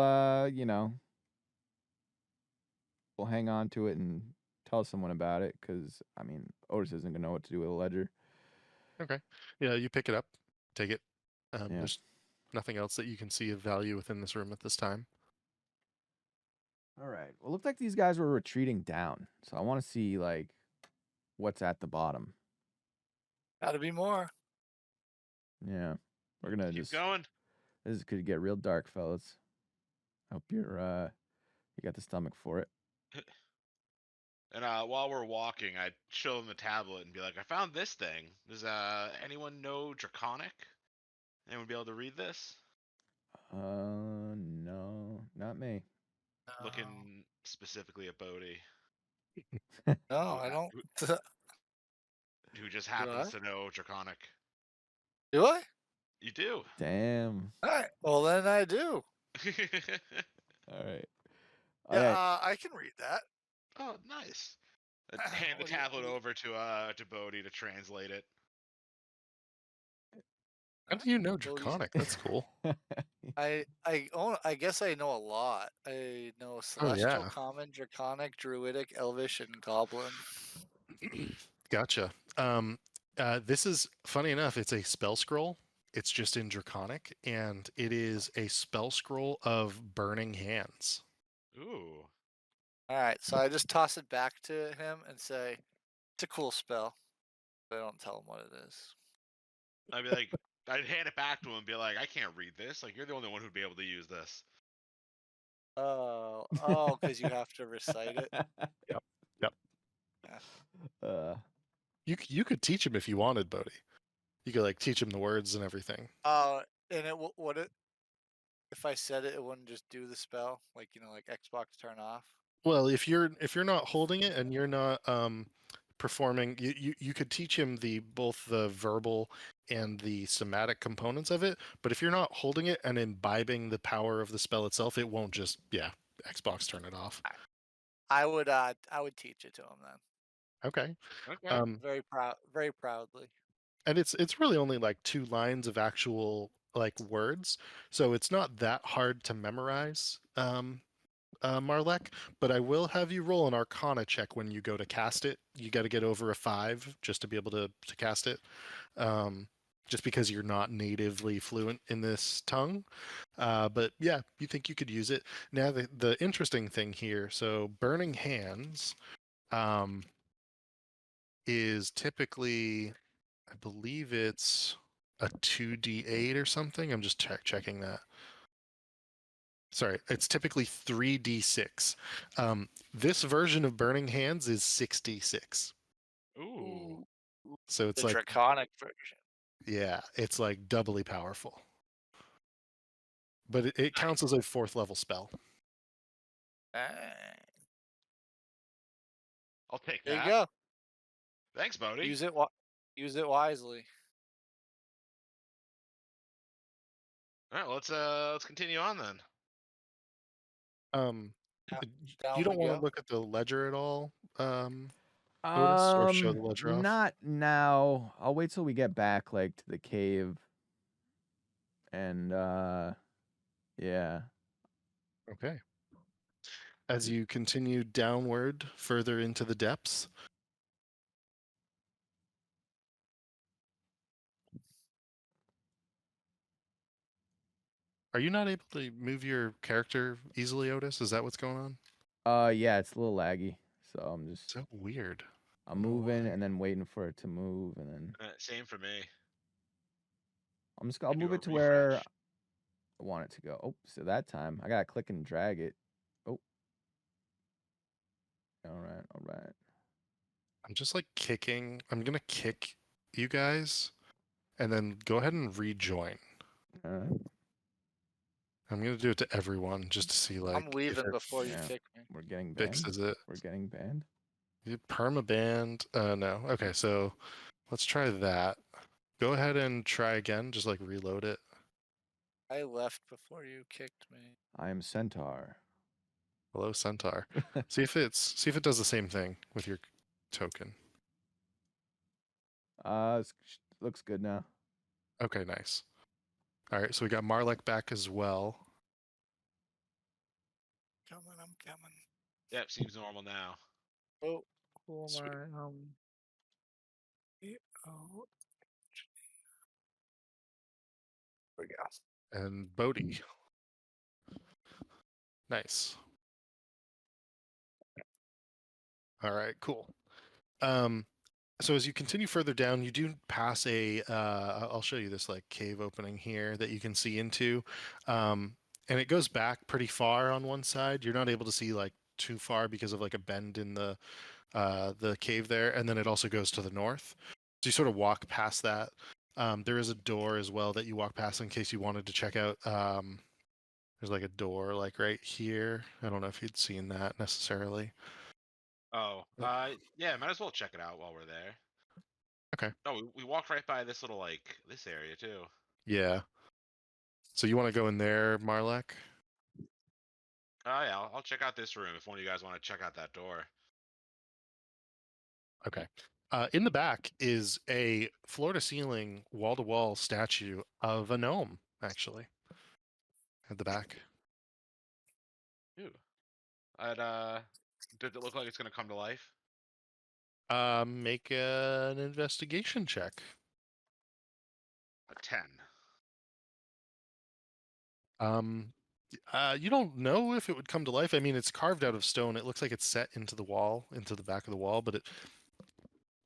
we'll hang on to it and tell someone about it because I mean Otis isn't gonna know what to do with a ledger. Okay. Yeah, you pick it up, take it. Yeah. There's nothing else that you can see of value within this room at this time. All right. Well, it looked like these guys were retreating down, so I want to see like what's at the bottom. Gotta be more. Yeah, we're gonna Keep just. going. This could get real dark, fellas. Hope you got the stomach for it. And while we're walking, I'd show them the tablet and be like, I found this thing. Does anyone know Draconic? Anyone be able to read this? No, not me. Looking specifically at Bodhi, No, I don't. who just I? happens to know Draconic. Do I? You do. Damn. All right. Well, then I do. All right. Yeah, I can read that. Oh, nice. Hand the What do you- tablet over to Bodhi to translate it. How do you know Bodhi's- Draconic? That's cool. I guess I know a lot. I know Celestial, Common, Draconic, Druidic, Elvish, and Goblin. Gotcha. This is funny enough. It's a spell scroll. It's just in Draconic, and it is a spell scroll of Burning Hands. Ooh. All right, so I just toss it back to him and say, "It's a cool spell," but I don't tell him what it is. I'd be like, I'd hand it back to him and be like, I can't read this. Like, you're the only one who'd be able to use this. Oh, because you have to recite it. You could teach him if you wanted, Bodhi. You could like teach him the words and everything. And it would it if I said it, it wouldn't just do the spell, like like Xbox turn off. Well, if you're not holding it and you're not performing, you could teach him both the verbal and the somatic components of it. But if you're not holding it and imbibing the power of the spell itself, it won't just Xbox turn it off. I would teach it to him then. Okay. Okay. Very proudly. And it's really only like 2 lines of actual like words, so it's not that hard to memorize, Marlek. But I will have you roll an Arcana check when you go to cast it. You got to get over a 5 just to be able to cast it, just because you're not natively fluent in this tongue. But yeah, you think you could use it. Now the interesting thing here, so Burning Hands is typically, I believe it's a 2d8 or something. I'm just checking that. Sorry, it's typically 3d6. This version of Burning Hands is 6d6. Ooh. So it's The like, draconic version. yeah, it's like doubly powerful. But it counts as a 4th level spell. Ah, I'll take there that. you go. Thanks, Bodhi. Use it. Use it wisely. All right, let's continue on then. Um, Yeah, you down don't we want to go. look at the ledger at all, Otis, or show the ledger off? Not now. I'll wait till we get back, like, to the cave. And, yeah. Okay. As you continue downward further into the depths, are you not able to move your character easily, Otis? Is that what's going on? Yeah, it's a little laggy. So I'm just, So weird. I'm don't know moving why. and then waiting for it to move. And then Same for me. I'll Do move a it to where refresh. I want it to go. Oh, so that time I gotta click and drag it. Oh. All right. I'm just like kicking. I'm going to kick you guys and then go ahead and rejoin. All right. I'm going to do it to everyone just to see like I'm if leaving it before you Yeah. kick me. We're getting banned. fixes it. We're getting banned. Permaband. No. Okay, so let's try that. Go ahead and try again. Just like reload it. I left before you kicked me. I am Centaur. Hello, Centaur. see if it does the same thing with your token. Looks good now. Okay, nice. All right, so we got Marlek back as well. I'm coming. Yep, seems normal now. Oh, who am Sweet. I? Oh, there we go. And Bodhi. Nice. All right, cool. So as you continue further down, you do pass a. I'll show you this like cave opening here that you can see into, and it goes back pretty far on one side. You're not able to see like too far because of like a bend in the cave there, and then it also goes to the north. So you sort of walk past that. There is a door as well that you walk past in case you wanted to check out. There's like a door like right here. I don't know if you'd seen that necessarily. Oh, yeah, might as well check it out while we're there. Okay. No, we walked right by this little like this area too. Yeah. So you want to go in there, Marlek? Oh yeah, I'll check out this room if one of you guys want to check out that door. Okay. In the back is a floor-to-ceiling, wall-to-wall statue of a gnome, actually. At the back. Ooh. Does it look like it's gonna come to life? Make an investigation check. A 10. You don't know if it would come to life. I mean, it's carved out of stone. It looks like it's set into the wall, into the back of the wall, but it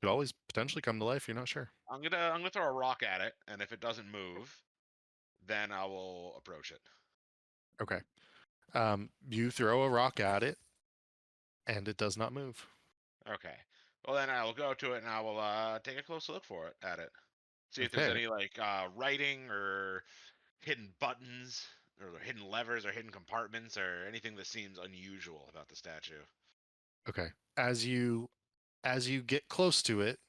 could always potentially come to life. You're not sure. I'm gonna throw a rock at it, and if it doesn't move, then I will approach it. Okay. You throw a rock at it, and it does not move. Okay. Well, then I will go to it and I will take a closer look at it. See if there's Okay. any like writing or hidden buttons or hidden levers or hidden compartments or anything that seems unusual about the statue. Okay. As you get close to it,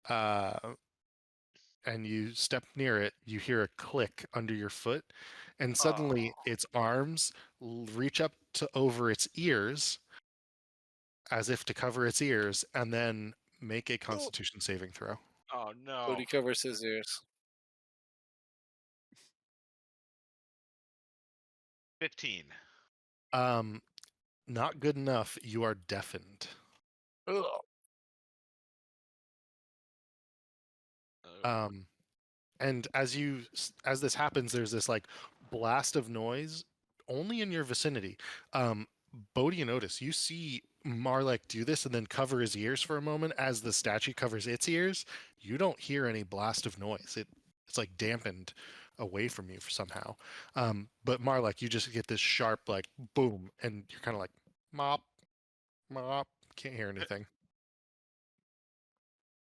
and you step near it, you hear a click under your foot, and suddenly its arms reach up to over its ears, as if to cover its ears, and then make a Constitution saving throw. Oh no. Cody covers his ears. 15. Not good enough. You are deafened. Ugh. Oh. And as this happens, there's this like blast of noise only in your vicinity. Bodhi and Otis, you see Marlek do this and then cover his ears for a moment as the statue covers its ears. You don't hear any blast of noise. It's like dampened away from you somehow. But Marlek, you just get this sharp like boom, and you're kind of like mop, can't hear anything.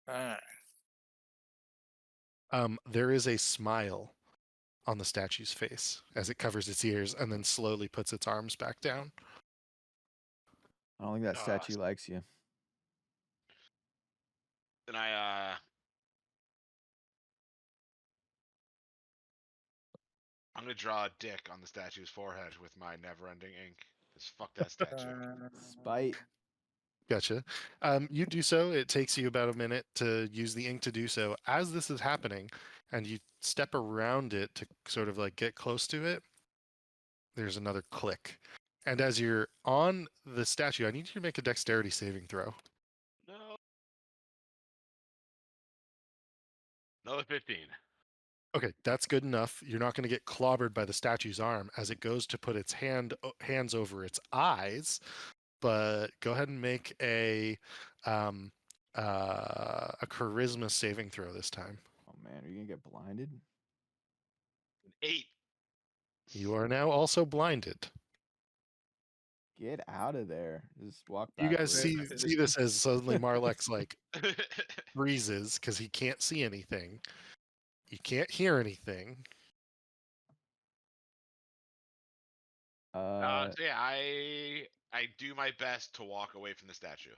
Alright. There is a smile on the statue's face as it covers its ears and then slowly puts its arms back down. I don't think that statue likes you. Then I'm gonna draw a dick on the statue's forehead with my never-ending ink. Just fuck that statue. Spite. Gotcha. You do so. It takes you about a minute to use the ink to do so. As this is happening, and you step around it to sort of like get close to it, there's another click. And as you're on the statue, I need you to make a dexterity saving throw. No. Another 15. Okay, that's good enough. You're not going to get clobbered by the statue's arm as it goes to put its hands over its eyes. But go ahead and make a charisma saving throw this time. Oh man, are you gonna get blinded? 8. You are now also blinded. Get out of there. Just walk You back. guys see this as suddenly Marlek's like freezes because he can't see anything. You can't hear anything. So yeah, I do my best to walk away from the statue.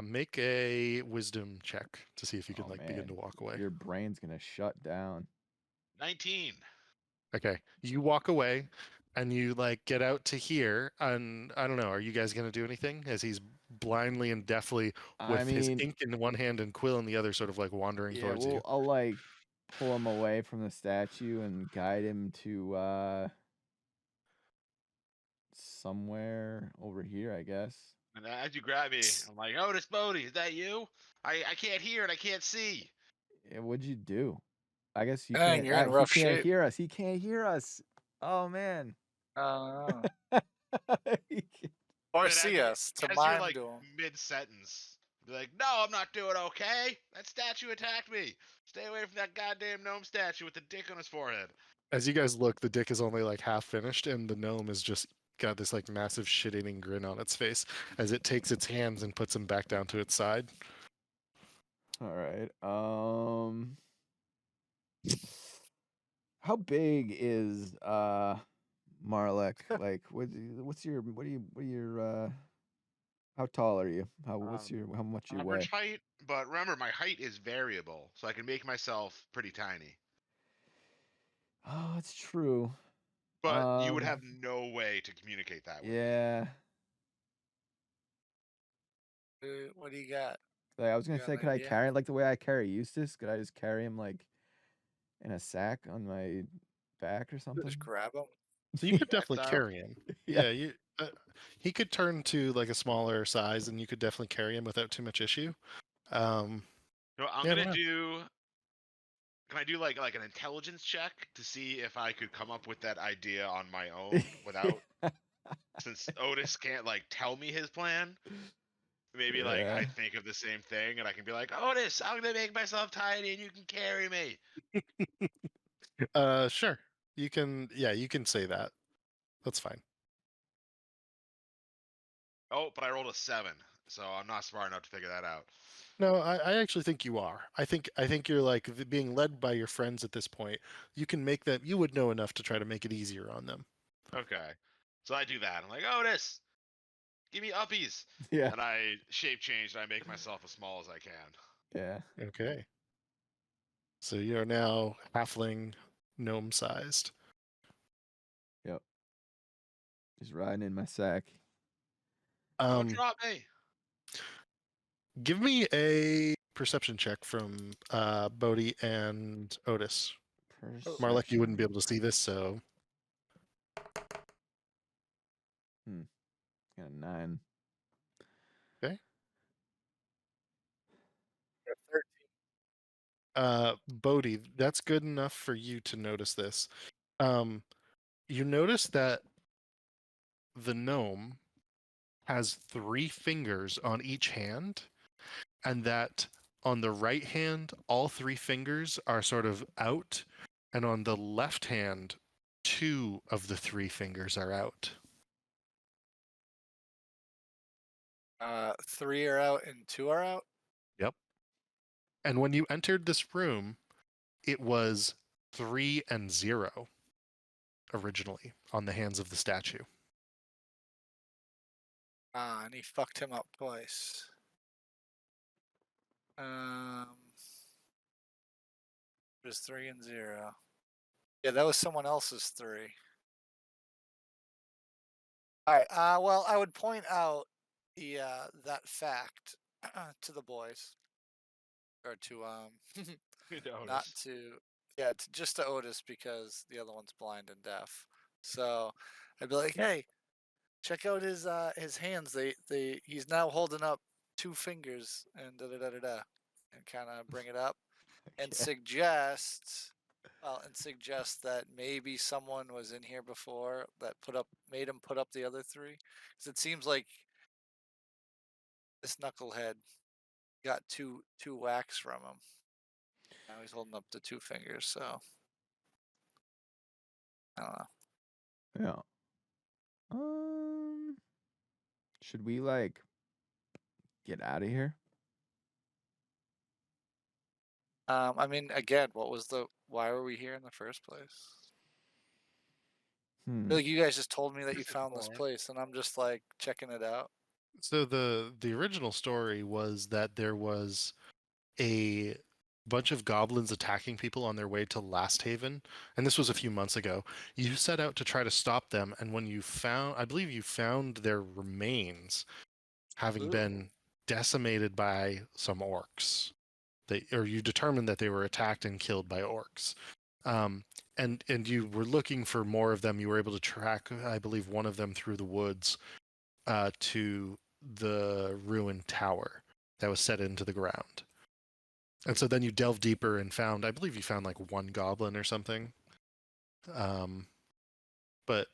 Make a wisdom check to see if you can Oh, begin man. to walk away. Your brain's gonna shut down. 19. Okay, you walk away, and you like get out to here, and I don't know. Are you guys gonna do anything as he's blindly and deftly with I his mean, ink in one hand and quill in the other, sort of like wandering yeah, towards well, you? I'll like pull him away from the statue and guide him to somewhere over here, I guess. And as you grab me, I'm like, Otis Bodie, is that you? I can't hear and I can't see. Yeah, what'd you do? I guess you Dang, can't. you're in He rough can't shape. hear us. He can't hear us. Oh man. He can't- Or And see as, us to as you're mime like to him. mid-sentence, be like, no, I'm not doing okay. That statue attacked me. Stay away from that goddamn gnome statue with the dick on his forehead. As you guys look, the dick is only like half finished, and the gnome is just got this like massive shit-eating grin on its face as it takes its hands and puts them back down to its side. All right. How big is Marlek? Like, what's your how tall are you? How much you weigh? Average height, but remember, my height is variable, so I can make myself pretty tiny. Oh, it's true. But you would have no way to communicate that with me. Yeah. What do you got? Like, I was gonna got say, an could I idea? carry like the way I carry Eustace? Could I just carry him like in a sack on my back or something? Just grab him. So you could Yeah, definitely so- carry him. Yeah. Yeah, he could turn to like a smaller size, and you could definitely carry him without too much issue. So I'm Yeah, gonna why not? do. Can I do like an intelligence check to see if I could come up with that idea on my own without, since Otis can't like tell me his plan? Maybe like I Yeah. think of the same thing and I can be like, Otis, I'm gonna make myself tiny and you can carry me. Sure. You can. Yeah, you can say that. That's fine. Oh, but I rolled a 7, so I'm not smart enough to figure that out. No, I actually think you are. I think you're like being led by your friends at this point. You can make them. You would know enough to try to make it easier on them. Okay, so I do that. I'm like, Otis, give me uppies, Yeah. and I shape change and I make myself as small as I can. Yeah. Okay. So you are now halfling gnome sized. Yep. Just riding in my sack. Don't drop me. Give me a perception check from Bodhi and Otis. Marlek, you wouldn't be able to see this, so Got a 9. Bodhi, that's good enough for you to notice this. You notice that the gnome has 3 fingers on each hand, and that on the right hand, all 3 fingers are sort of out, and on the left hand, 2 of the 3 fingers are out. 3 are out and 2 are out. Yep. And when you entered this room, it was 3 and 0 originally on the hands of the statue. Ah, and he fucked him up twice. It was 3 and 0. Yeah, that was someone else's 3. All right. Well, I would point out the that fact to the boys, or to not to just to Otis, because the other one's blind and deaf. So I'd be like, hey, check out his hands. He's now holding up 2 fingers and da da da da da, and kind of bring it up and suggest that maybe someone was in here before that made him put up the other 3, because it seems like this knucklehead got two whacks from him. Now he's holding up the 2 fingers, so I don't know. Yeah. Should we like get out of here? I mean, again, why were we here in the first place? I feel like you guys just told me that you found this place, and I'm just like checking it out. So the original story was that there was a bunch of goblins attacking people on their way to Last Haven, and this was a few months ago. You set out to try to stop them, and when you found, I believe you found their remains having Ooh. been decimated by some orcs. Or you determined that they were attacked and killed by orcs. And you were looking for more of them. You were able to track, I believe, one of them through the woods to the ruined tower that was set into the ground. And so then you delved deeper and found, I believe you found like 1 goblin or something. But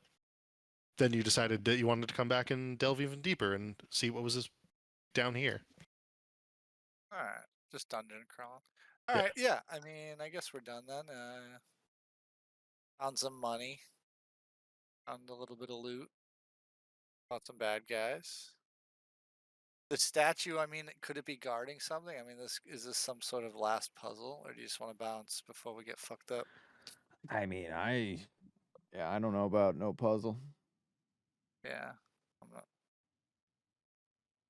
then you decided that you wanted to come back and delve even deeper and see what was down here. All right, just dungeon crawling. All Yeah. right, yeah. I mean, I guess we're done then. Found some money, found a little bit of loot, found some bad guys. The statue, I mean, could it be guarding something? I mean, is this some sort of last puzzle, or do you just want to bounce before we get fucked up? I mean, I don't know about no puzzle. Yeah, I'm not.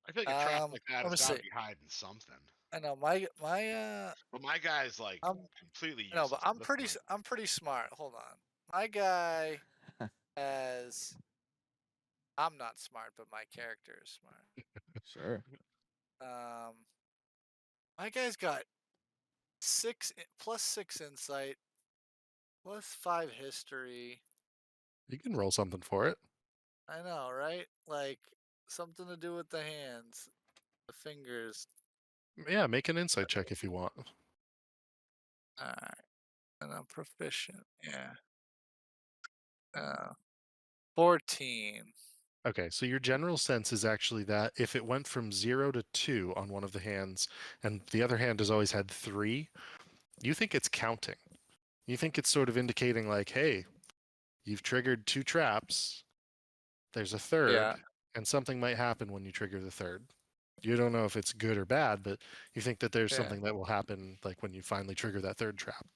I feel like a trap like that let me has got to see. be hiding something. I know But my guy's like completely no, useless. but at this point. I'm pretty smart. Hold on. My guy has I'm not smart, but my character is smart. Sure. My guy's got 6 plus 6 insight, plus 5 history. You can roll something for it. I know, right? Like something to do with the hands, the fingers. Yeah, make an insight check if you want. Alright. And I'm proficient. Yeah. 14. Okay, so your general sense is actually that if it went from 0 to 2 on one of the hands, and the other hand has always had 3, you think it's counting. You think it's sort of indicating like, hey, you've triggered 2 traps, there's a third, Yeah. and something might happen when you trigger the third. You don't know if it's good or bad, but you think that there's Yeah. something that will happen like when you finally trigger that third trap.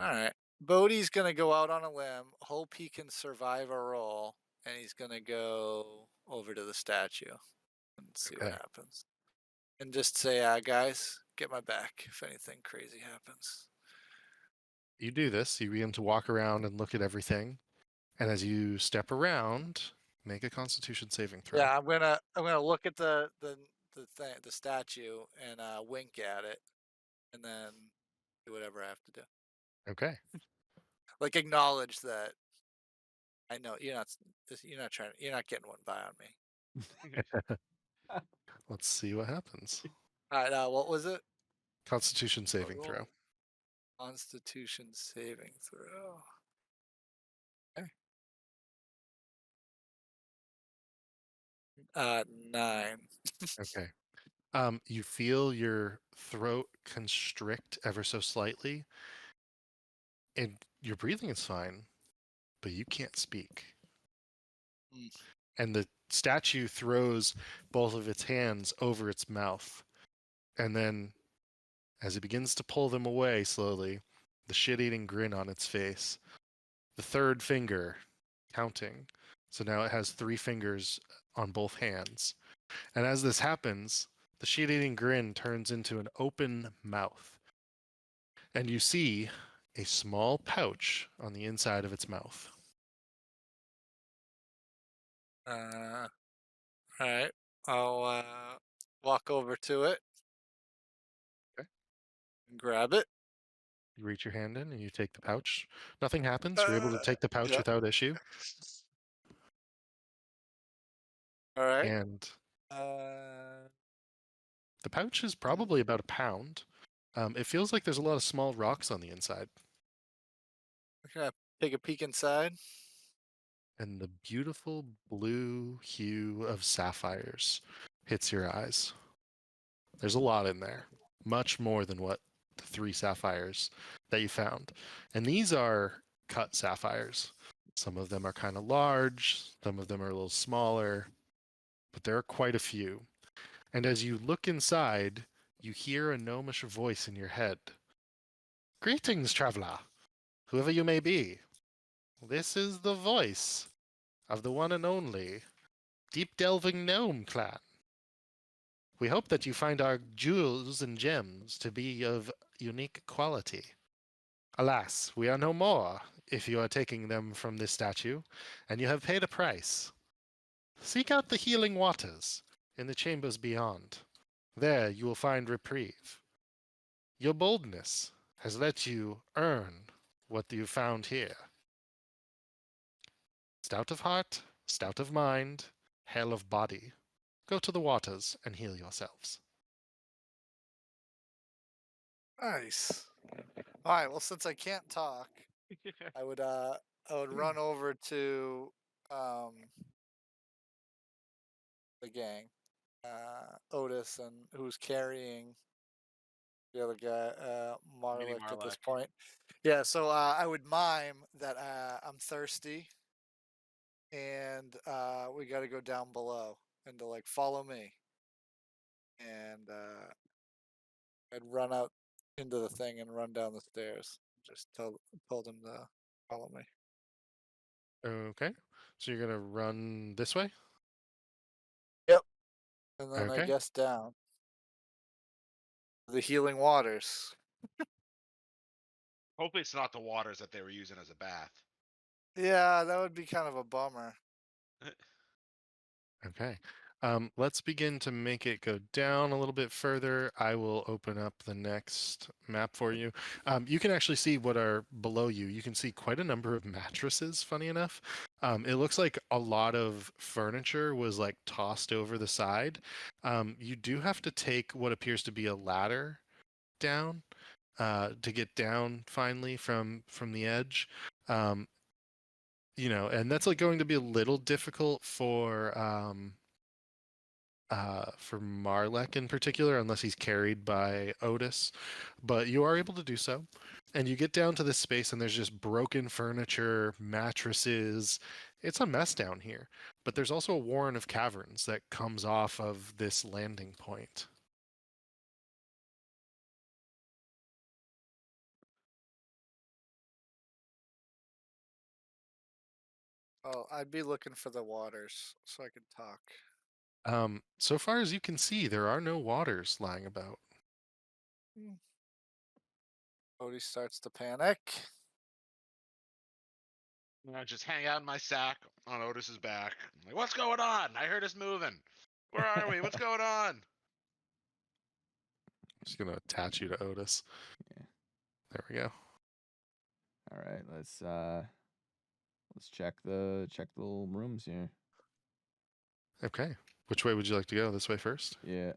Alright. Bodhi's gonna go out on a limb, hope he can survive a roll, and he's gonna go over to the statue and see what Okay. happens. And just say, guys, get my back if anything crazy happens. You do this, you begin to walk around and look at everything, and as you step around, make a Constitution saving throw. Yeah, I'm gonna look at the statue and wink at it, and then do whatever I have to do. Okay. Like acknowledge that I know you're not getting one by on me. Let's see what happens. All right, what was it? Constitution saving roll. throw. Constitution saving throw. Okay. 9. Okay. You feel your throat constrict ever so slightly, and your breathing is fine, but you can't speak. and the statue throws both of its hands over its mouth. And then, as it begins to pull them away slowly, the shit eating grin on its face, the third finger counting. So now it has 3 fingers on both hands. And as this happens, the shit eating grin turns into an open mouth. And you see a small pouch on the inside of its mouth. All right. I'll walk over to it. Okay. And grab it. You reach your hand in and you take the pouch. Nothing happens. You're able to take the pouch Yeah. without issue. All right. And Uh, the pouch is probably about a pound. It feels like there's a lot of small rocks on the inside. can I take a peek inside? And the beautiful blue hue of sapphires hits your eyes. There's a lot in there, much more than what the 3 sapphires that you found. And these are cut sapphires. Some of them are kind of large, some of them are a little smaller, but there are quite a few. And as you look inside, you hear a gnomish voice in your head. Greetings, traveler, whoever you may be. This is the voice of the one and only Deep Delving Gnome Clan. We hope that you find our jewels and gems to be of unique quality. Alas, we are no more if you are taking them from this statue, and you have paid a price. Seek out the healing waters in the chambers beyond. There you will find reprieve. Your boldness has let you earn what you found here. Stout of heart, stout of mind, hale of body. Go to the waters and heal yourselves. Nice. All right. Well, since I can't talk, I would run over to the gang, Otis, and who's carrying the other guy, Mini Marlick, at this Marlek. point. Yeah. So I would mime that I'm thirsty, and we got to go down below, and to like follow me, and I'd run out into the thing and run down the stairs. Just told him to follow me. Okay. So you're going to run this way? Yep. And then I Okay. guess down the healing waters. Hopefully, it's not the waters that they were using as a bath. Yeah, that would be kind of a bummer. Okay. Let's begin to make it go down a little bit further. I will open up the next map for you. You can actually see what are below you. You can see quite a number of mattresses, funny enough. It looks like a lot of furniture was like tossed over the side. You do have to take what appears to be a ladder down to get down finally from the edge. And that's like going to be a little difficult for Marlek in particular, unless he's carried by Otis. But you are able to do so. And you get down to this space, and there's just broken furniture, mattresses. It's a mess down here. But there's also a warren of caverns that comes off of this landing point. Oh, I'd be looking for the waters so I could talk. So far as you can see, there are no waters lying about. Odie starts to panic. I just hang out in my sack on Otis's back. I'm like, what's going on? I heard us moving. Where are we? What's going on? I'm just gonna attach you to Otis. Yeah. There we go. All right, let's check the little rooms here. Okay. Which way would you like to go? This way first? Yeah.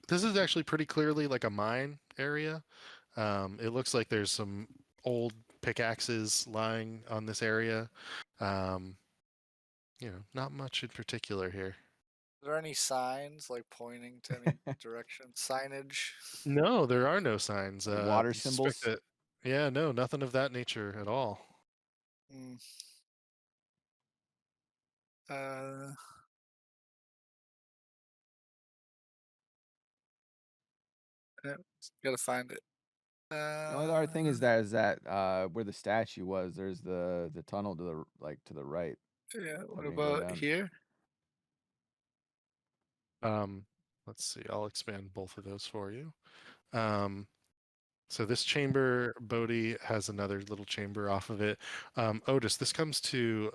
This is actually pretty clearly like a mine area. It looks like there's some old pickaxes lying on this area. Not much in particular here. Are there any signs like pointing to any direction? Signage? No, there are no signs. Water you suspect symbols? that- yeah, no, nothing of that nature at all. Mm. Yeah, gotta find it. The only other thing is that where the statue was, there's the tunnel to the to the right. Yeah. What When you go about down. here? Let's see. I'll expand both of those for you. So this chamber, Bodhi has another little chamber off of it. Otis, this comes to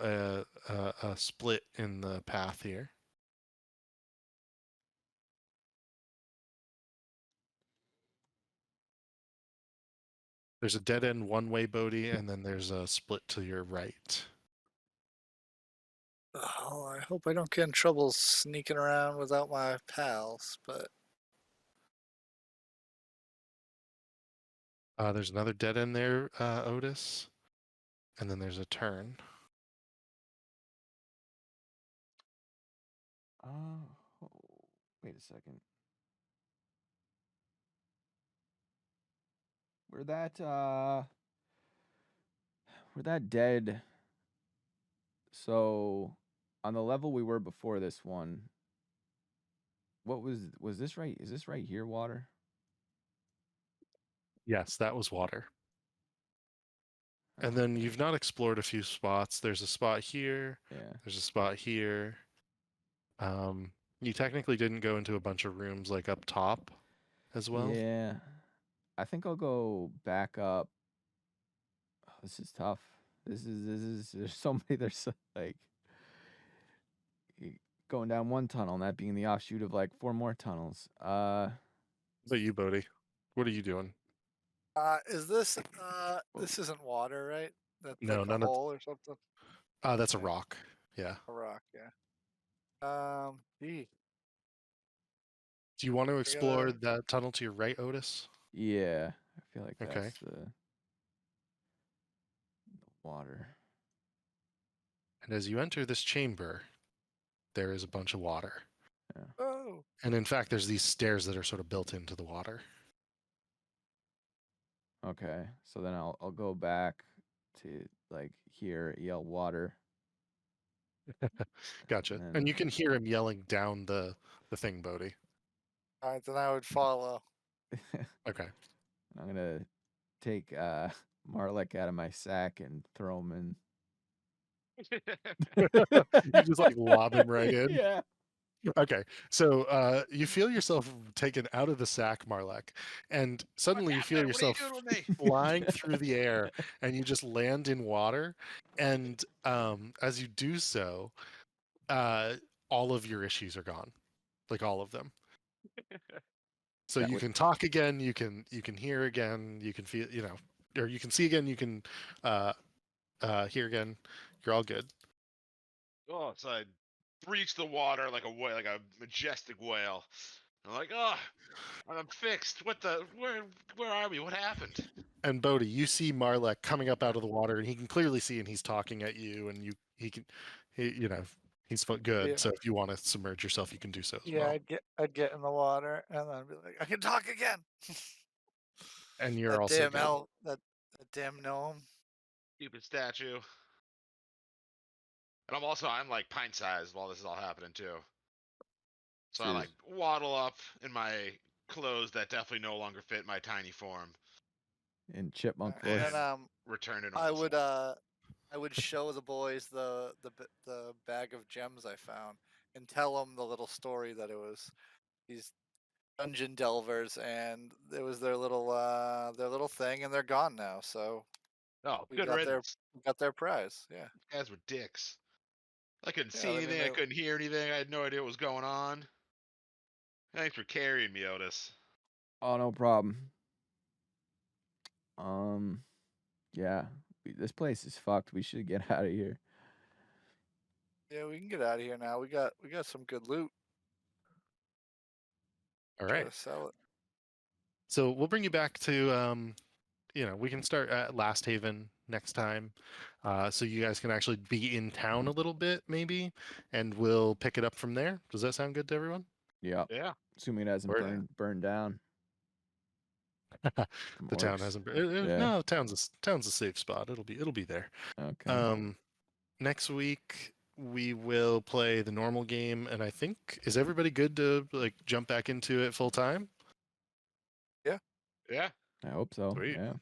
a split in the path here. There's a dead end one-way, Bodhi, and then there's a split to your right. Oh, I hope I don't get in trouble sneaking around without my pals, but There's another dead end there, Otis, and then there's a turn. Oh, wait a second. We're that dead. So on the level we were before this one, what was this right? Is this right here water? Yes, that was water. And then you've not explored a few spots. There's a spot here. Yeah. There's a spot here. You technically didn't go into a bunch of rooms like up top as well. Yeah. I think I'll go back up. Oh, this is tough. This is there's so many like going down one tunnel and that being the offshoot of like 4 more tunnels. But you, Bodhi, what are you doing? is this this isn't water, right? That's No, like a none of. hole or something. That's a Okay. rock. Yeah. A rock, yeah. Gee. Do you want to explore gotta- that tunnel to your right, Otis? Yeah. I feel like Okay. that's the water. And as you enter this chamber, there is a bunch of water. Oh. And in fact, there's these stairs that are sort of built into the water. Okay. So then I'll go back to like here, yell water. Gotcha. And- And you can hear him yelling down the thing, Bodhi. All right, then I would follow. Okay. I'm gonna take Marlek out of my sack and throw him in. You just like lob him right in. Yeah. Okay, so you feel yourself taken out of the sack, Marlek, and suddenly you feel yourself flying through the air, and you just land in water. And as you do so, all of your issues are gone, like all of them. So That you would- can talk again, you can hear again, you can feel, or you can see again, you can hear again. You're all good. Oh, so I breach the water like a whale, like a majestic whale. I'm like, oh, I'm fixed. What the? Where are we? What happened? And Bodhi, you see Marlek coming up out of the water, and he can clearly see, and he's talking at you, and he's good. Yeah. So if you want to submerge yourself, you can do so as Yeah, well. I'd get in the water and then be like, I can talk again. And you're that also damn good. elf, that damn gnome. Stupid statue. And I'm like pint sized while this is all happening too. So I Jeez. like waddle up in my clothes that definitely no longer fit my tiny form. In chipmunk And voice. then Return to I normal would show the boys the bag of gems I found and tell them the little story that it was these dungeon delvers and it was their little thing and they're gone now. So Oh, we good got riddance. their prize. Yeah. These guys were dicks. I couldn't Yeah, see I mean, anything. I they- couldn't hear anything. I had no idea what was going on. Thanks for carrying me, Otis. Oh, no problem. Yeah. This place is fucked. We should get out of here. Yeah, we can get out of here now. We got some good loot. All Try right. to sell it. So we'll bring you back to we can start at Last Haven next time. So you guys can actually be in town a little bit, maybe, and we'll pick it up from there. Does that sound good to everyone? Yeah. Yeah. Assuming it hasn't Word. burned down. from The town orcs. hasn't. Yeah. No, town's a safe spot. It'll be there. Okay. Next week we will play the normal game, and I think is everybody good to like jump back into it full time? Yeah. I hope so. Sweet. Yeah.